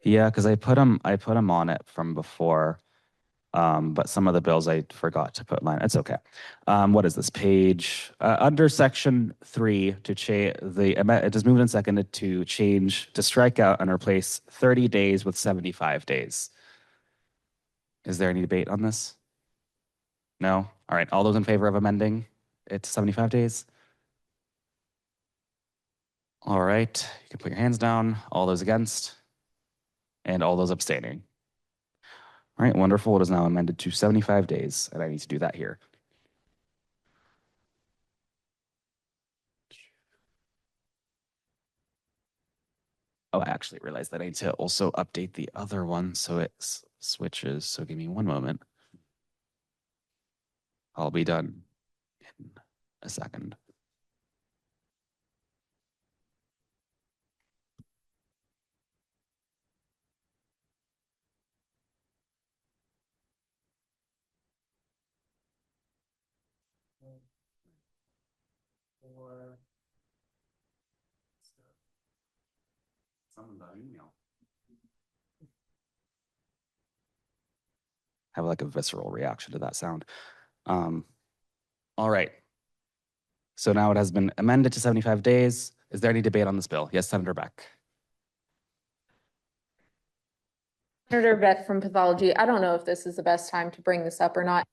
Yeah, because I put them on it from before, but some of the bills I forgot to put line. It's okay. What is this page? Under section 3 to change it is moved and seconded to strike out and replace 30 days with 75 days. Is there any debate on this? No? All right, all those in favor of amending it to 75 days? All right, you can put your hands down. All those against? And all those abstaining? All right, wonderful. It is now amended to 75 days, and I need to do that here. Oh, I actually realized that I need to also update the other one so it switches. So give me one moment. I'll be done in a second. I have like a visceral reaction to that sound. All right. So now it has been amended to 75 days. Is there any debate on this bill? Yes, Senator Beck. Senator Beck from Pathology. I don't know if this is the best time to bring this up or not.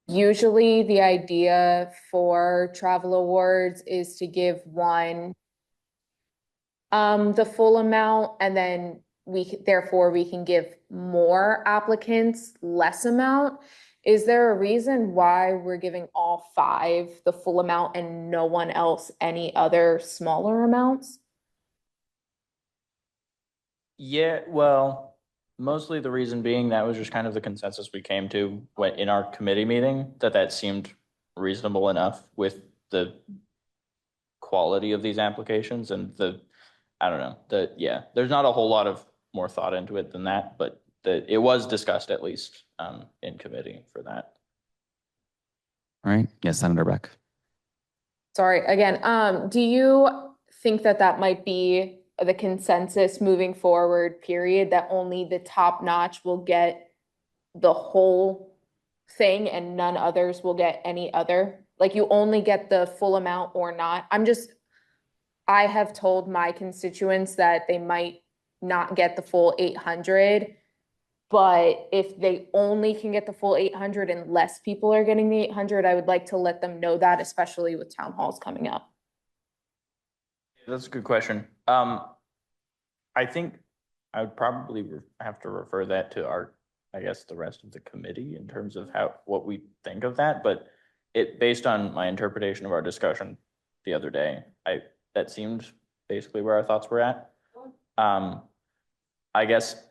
Usually the idea for travel awards is to give one the full amount, and then therefore we can give more applicants less amount. Is there a reason why we're giving all 5 the full amount and no one else any other smaller amounts? Yeah, well, mostly the reason being that was just kind of the consensus we came to in our committee meeting, that seemed reasonable enough with the quality of these applications and I don't know, there's not a whole lot of more thought into it than that, but it was discussed at least in committee for that. All right. Yes, Senator Beck. Sorry, again, do you think that might be the consensus moving forward, period, that only the top notch will get the whole thing and none others will get any other? Like you only get the full amount or not? I have told my constituents that they might not get the full 800 But if they only can get the full 800 and less people are getting the 800, I would like to let them know that, especially with town halls coming up. That's a good question. I think I would probably have to refer that to I guess, the rest of the committee in terms of what we think of that. But based on my interpretation of our discussion the other day, that seemed basically where our thoughts were at. I guess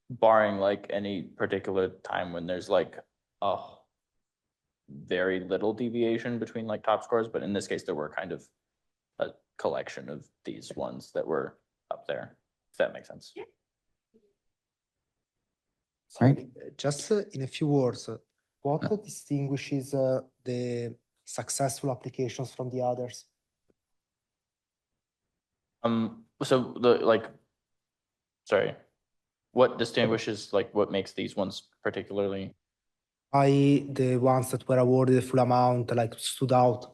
barring like any particular time when there's like a very little deviation between like top scores, but in this case, there were kind of a collection of these ones that were up there, if that makes sense. Sorry, just in a few words, what distinguishes the successful applications from the others? So what distinguishes, like, what makes these ones particularly? The ones that were awarded the full amount, like, stood out.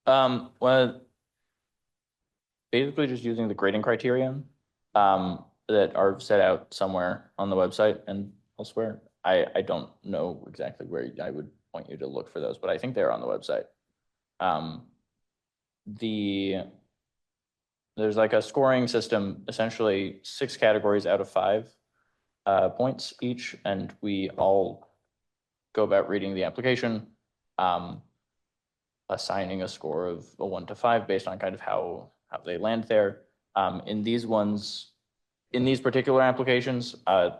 Well, basically just using the grading criterion that are set out somewhere on the website and elsewhere. I don't know exactly where I would point you to look for those, but I think they're on the website. There's like a scoring system, essentially 6 categories out of 5 points each, and we all go about reading the application, assigning a score of a 1 to 5 based on kind of how they land there. In these particular applications,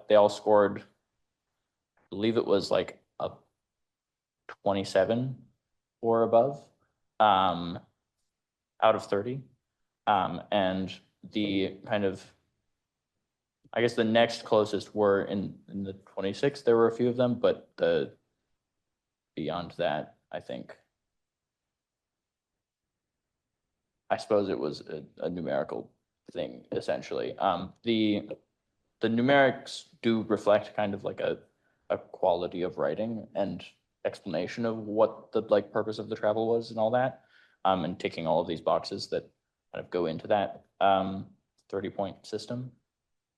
they all scored, I believe it was like a 27 or above out of 30. And the kind of, I guess the next closest were in the 26. There were a few of them, but beyond that, I suppose it was a numerical thing, essentially. The numerics do reflect kind of like a quality of writing and explanation of what the like purpose of the travel was and all that, and ticking all of these boxes that kind of go into that 30-point system.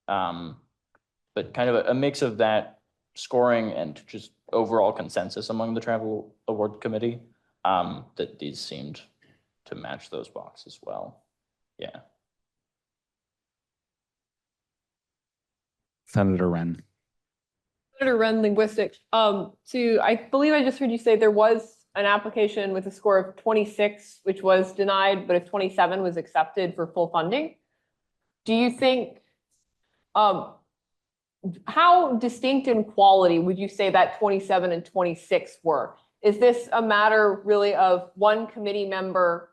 But kind of a mix of that scoring and just overall consensus among the travel award committee, that these seemed to match those boxes well. Yeah. Senator Wren. Senator Wren, linguistics. So I believe I just heard you say there was an application with a score of 26, which was denied, but if 27 was accepted for full funding. Do you think, how distinct in quality would you say that 27 and 26 were? Is this a matter really of one committee member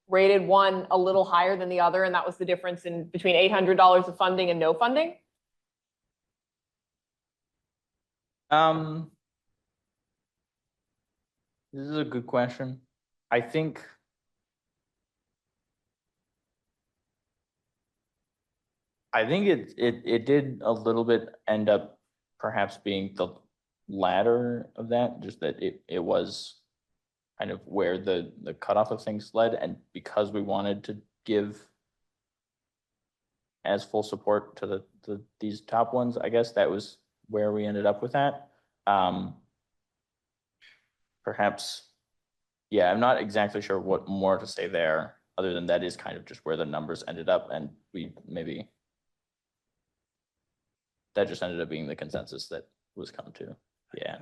rated one a little higher than the other, and that was the difference in between $800 of funding and no funding? This is a good question. I think it did a little bit end up perhaps being the latter of that, just that it was kind of where the cutoff of things led, and because we wanted to give as full support to these top ones, I guess that was where we ended up with that. Perhaps, yeah, I'm not exactly sure what more to say there, other than that is kind of just where the numbers ended up, and that just ended up being the consensus that was come to. Yeah.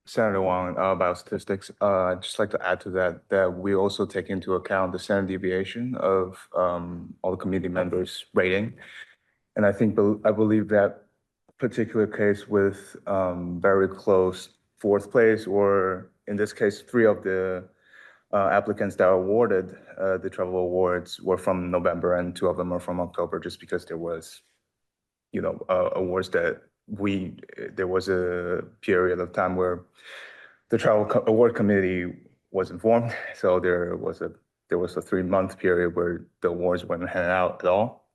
Senator Wong, biostatistics. I'd just like to add to that we also take into account the standard deviation of all the committee members' rating. And I believe that particular case with very close 4th place, or in this case, 3 of the applicants that are awarded the travel awards were from November and 2 of them are from October, just because there was, awards that there was a period of time where the travel award committee was informed. So there was a 3-month period where the awards weren't handed out at all.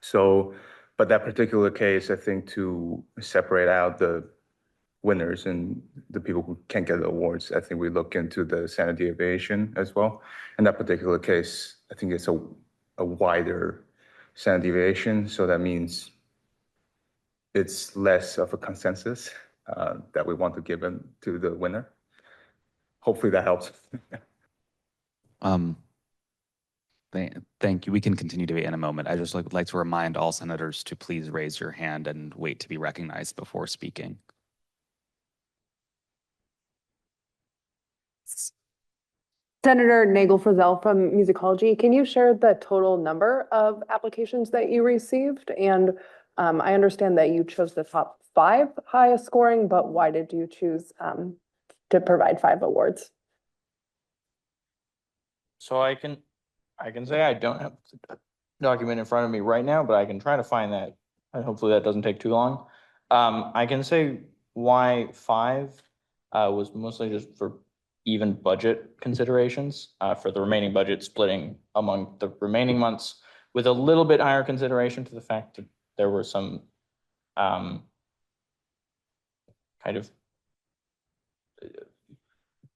So, but that particular case, I think, to separate out the winners and the people who can't get the awards, I think we look into the standard deviation as well. In that particular case, I think it's a wider standard deviation. So that means it's less of a consensus that we want to give in to the winner. Hopefully that helps. Thank you. We can continue debate in a moment. I just like to remind all senators to please raise your hand and wait to be recognized before speaking. Senator Nagel Frizzell from Musicology, can you share the total number of applications that you received? And I understand that you chose the top 5 highest scoring, but why did you choose to provide 5 awards? So I can say I don't have the document in front of me right now, but I can try to find that, and hopefully that doesn't take too long. I can say why 5 was mostly just for even budget considerations, for the remaining budget splitting among the remaining months, with a little bit higher consideration to the fact that there were some kind of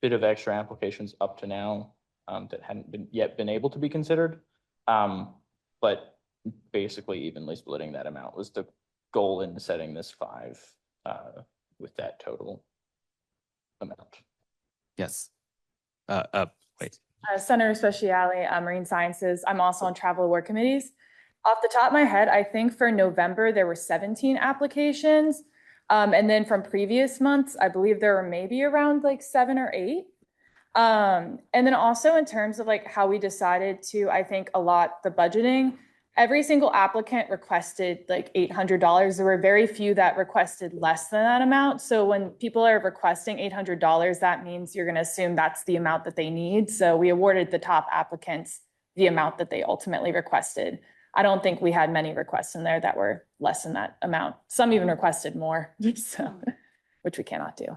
bit of extra applications up to now that hadn't been able to be considered. But basically evenly splitting that amount was the goal in setting this 5 with that total amount. Yes. Wait. Senator Speciale, Marine Sciences. I'm also on travel award committees. Off the top of my head, I think for November, there were 17 applications. And then from previous months, I believe there were maybe around like 7 or 8. And then also in terms of like how we decided to, I think, allot the budgeting, every single applicant requested like $800. There were very few that requested less than that amount. So when people are requesting $800, that means you're going to assume that's the amount that they need. So we awarded the top applicants the amount that they ultimately requested. I don't think we had many requests in there that were less than that amount. Some even requested more, so, which we cannot do.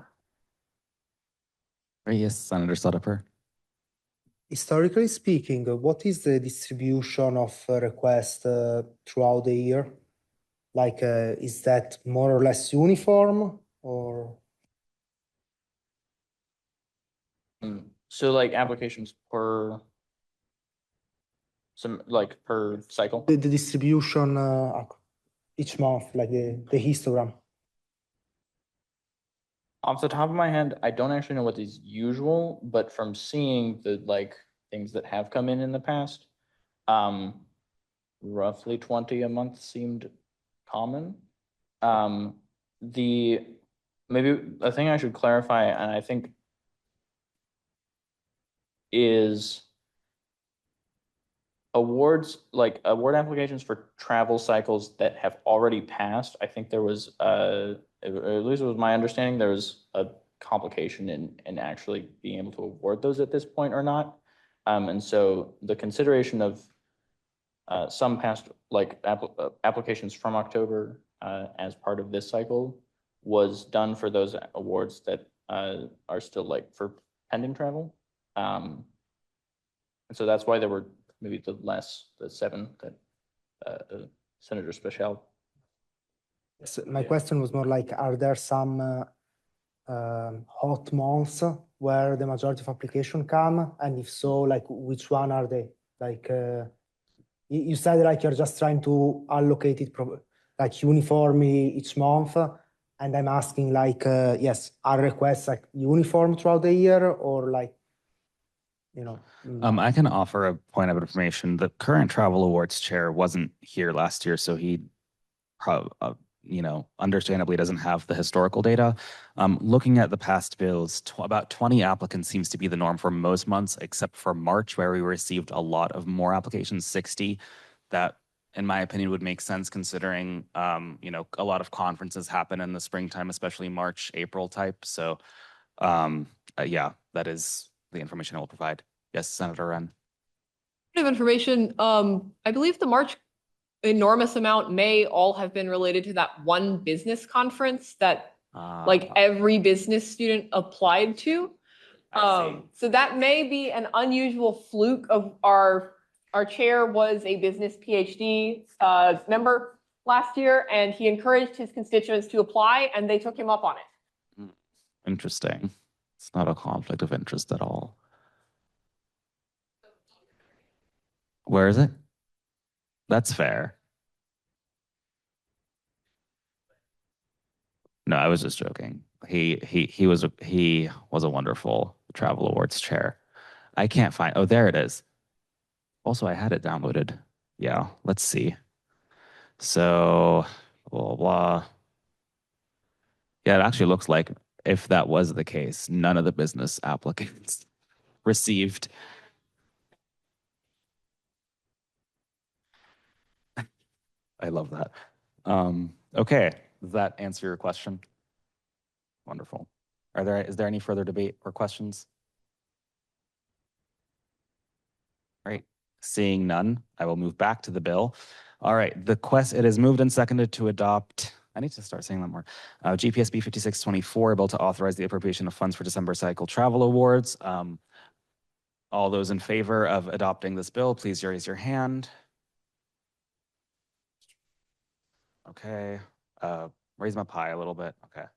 Yes, Senator Sotoper. Historically speaking, what is the distribution of requests throughout the year? Like, is that more or less uniform or? So like applications per per cycle? The distribution each month, like the histogram. Off the top of my head, I don't actually know what is usual, but from seeing the things that have come in the past, roughly 20 a month seemed common. Maybe a thing I should clarify, and I think is award applications for travel cycles that have already passed. I think there was at least it was my understanding, there was a complication in actually being able to award those at this point or not. And so the consideration of some past applications from October as part of this cycle was done for those awards that are still for pending travel. And so that's why there were maybe the 7 that Senator Speciale. So my question was more like, are there some hot months where the majority of applications come? And if so, which one are they? You said you're just trying to allocate it uniformly each month. And I'm asking yes, are requests uniform throughout the year or I can offer a point of information. The current travel awards chair wasn't here last year, so he understandably doesn't have the historical data. Looking at the past bills, about 20 applicants seems to be the norm for most months, except for March, where we received a lot of more applications, 60. That, in my opinion, would make sense considering, a lot of conferences happen in the springtime, especially March, April type. So, yeah, that is the information I will provide. Yes, Senator Wren. Of information, I believe the March enormous amount may all have been related to that one business conference that every business student applied to. So that may be an unusual fluke of our chair was a business PhD member last year, and he encouraged his constituents to apply, and they took him up on it. Interesting. It's not a conflict of interest at all. Where is it? That's fair. No, I was just joking. He was a wonderful travel awards chair. I can't find, oh, there it is. Also, I had it downloaded. Yeah, let's see. So, blah, blah, blah. Yeah, it actually looks like if that was the case, none of the business applicants received. I love that. Okay, does that answer your question? Wonderful. Is there any further debate or questions? All right, seeing none, I will move back to the bill. All right, it is moved and seconded to adopt, I need to start saying that more. GPSB 5624, bill to authorize the appropriation of funds for December cycle travel awards. All those in favor of adopting this bill, please raise your hand. Okay, raise my pie a little bit, okay.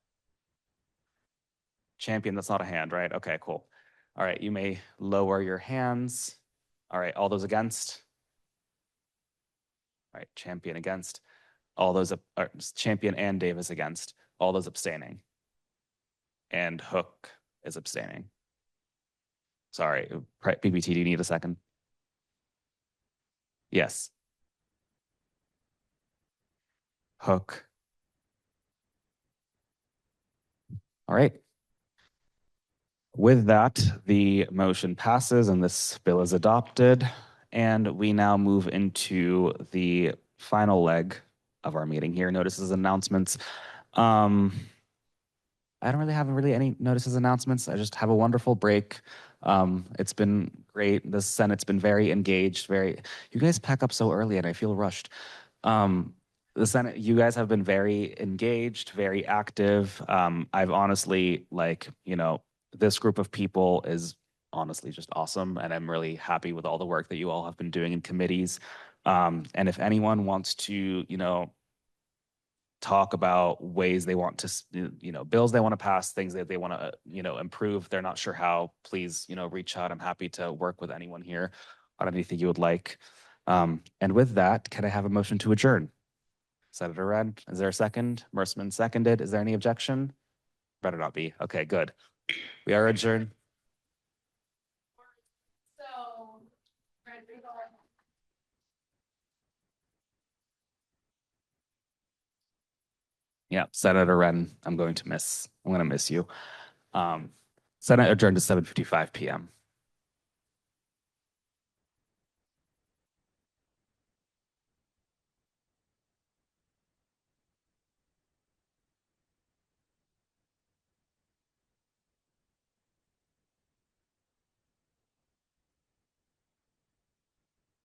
Champion, that's not a hand, right? Okay, cool. All right, you may lower your hands. All right, all those against? All right, Champion against. All those, Champion and Davis against. All those abstaining. And Hook is abstaining. Sorry, PPT, do you need a second? Yes. Hook. All right. With that, the motion passes and this bill is adopted. And we now move into the final leg of our meeting here, notices, announcements. I don't really have any notices, announcements. I just have a wonderful break. It's been great. The Senate's been very engaged, you guys pack up so early and I feel rushed. The Senate, you guys have been very engaged, very active. I've honestly, this group of people is honestly just awesome. And I'm really happy with all the work that you all have been doing in committees. And if anyone wants to, talk about ways they want to, bills they want to pass, things that they want to, improve, they're not sure how, please, reach out. I'm happy to work with anyone here on anything you would like. And with that, can I have a motion to adjourn? Senator Wren, is there a second? Merseman seconded. Is there any objection? Better not be. Okay, good. We are adjourned. Yeah, Senator Wren, I'm going to miss you. Senate adjourned to 7:55 p.m.